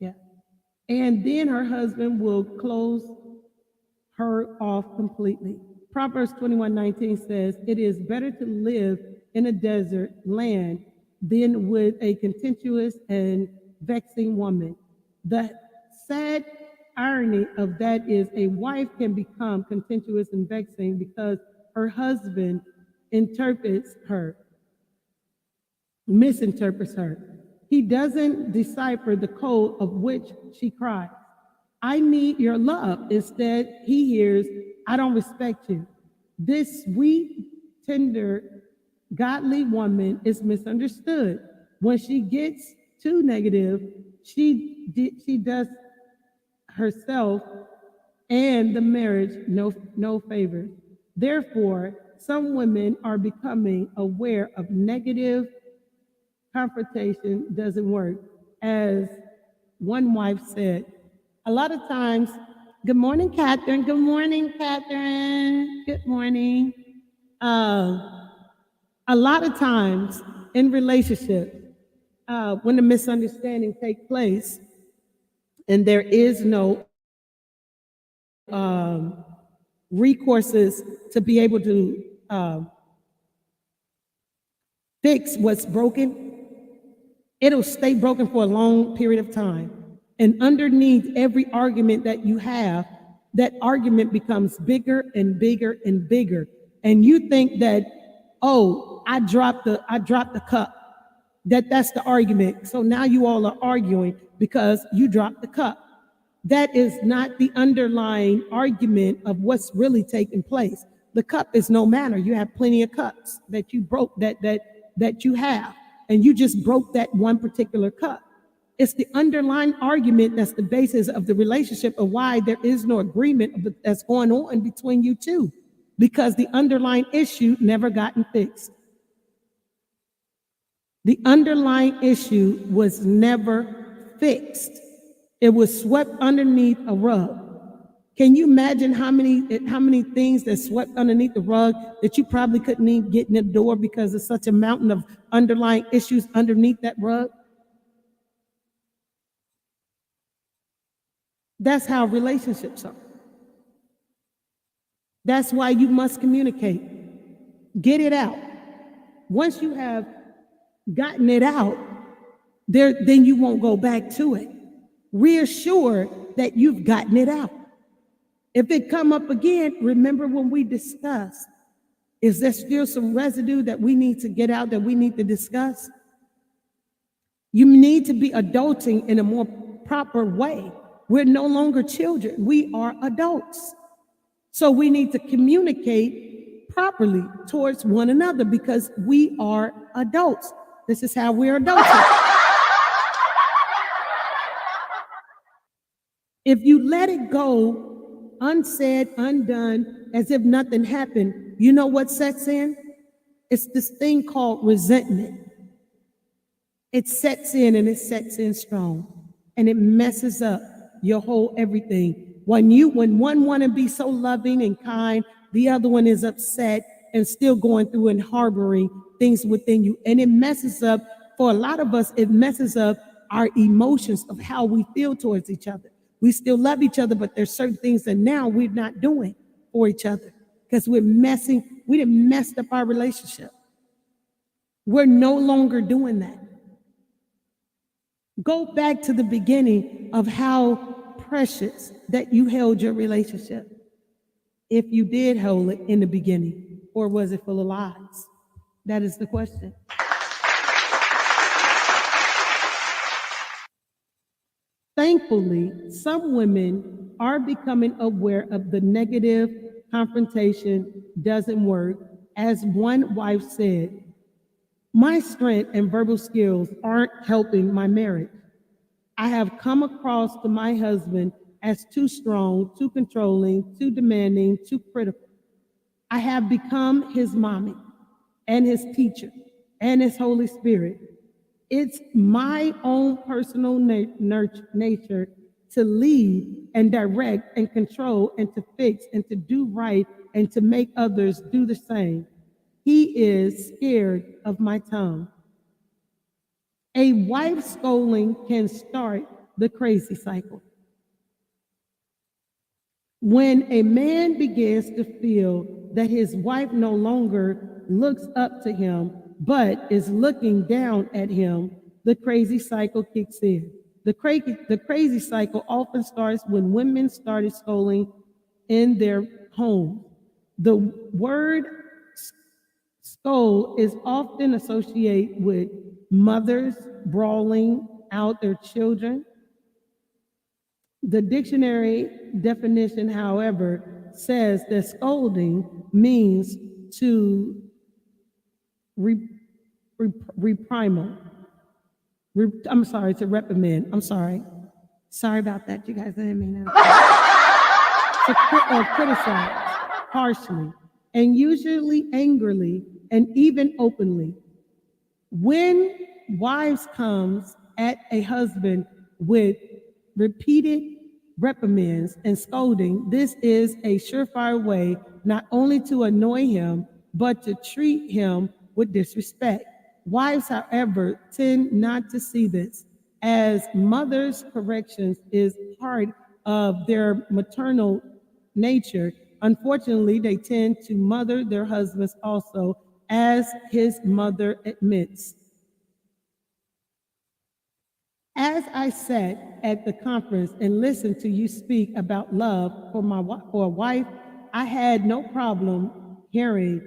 yeah. And then her husband will close her off completely. Proverbs 21:19 says, "It is better to live in a desert land than with a contentious and vexing woman." The sad irony of that is a wife can become contentious and vexing because her husband misinterprets her. He doesn't decipher the code of which she cries, "I need your love." Instead, he hears, "I don't respect you." This sweet, tender, godly woman is misunderstood. When she gets too negative, she does herself and the marriage no favors. Therefore, some women are becoming aware of negative confrontation doesn't work. As one wife said, a lot of times, good morning, Catherine. Good morning, Catherine. Good morning. A lot of times in relationships, when the misunderstanding takes place and there is no recourses to be able to fix what's broken, it'll stay broken for a long period of time. And underneath every argument that you have, that argument becomes bigger and bigger and bigger. And you think that, oh, I dropped the cup. That's the argument. So now you all are arguing because you dropped the cup. That is not the underlying argument of what's really taking place. The cup is no matter. You have plenty of cups that you broke that you have, and you just broke that one particular cup. It's the underlying argument that's the basis of the relationship of why there is no agreement that's going on between you two, because the underlying issue never gotten fixed. The underlying issue was never fixed. It was swept underneath a rug. Can you imagine how many things that swept underneath the rug that you probably couldn't even get in the door because of such a mountain of underlying issues underneath that rug? That's how relationships are. That's why you must communicate. Get it out. Once you have gotten it out, then you won't go back to it. Reassure that you've gotten it out. If it come up again, remember when we discussed, is there still some residue that we need to get out, that we need to discuss? You need to be adulting in a more proper way. We're no longer children. We are adults. So we need to communicate properly towards one another because we are adults. This is how we're adulting. If you let it go unsaid, undone, as if nothing happened, you know what sets in? It's this thing called resentment. It sets in, and it sets in strong, and it messes up your whole everything. When one want to be so loving and kind, the other one is upset and still going through and harboring things within you. And it messes up, for a lot of us, it messes up our emotions of how we feel towards each other. We still love each other, but there's certain things that now we're not doing for each other because we done messed up our relationship. We're no longer doing that. Go back to the beginning of how precious that you held your relationship. If you did hold it in the beginning, or was it full of lies? That is the question. Thankfully, some women are becoming aware of the negative confrontation doesn't work. As one wife said, "My strength and verbal skills aren't helping my marriage. I have come across to my husband as too strong, too controlling, too demanding, too critical. I have become his mommy and his teacher and his Holy Spirit. It's my own personal nature to lead and direct and control and to fix and to do right and to make others do the same. He is scared of my tongue. A wife scolding can start the crazy cycle. When a man begins to feel that his wife no longer looks up to him, but is looking down at him, the crazy cycle kicks in. The crazy cycle often starts when women started scolding in their home. The word scold is often associated with mothers brawling out their children. The dictionary definition, however, says that scolding means to reprimand. To reprimand. I'm sorry. Sorry about that. You guys didn't mean that. To criticize harshly and usually angrily and even openly. When wives comes at a husband with repeated reprimands and scolding, this is a surefire way not only to annoy him, but to treat him with disrespect. Wives, however, tend not to see this, as mothers' corrections is part of their maternal nature. Unfortunately, they tend to mother their husbands also, as his mother admits. As I sat at the conference and listened to you speak about love for a wife, I had no problem hearing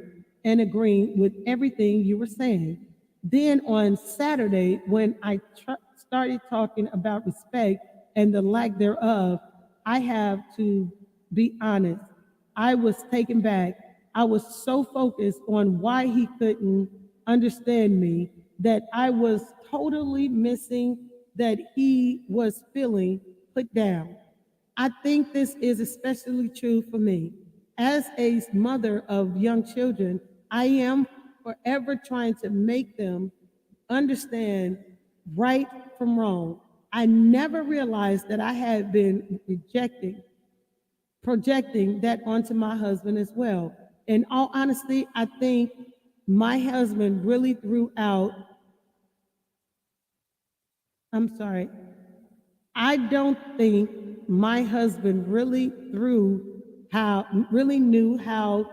and agreeing with everything you were saying. Then on Saturday, when I started talking about respect and the lack thereof, I have to be honest, I was taken back. I was so focused on why he couldn't understand me that I was totally missing that he was feeling put down. I think this is especially true for me. As a mother of young children, I am forever trying to make them understand right from wrong. I never realized that I had been projecting that onto my husband as well. In all honesty, I think my husband really I don't think my husband really knew how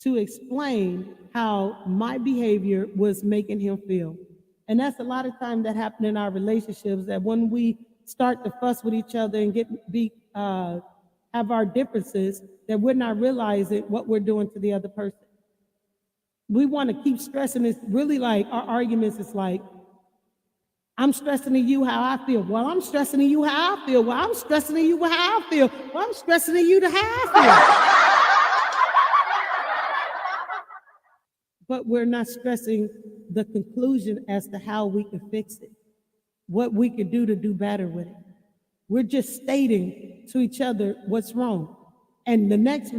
to explain how my behavior was making him feel. And that's a lot of time that happen in our relationships, that when we start to fuss with each other and have our differences, that we're not realizing what we're doing to the other person. We want to keep stressing. It's really like our arguments is like, I'm stressing to you how I feel. Well, I'm stressing to you how I feel. Well, I'm stressing to you how I feel. Well, I'm stressing to you to how I feel. But we're not stressing the conclusion as to how we can fix it, what we could do to do better with it. We're just stating to each other what's wrong. And the next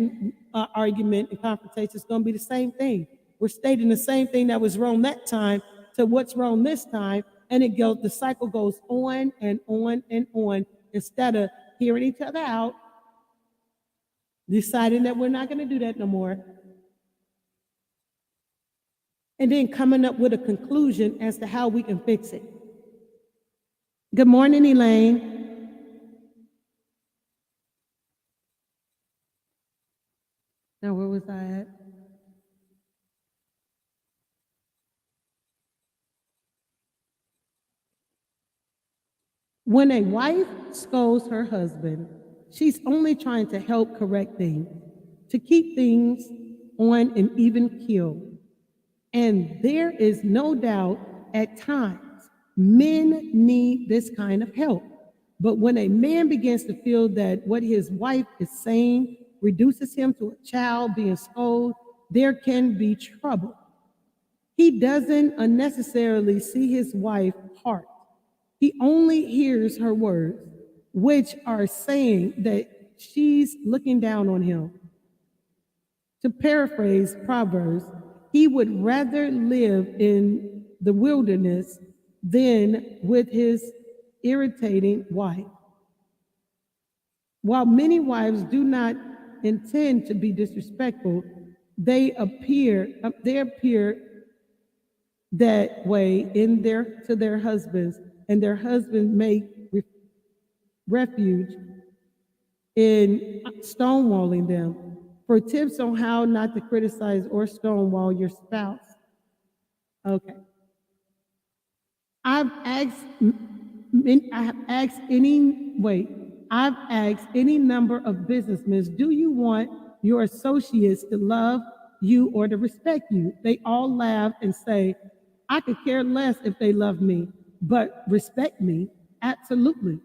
argument and confrontation is going to be the same thing. We're stating the same thing that was wrong that time to what's wrong this time. And the cycle goes on and on and on, instead of hearing each other out, deciding that we're not going to do that no more, and then coming up with a conclusion as to how we can fix it. Good morning, Elaine. Now, where was I at? When a wife scolds her husband, she's only trying to help correct things, to keep things on an even keel. And there is no doubt at times men need this kind of help. But when a man begins to feel that what his wife is saying reduces him to a child being scolded, there can be trouble. He doesn't unnecessarily see his wife's heart. He only hears her words. which are saying that she's looking down on him. To paraphrase Proverbs, he would rather live in the wilderness than with his irritating wife. While many wives do not intend to be disrespectful, they appear that way to their husbands, and their husbands make refuge in stonewalling them. For tips on how not to criticize or stonewall your spouse. Okay. I've asked any number of businessmen, do you want your associates to love you or to respect you? They all laugh and say, I could care less if they love me, but respect me, absolutely.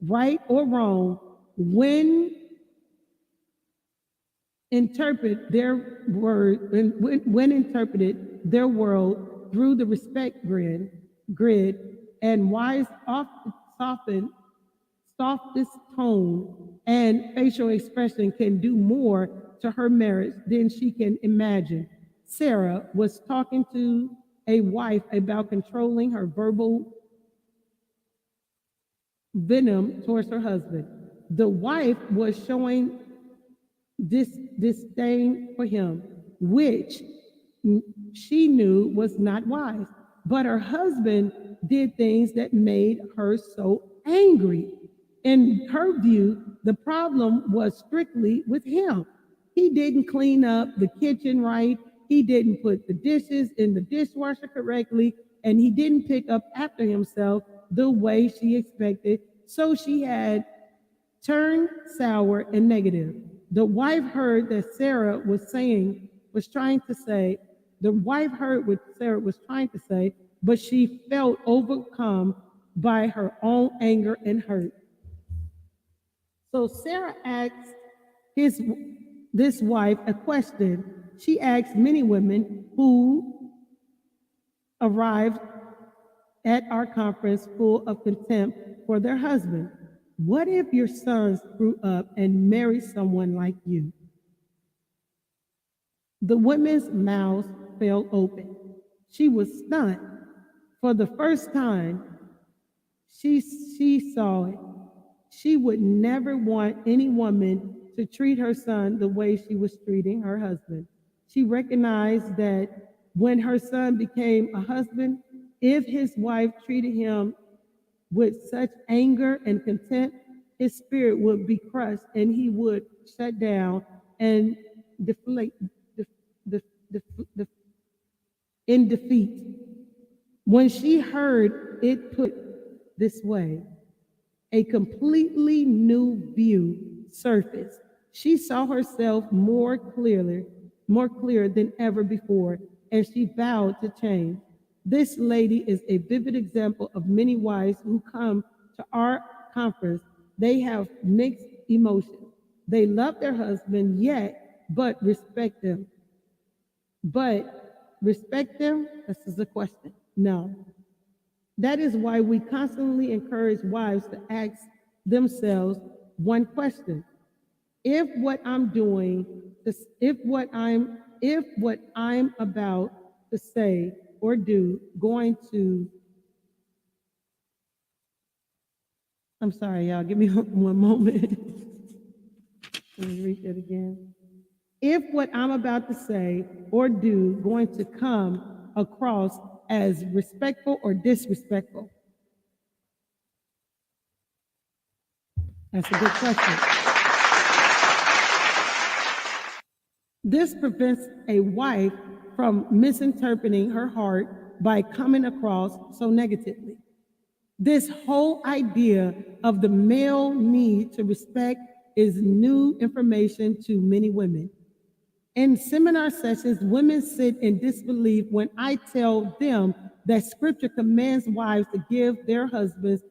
Right or wrong, when interpreted their world through the respect grid, and wise often softest tone and facial expression can do more to her marriage than she can imagine. Sarah was talking to a wife about controlling her verbal venom towards her husband. The wife was showing disdain for him, which she knew was not wise. But her husband did things that made her so angry. In her view, the problem was strictly with him. He didn't clean up the kitchen right. He didn't put the dishes in the dishwasher correctly, and he didn't pick up after himself the way she expected. So she had turned sour and negative. The wife heard that Sarah was trying to say, but she felt overcome by her own anger and hurt. So Sarah asked this wife a question she asked many women who arrived at our conference full of contempt for their husband. What if your sons grew up and married someone like you? The women's mouths fell open. She was stunned. For the first time, she saw it. She would never want any woman to treat her son the way she was treating her husband. She recognized that when her son became a husband, if his wife treated him with such anger and contempt, his spirit would be crushed and he would shut down and in defeat. When she heard it put this way, a completely new view surfaced. She saw herself more clear than ever before, and she vowed to change. This lady is a vivid example of many wives who come to our conference. They have mixed emotions. They love their husband, but respect them. But respect them? This is the question. No. That is why we constantly encourage wives to ask themselves one question. If what I'm about to say or do I'm sorry, y'all, give me one moment. Let me read that again. If what I'm about to say or do going to come across as respectful or disrespectful? That's a good question. This prevents a wife from misinterpreting her heart by coming across so negatively. This whole idea of the male need to respect is new information to many women. In seminar sessions, women sit in disbelief when I tell them that Scripture commands wives to give their husbands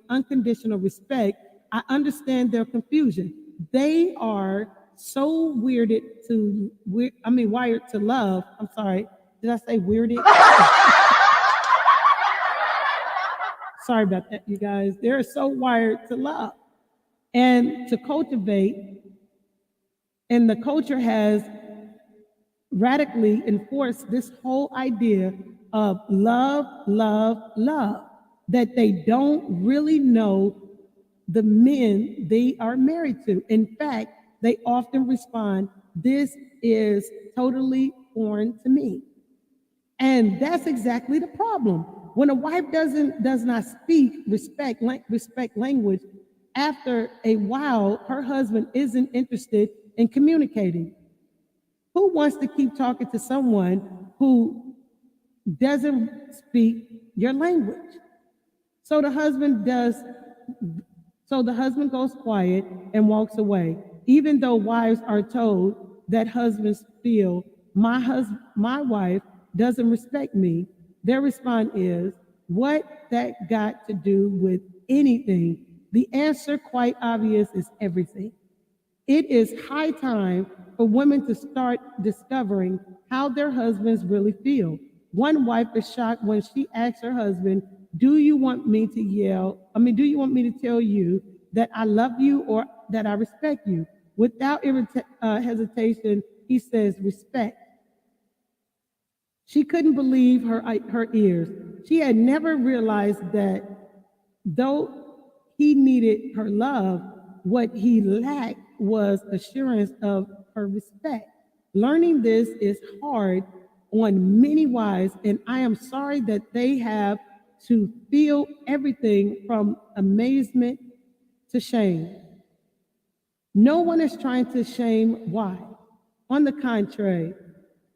unconditional respect. I understand their confusion. They are so wired to love. I'm sorry, did I say weirded? Sorry about that, you guys. They're so wired to love and to cultivate, and the culture has radically enforced this whole idea of love, love, love, that they don't really know the men they are married to. In fact, they often respond, "This is totally foreign to me." And that's exactly the problem. When a wife does not speak respect language, after a while, her husband isn't interested in communicating. Who wants to keep talking to someone who doesn't speak your language? So the husband does. So the husband goes quiet and walks away, even though wives are told that husbands feel my wife doesn't respect me. Their response is, "What that got to do with anything?" The answer, quite obvious, is everything. It is high time for women to start discovering how their husbands really feel. One wife is shocked when she asks her husband, "Do you want me to do you want me to tell you that I love you or that I respect you?" Without hesitation, he says, "Respect." She couldn't believe her ears. She had never realized that though he needed her love, what he lacked was assurance of her respect. Learning this is hard on many wives, and I am sorry that they have to feel everything from amazement to shame. No one is trying to shame why. On the contrary,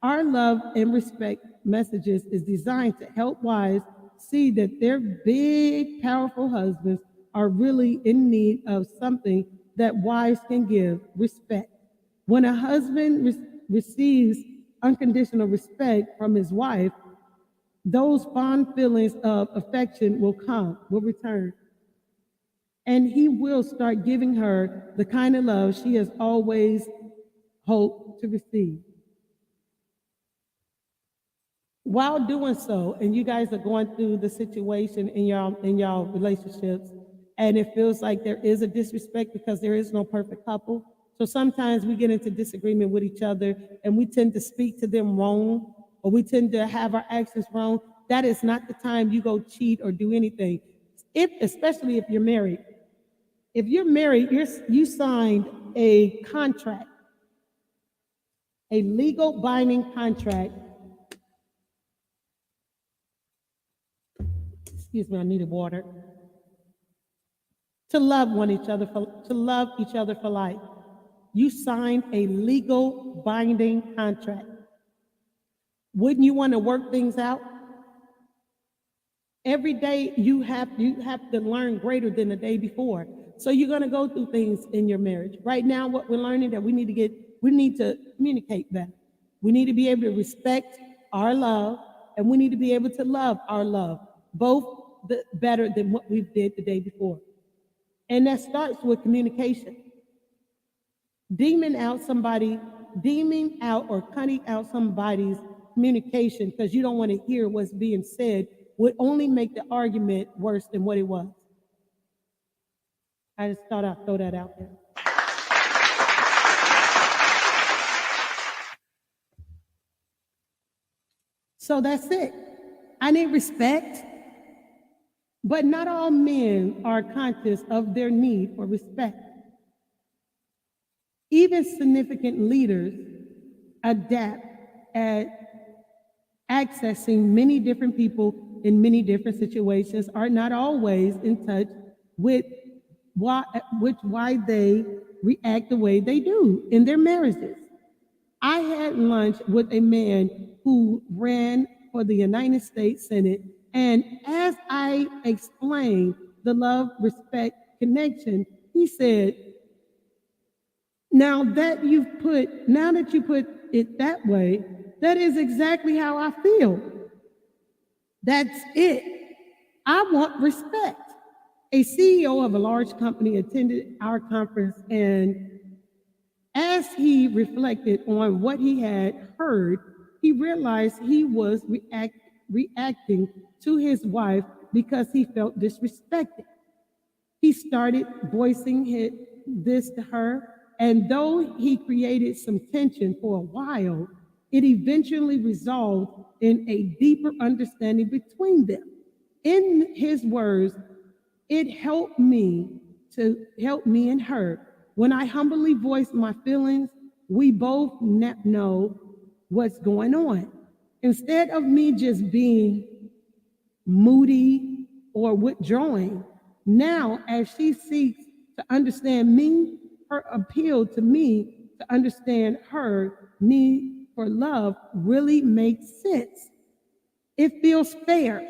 our love and respect messages is designed to help wives see that their big, powerful husbands are really in need of something that wives can give: respect. When a husband receives unconditional respect from his wife, those fond feelings of affection will return. And he will start giving her the kind of love she has always hoped to receive. While doing so, and you guys are going through the situation in y'all relationships, and it feels like there is a disrespect because there is no perfect couple. So sometimes we get into disagreement with each other and we tend to speak to them wrong, or we tend to have our actions wrong. That is not the time you go cheat or do anything. Especially if you're married. If you're married, you signed a contract, a legal binding contract. Excuse me, I needed water. To love each other for life. You signed a legal binding contract. Wouldn't you want to work things out? Every day you have to learn greater than the day before. So you're going to go through things in your marriage. Right now, what we're learning that we need to communicate better. We need to be able to respect our love, and we need to be able to love our love, both better than what we did the day before. And that starts with communication. Deeming out or cutting out somebody's communication because you don't want to hear what's being said would only make the argument worse than what it was. I just thought I'd throw that out there. So that's it. I need respect, but not all men are conscious of their need for respect. Even significant leaders adapt at accessing many different people in many different situations, are not always in touch with why they react the way they do in their marriages. I had lunch with a man who ran for the United States Senate, and as I explained the love, respect connection, he said, now that you put it that way, that is exactly how I feel. That's it. I want respect. A CEO of a large company attended our conference, and as he reflected on what he had heard, he realized he was reacting to his wife because he felt disrespected. He started voicing this to her, and though he created some tension for a while, it eventually resolved in a deeper understanding between them. In his words, it helped me and her. When I humbly voiced my feelings, we both know what's going on. Instead of me just being moody or withdrawing, now as she seeks to understand me, her appeal to me to understand her need for love really makes sense. It feels fair.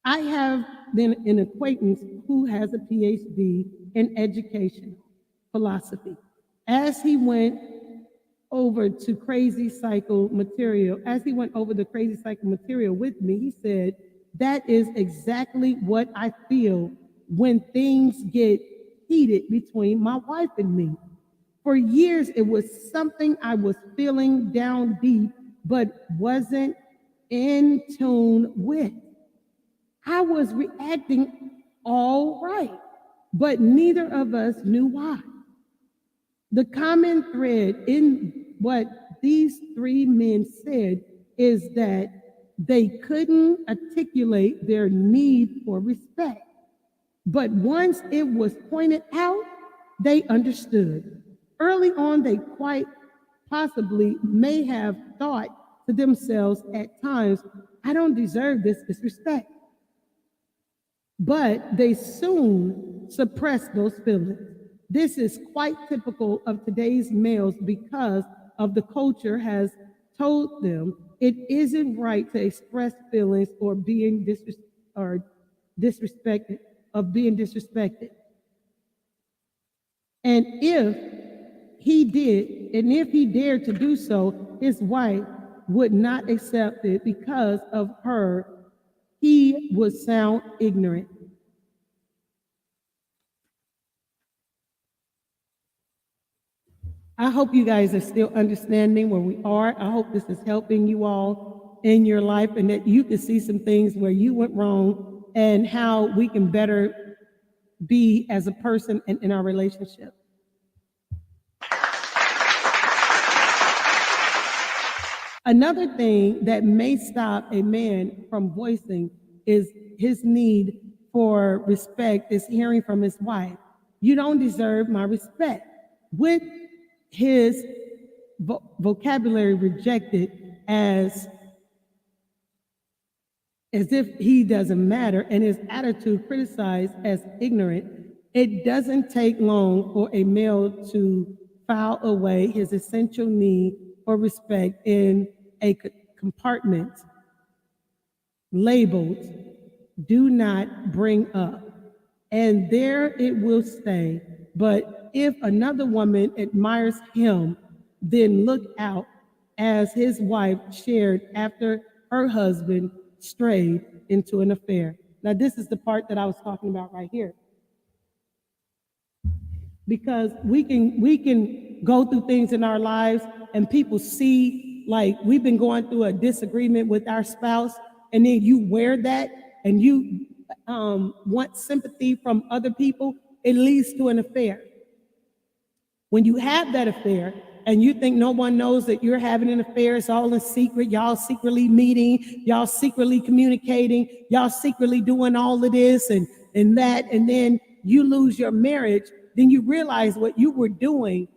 I have been an acquaintance who has a PhD in education philosophy. As he went over the crazy cycle material with me, he said, that is exactly what I feel when things get heated between my wife and me. For years, it was something I was feeling down deep, but wasn't in tune with. I was reacting all right, but neither of us knew why. The common thread in what these three men said is that they couldn't articulate their need for respect. But once it was pointed out, they understood. Early on, they quite possibly may have thought to themselves at times, I don't deserve this disrespect. But they soon suppressed those feelings. This is quite typical of today's males because of the culture has told them it isn't right to express feelings or being disrespected. And if he dared to do so, his wife would not accept it because of her. He would sound ignorant. I hope you guys are still understanding where we are. I hope this is helping you all in your life and that you can see some things where you went wrong and how we can better be as a person and in our relationship. Another thing that may stop a man from voicing is his need for respect is hearing from his wife, you don't deserve my respect. With his vocabulary rejected as if he doesn't matter and his attitude criticized as ignorant, it doesn't take long for a male to file away his essential need for respect in a compartment labeled do not bring up, and there it will stay. But if another woman admires him, then look out, as his wife shared after her husband strayed into an affair. Now, this is the part that I was talking about right here. Because we can go through things in our lives and people see, like, we've been going through a disagreement with our spouse, and then you wear that and you want sympathy from other people, it leads to an affair. When you have that affair and you think no one knows that you're having an affair, it's all in secret, y'all secretly meeting, y'all secretly communicating, y'all secretly doing all of this and that, and then you lose your marriage, then you realize what you were doing,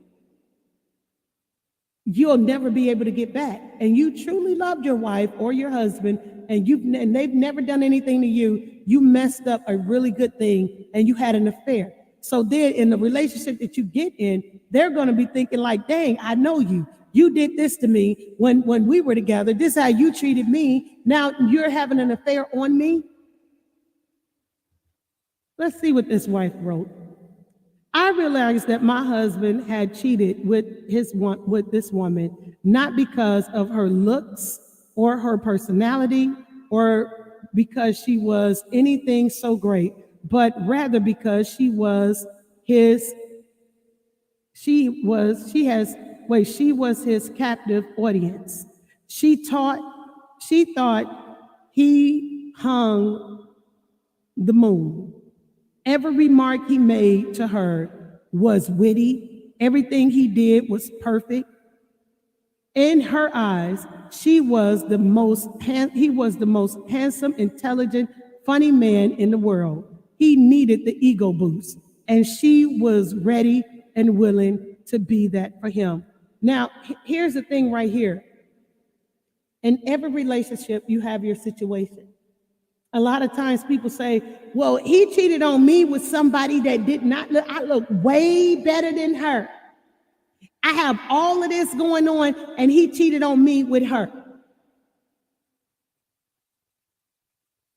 you'll never be able to get back. And you truly loved your wife or your husband, and they've never done anything to you. You messed up a really good thing and you had an affair. So then in the relationship that you get in, they're going to be thinking like, dang, I know you. You did this to me when we were together. This is how you treated me. Now you're having an affair on me. Let's see what this wife wrote. I realized that my husband had cheated with this woman, not because of her looks or her personality or because she was anything so great, but rather because she was his captive audience. She thought he hung the moon. Every remark he made to her was witty. Everything he did was perfect. In her eyes, he was the most handsome, intelligent, funny man in the world. He needed the ego boost, and she was ready and willing to be that for him. Now, here's the thing right here. In every relationship, you have your situation. A lot of times people say, well, he cheated on me with somebody that did not look, I look way better than her. I have all of this going on, and he cheated on me with her.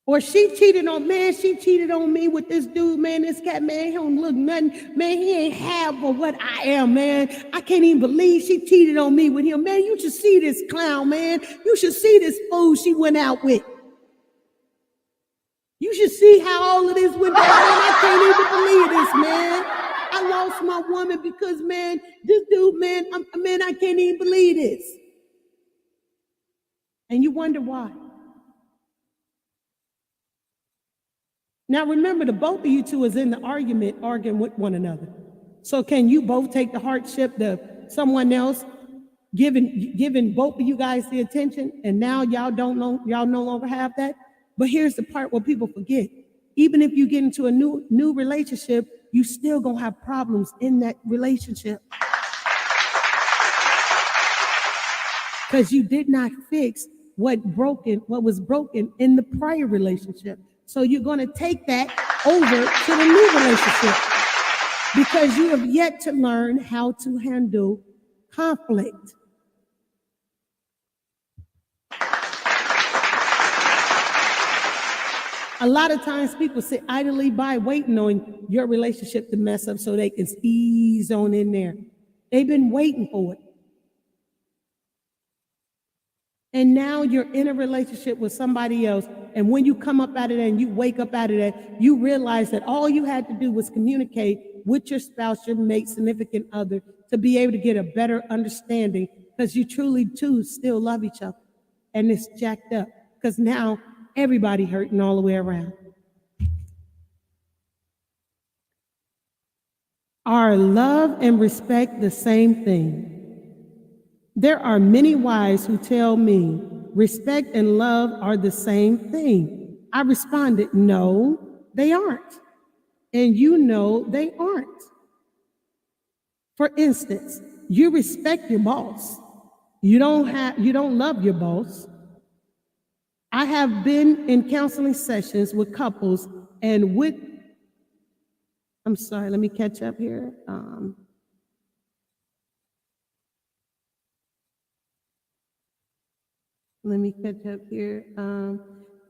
Or she cheated on me with this dude, man, this cat, man, he don't look nothing, man, he ain't half of what I am, man. I can't even believe she cheated on me with him. Man, you should see this clown, man. You should see this fool she went out with. You should see how all of this went down. I can't even believe this, man. I lost my woman because, man, this dude, man, I can't even believe this. And you wonder why. Now remember, the both of you two is in the arguing with one another. So can you both take the hardship to someone else, giving both of you guys the attention, and now y'all no longer have that? But here's the part where people forget. Even if you get into a new relationship, you still gonna have problems in that relationship. Because you did not fix what was broken in the prior relationship. So you're gonna take that over to the new relationship because you have yet to learn how to handle conflict. A lot of times people sit idly by waiting on your relationship to mess up so they can ease on in there. They've been waiting for it. And now you're in a relationship with somebody else. And when you come up out of that and you wake up out of that, you realize that all you had to do was communicate with your spouse, your mate, significant other, to be able to get a better understanding, because you truly too still love each other. And it's jacked up because now everybody hurting all the way around. Are love and respect the same thing? There are many wives who tell me respect and love are the same thing. I responded, no, they aren't. And you know they aren't. For instance, you respect your boss. You don't love your boss. I have been in counseling sessions with couples and I'm sorry, let me catch up here.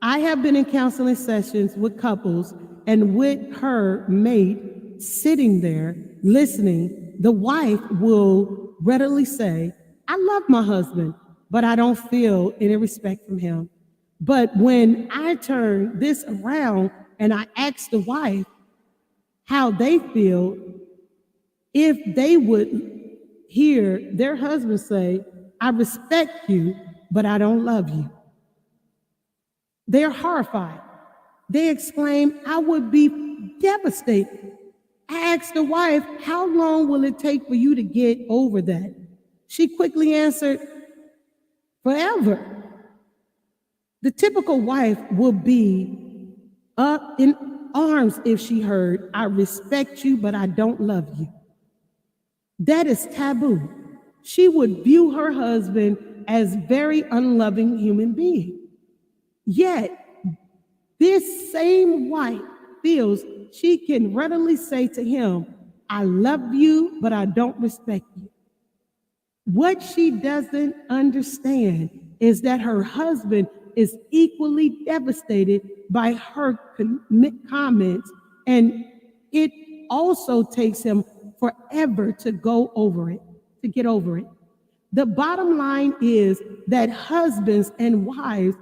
I have been in counseling sessions with couples, and with her mate sitting there listening, the wife will readily say, I love my husband, but I don't feel any respect from him. But when I turn this around and I ask the wife how they feel, if they would hear their husband say, I respect you, but I don't love you, they're horrified. They exclaim, I would be devastated. I asked the wife, how long will it take for you to get over that? She quickly answered, forever. The typical wife would be up in arms if she heard, I respect you, but I don't love you. That is taboo. She would view her husband as very unloving human being. Yet, this same wife feels she can readily say to him, I love you, but I don't respect you. What she doesn't understand is that her husband is equally devastated by her comments, and it also takes him forever to get over it. The bottom line is that husbands and wives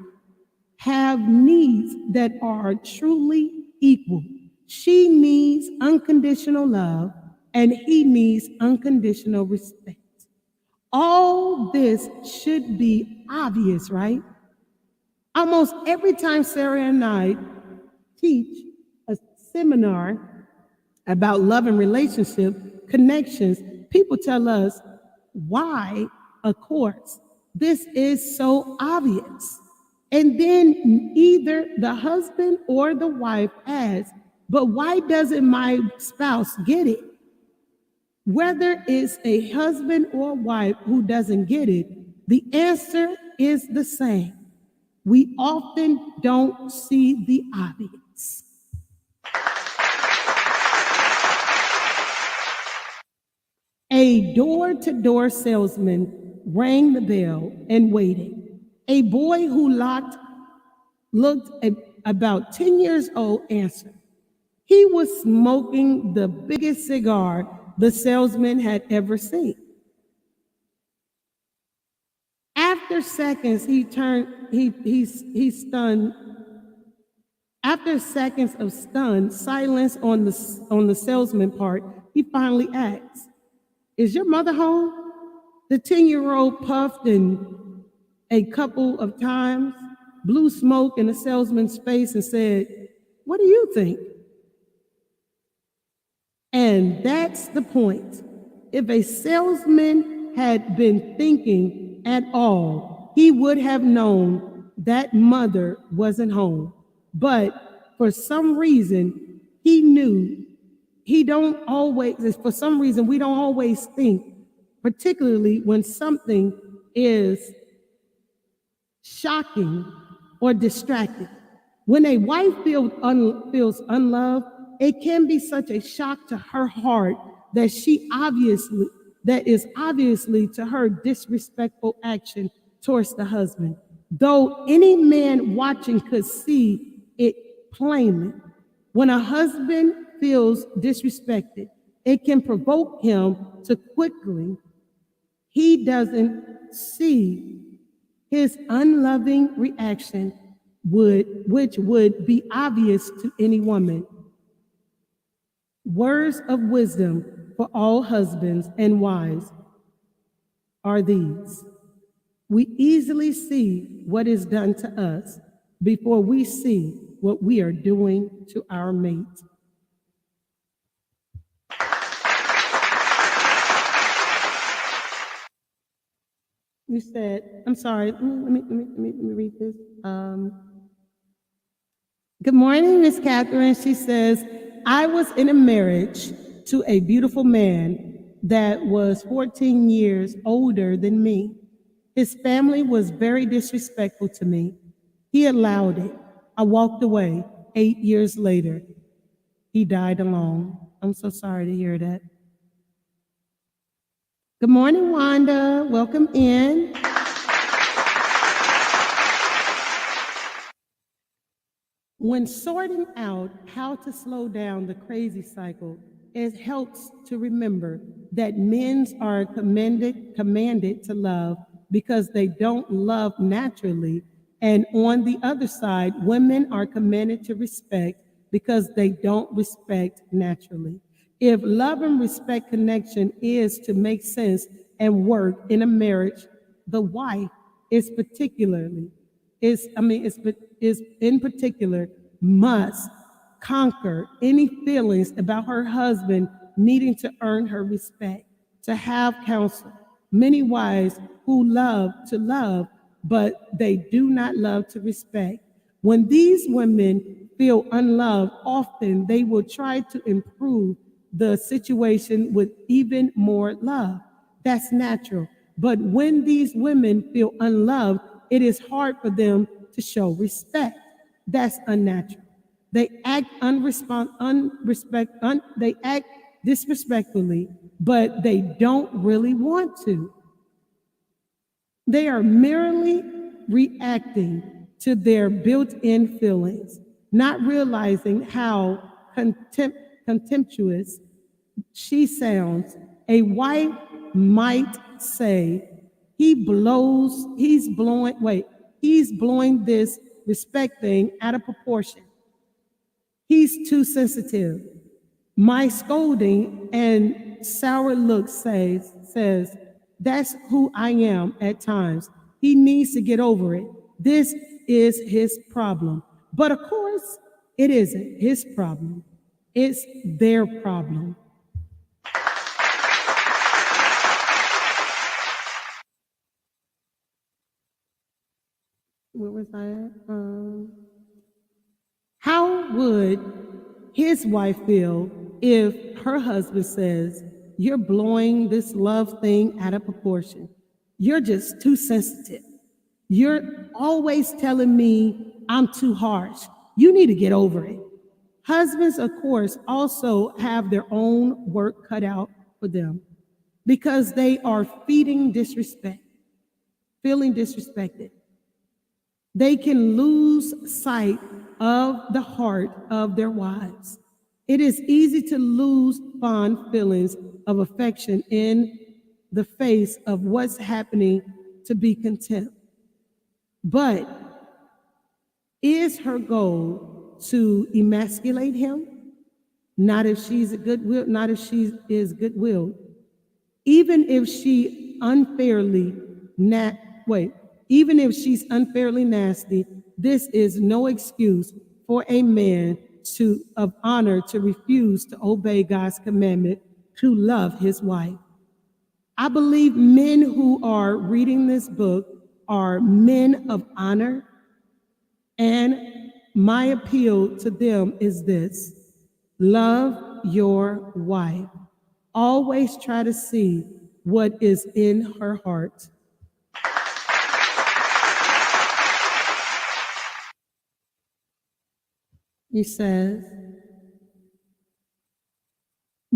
have needs that are truly equal. She needs unconditional love, and he needs unconditional respect. All this should be obvious, right? Almost every time Sarah and I teach a seminar about love and relationship connections, people tell us, why? Of course, this is so obvious. And then either the husband or the wife asks, but why doesn't my spouse get it? Whether it's a husband or wife who doesn't get it, the answer is the same. We often don't see the obvious. A door-to-door salesman rang the bell and waited. A boy who looked about 10 years old answered. He was smoking the biggest cigar the salesman had ever seen. After seconds, he stunned. After seconds of stunned silence on the salesman part, he finally asked, "Is your mother home?" The 10-year-old puffed in a couple of times, blew smoke in the salesman's face and said, "What do you think?" And that's the point. If a salesman had been thinking at all, he would have known that mother wasn't home. But for some reason, he knew. For some reason, we don't always think, particularly when something is shocking or distracting. When a wife feels unloved, it can be such a shock to her heart that is obviously to her disrespectful action towards the husband. Though any man watching could see it plainly. When a husband feels disrespected, it can provoke him to quickly. He doesn't see his unloving reaction which would be obvious to any woman. Words of wisdom for all husbands and wives are these. We easily see what is done to us before we see what we are doing to our mate. You said, I'm sorry, let me read this. Good morning, Miss Catherine. She says, I was in a marriage to a beautiful man that was 14 years older than me. His family was very disrespectful to me. He allowed it. I walked away. 8 years later, he died alone. I'm so sorry to hear that. Good morning, Wanda. Welcome in. When sorting out how to slow down the crazy cycle, it helps to remember that men are commanded to love because they don't love naturally. And on the other side, women are commanded to respect because they don't respect naturally. If love and respect connection is to make sense and work in a marriage, the wife is in particular must conquer any feelings about her husband needing to earn her respect, to have counsel. Many wives who love to love, but they do not love to respect. When these women feel unloved, often they will try to improve the situation with even more love. That's natural. But when these women feel unloved, it is hard for them to show respect. That's unnatural. They act disrespectfully, but they don't really want to. They are merely reacting to their built-in feelings, not realizing how contemptuous she sounds. A wife might say, he's blowing this respect thing out of proportion. He's too sensitive. My scolding and sour look says, That's who I am at times. He needs to get over it. This is his problem. But of course, it isn't his problem. It's their problem. Where was I at? How would his wife feel if her husband says, "You're blowing this love thing out of proportion. You're just too sensitive. You're always telling me I'm too harsh. You need to get over it." Husbands, of course, also have their own work cut out for them because they are feeding disrespect, feeling disrespected. They can lose sight of the heart of their wives. It is easy to lose fond feelings of affection in the face of what's happening to be content. But is her goal to emasculate him? Not if she's a goodwill, not if she is goodwill. Even if she unfairly even if she's unfairly nasty, this is no excuse for a man of honor to refuse to obey God's commandment to love his wife. I believe men who are reading this book are men of honor, and my appeal to them is this: love your wife. Always try to see what is in her heart. He says,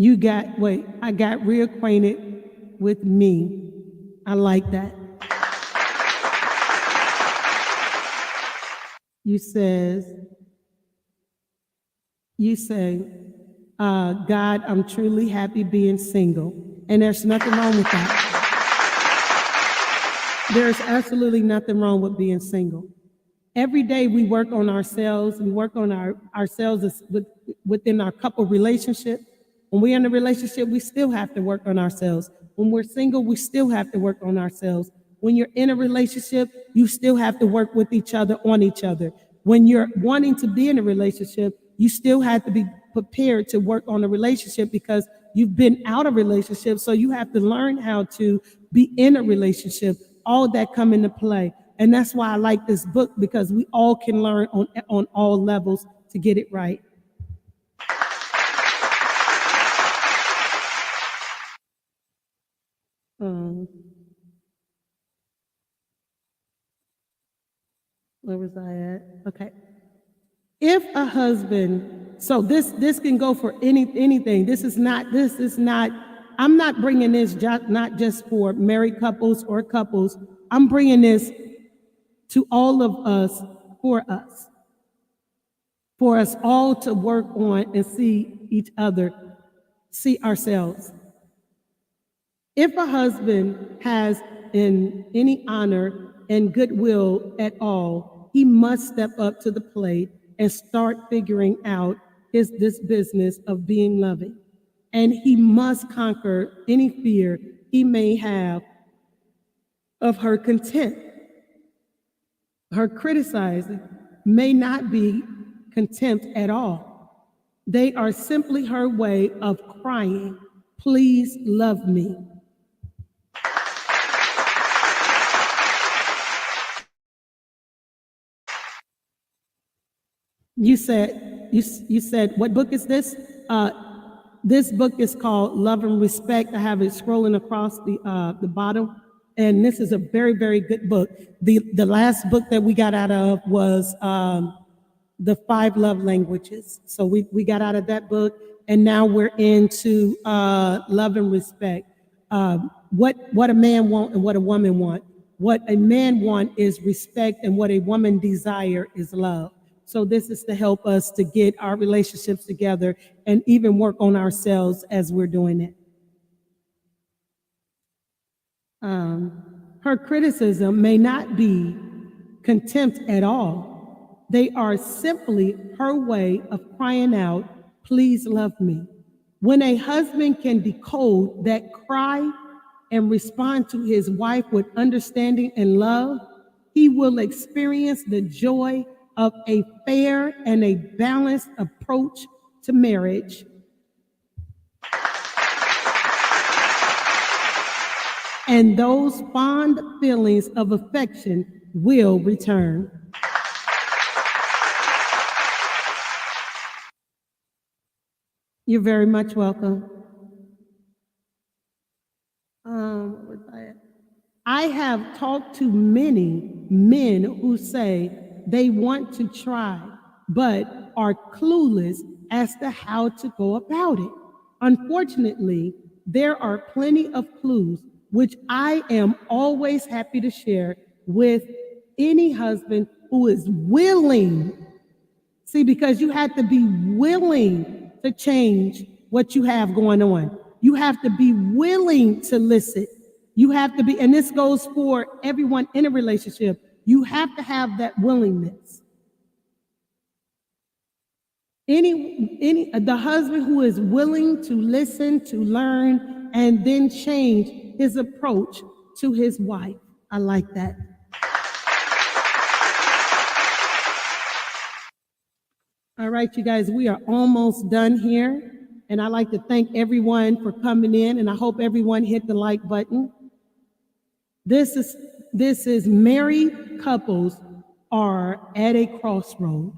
I got reacquainted with me. I like that. You say, God, I'm truly happy being single. And there's nothing wrong with that. There's absolutely nothing wrong with being single. Every day we work on ourselves. We work on ourselves within our couple relationship. When we're in a relationship, we still have to work on ourselves. When we're single, we still have to work on ourselves. When you're in a relationship, you still have to work with each other on each other. When you're wanting to be in a relationship, you still have to be prepared to work on a relationship because you've been out of relationship. So you have to learn how to be in a relationship. All that come into play. And that's why I like this book, because we all can learn on all levels to get it right. Where was I at? Okay. If a husband, so this can go for anything. This is not, I'm not bringing this not just for married couples or couples. I'm bringing this to all of us, for us all to work on and see each other, see ourselves. If a husband has any honor and goodwill at all, he must step up to the plate and start figuring out this business of being loving. And he must conquer any fear he may have of her contempt. Her criticizing may not be contempt at all. They are simply her way of crying, "Please love me." You said, what book is this? This book is called Love and Respect. I have it scrolling across the bottom. And this is a very, very good book. The last book that we got out of was The 5 Love Languages. So we got out of that book, and now we're into Love and Respect. What a man want and what a woman want. What a man want is respect, and what a woman desire is love. So this is to help us to get our relationships together and even work on ourselves as we're doing it. Her criticism may not be contempt at all. They are simply her way of crying out, "Please love me." When a husband can decode that cry, and respond to his wife with understanding and love, he will experience the joy of a fair and a balanced approach to marriage. And those fond feelings of affection will return. You're very much welcome. I have talked to many men who say they want to try, but are clueless as to how to go about it. Unfortunately, there are plenty of clues which I am always happy to share with any husband who is willing. See, because you have to be willing to change what you have going on. You have to be willing to listen. You have to be, and this goes for everyone in a relationship, you have to have that willingness. The husband who is willing to listen, to learn, and then change his approach to his wife. I like that. All right, you guys, we are almost done here. And I'd like to thank everyone for coming in, and I hope everyone hit the like button. This is married couples are at a crossroad.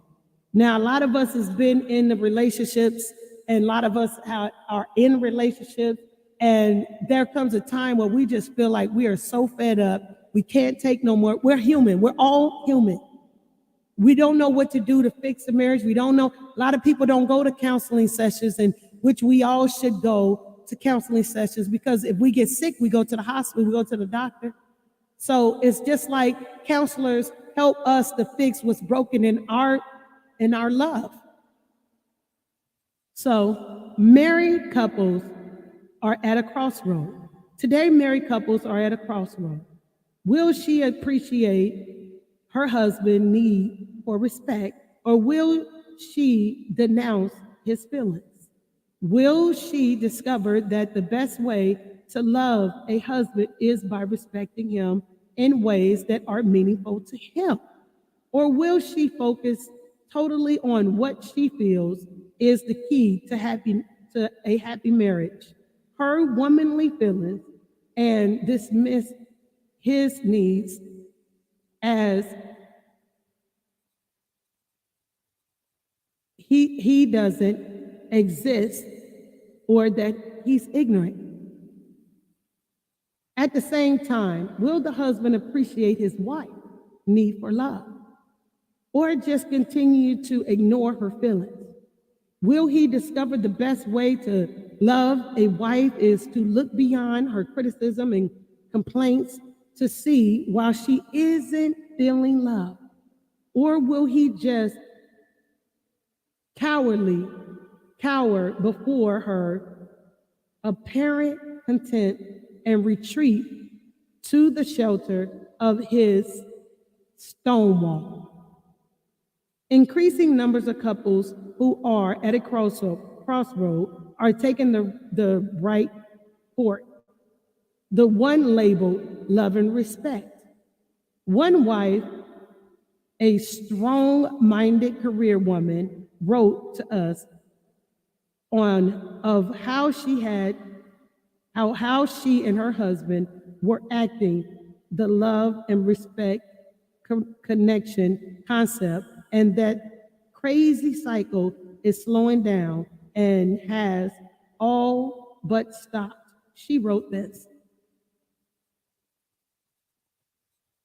Now, a lot of us has been in the relationships, and a lot of us are in relationships, and there comes a time where we just feel like we are so fed up, we can't take no more. We're human. We're all human. We don't know what to do to fix the marriage. We don't know. A lot of people don't go to counseling sessions, and which we all should go to counseling sessions, because if we get sick, we go to the hospital, we go to the doctor. So it's just like counselors help us to fix what's broken in our love. So married couples are at a crossroad. Today, married couples are at a crossroad. Will she appreciate her husband's need for respect, or will she denounce his feelings? Will she discover that the best way to love a husband is by respecting him in ways that are meaningful to him? Or will she focus totally on what she feels is the key to a happy marriage, her womanly feelings, and dismiss his needs as he doesn't exist, or that he's ignorant? At the same time, will the husband appreciate his wife's need for love, or just continue to ignore her feelings? Will he discover the best way to love a wife is to look beyond her criticism and complaints to see while she isn't feeling love? Or will he just cower before her apparent contempt and retreat to the shelter of his stone wall? Increasing numbers of couples who are at a crossroad are taking the right court, the one labeled love and respect. One wife, a strong-minded career woman, wrote to us of how she and her husband were acting the love and respect connection concept, and that crazy cycle is slowing down and has all but stopped. She wrote this: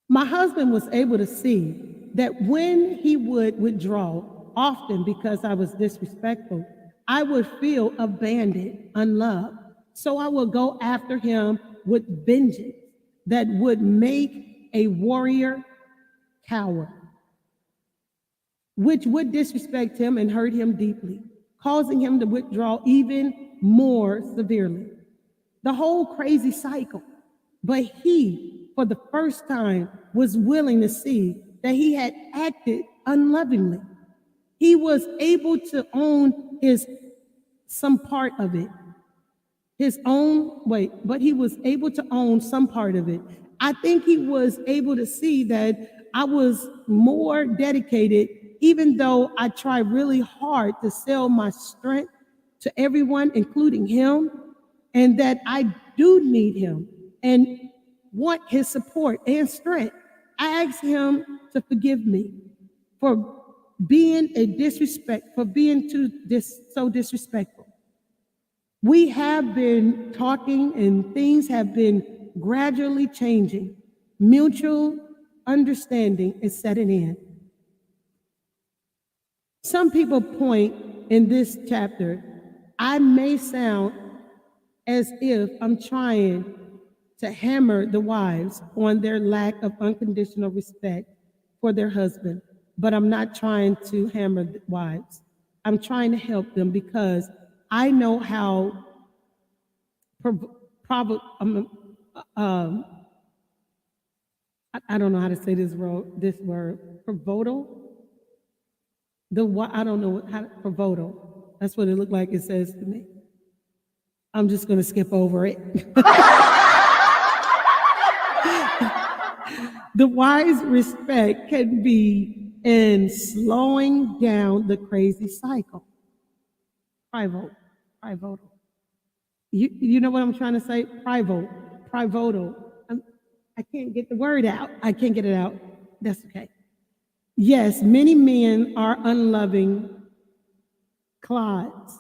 my husband was able to see that when he would withdraw, often because I was disrespectful, I would feel abandoned, unloved. So I would go after him with vengeance that would make a warrior cower, which would disrespect him and hurt him deeply, causing him to withdraw even more severely. The whole crazy cycle. But he, for the first time, was willing to see that he had acted unlovingly. He was able to own some part of it. but he was able to own some part of it. I think he was able to see that I was more dedicated, even though I tried really hard to sell my strength to everyone, including him, and that I do need him and want his support and strength. I asked him to forgive me for being so disrespectful. We have been talking and things have been gradually changing. Mutual understanding is setting in. Some people point in this chapter, I may sound as if I'm trying to hammer the wives on their lack of unconditional respect for their husband, but I'm not trying to hammer the wives. I'm trying to help them because I know how I don't know how to say this word, pivotal. I don't know how to, pivotal. That's what it looked like it says to me. I'm just going to skip over it. The wise respect can be in slowing down the crazy cycle. Pivotal. You know what I'm trying to say? Pivotal. I can't get the word out. I can't get it out. That's okay. Yes, many men are unloving clods.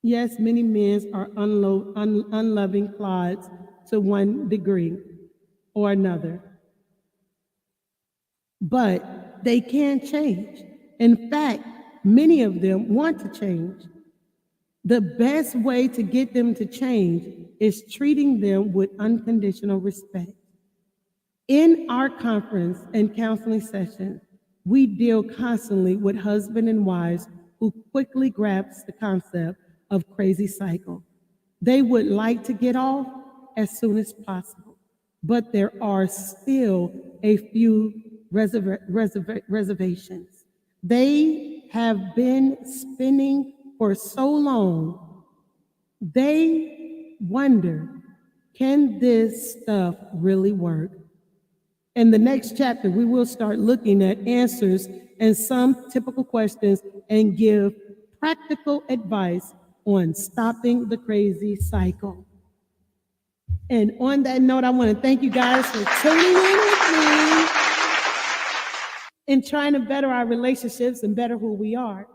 Yes, many men are unloving clods to one degree or another. But they can change. In fact, many of them want to change. The best way to get them to change is treating them with unconditional respect. In our conference and counseling session, we deal constantly with husbands and wives who quickly grasp the concept of crazy cycle. They would like to get off as soon as possible, but there are still a few reservations. They have been spinning for so long, they wonder, can this stuff really work? In the next chapter, we will start looking at answers and some typical questions and give practical advice on stopping the crazy cycle. And on that note, I want to thank you guys for tuning in with me and trying to better our relationships and better who we are.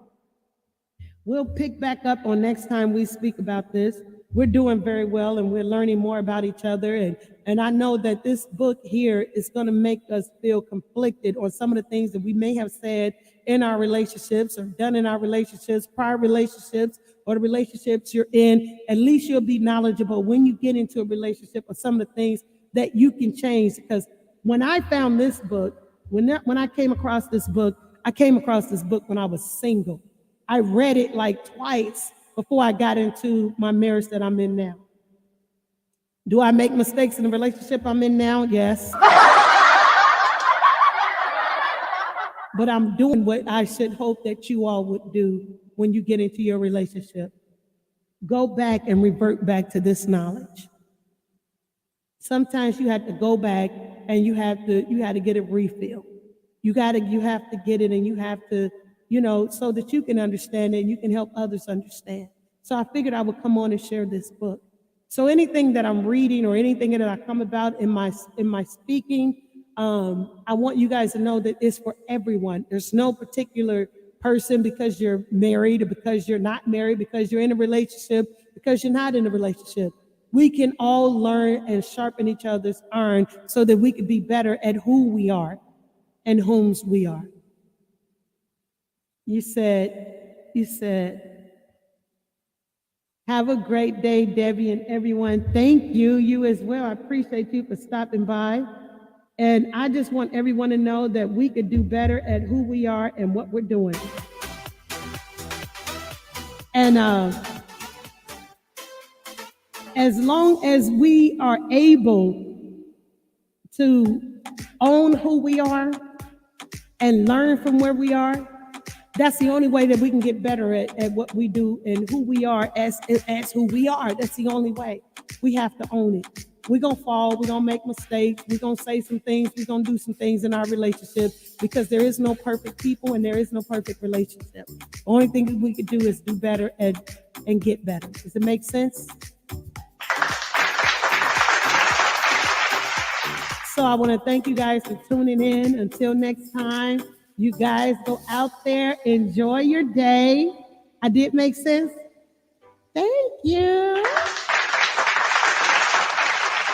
We'll pick back up on next time we speak about this. We're doing very well and we're learning more about each other. And I know that this book here is going to make us feel conflicted on some of the things that we may have said in our relationships or done in our relationships, prior relationships, or the relationships you're in. At least you'll be knowledgeable when you get into a relationship or some of the things that you can change. Because when I found this book, when I came across this book, I came across this book when I was single. I read it like twice before I got into my marriage that I'm in now. Do I make mistakes in the relationship I'm in now? Yes. But I'm doing what I should hope that you all would do when you get into your relationship. Go back and revert back to this knowledge. Sometimes you have to go back and you have to get a refill. You have to get it and you have to, so that you can understand it and you can help others understand. So I figured I would come on and share this book. So anything that I'm reading or anything that I come about in my speaking, I want you guys to know that it's for everyone. There's no particular person because you're married or because you're not married, because you're in a relationship, because you're not in a relationship. We can all learn and sharpen each other's iron so that we can be better at who we are and whom's we are. You said, have a great day, Debbie and everyone. Thank you. You as well. I appreciate you for stopping by. And I just want everyone to know that we could do better at who we are and what we're doing. And as long as we are able to own who we are and learn from where we are, That's the only way that we can get better at what we do and who we are as who we are. That's the only way. We have to own it. We're going to fall. We're going to make mistakes. We're going to say some things. We're going to do some things in our relationship because there is no perfect people and there is no perfect relationship. The only thing that we could do is do better and get better. Does it make sense? So I want to thank you guys for tuning in. Until next time, you guys go out there, enjoy your day. I did make sense? Thank you.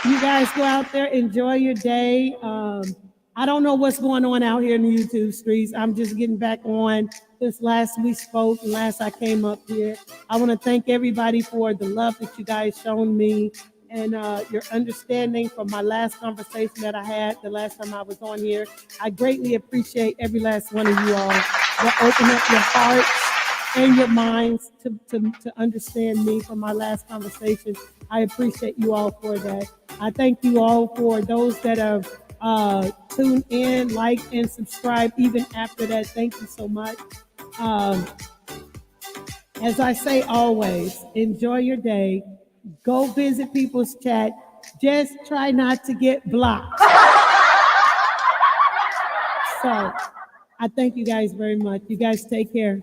You guys go out there, enjoy your day. I don't know what's going on out here in the YouTube streets. I'm just getting back on. This last we spoke and last I came up here. I want to thank everybody for the love that you guys shown me and your understanding from my last conversation that I had the last time I was on here. I greatly appreciate every last one of you all that open up your hearts and your minds to understand me from my last conversation. I appreciate you all for that. I thank you all for those that have tuned in, like, and subscribe even after that. Thank you so much. As I say always, enjoy your day. Go visit people's chat. Just try not to get blocked. So I thank you guys very much. You guys take care.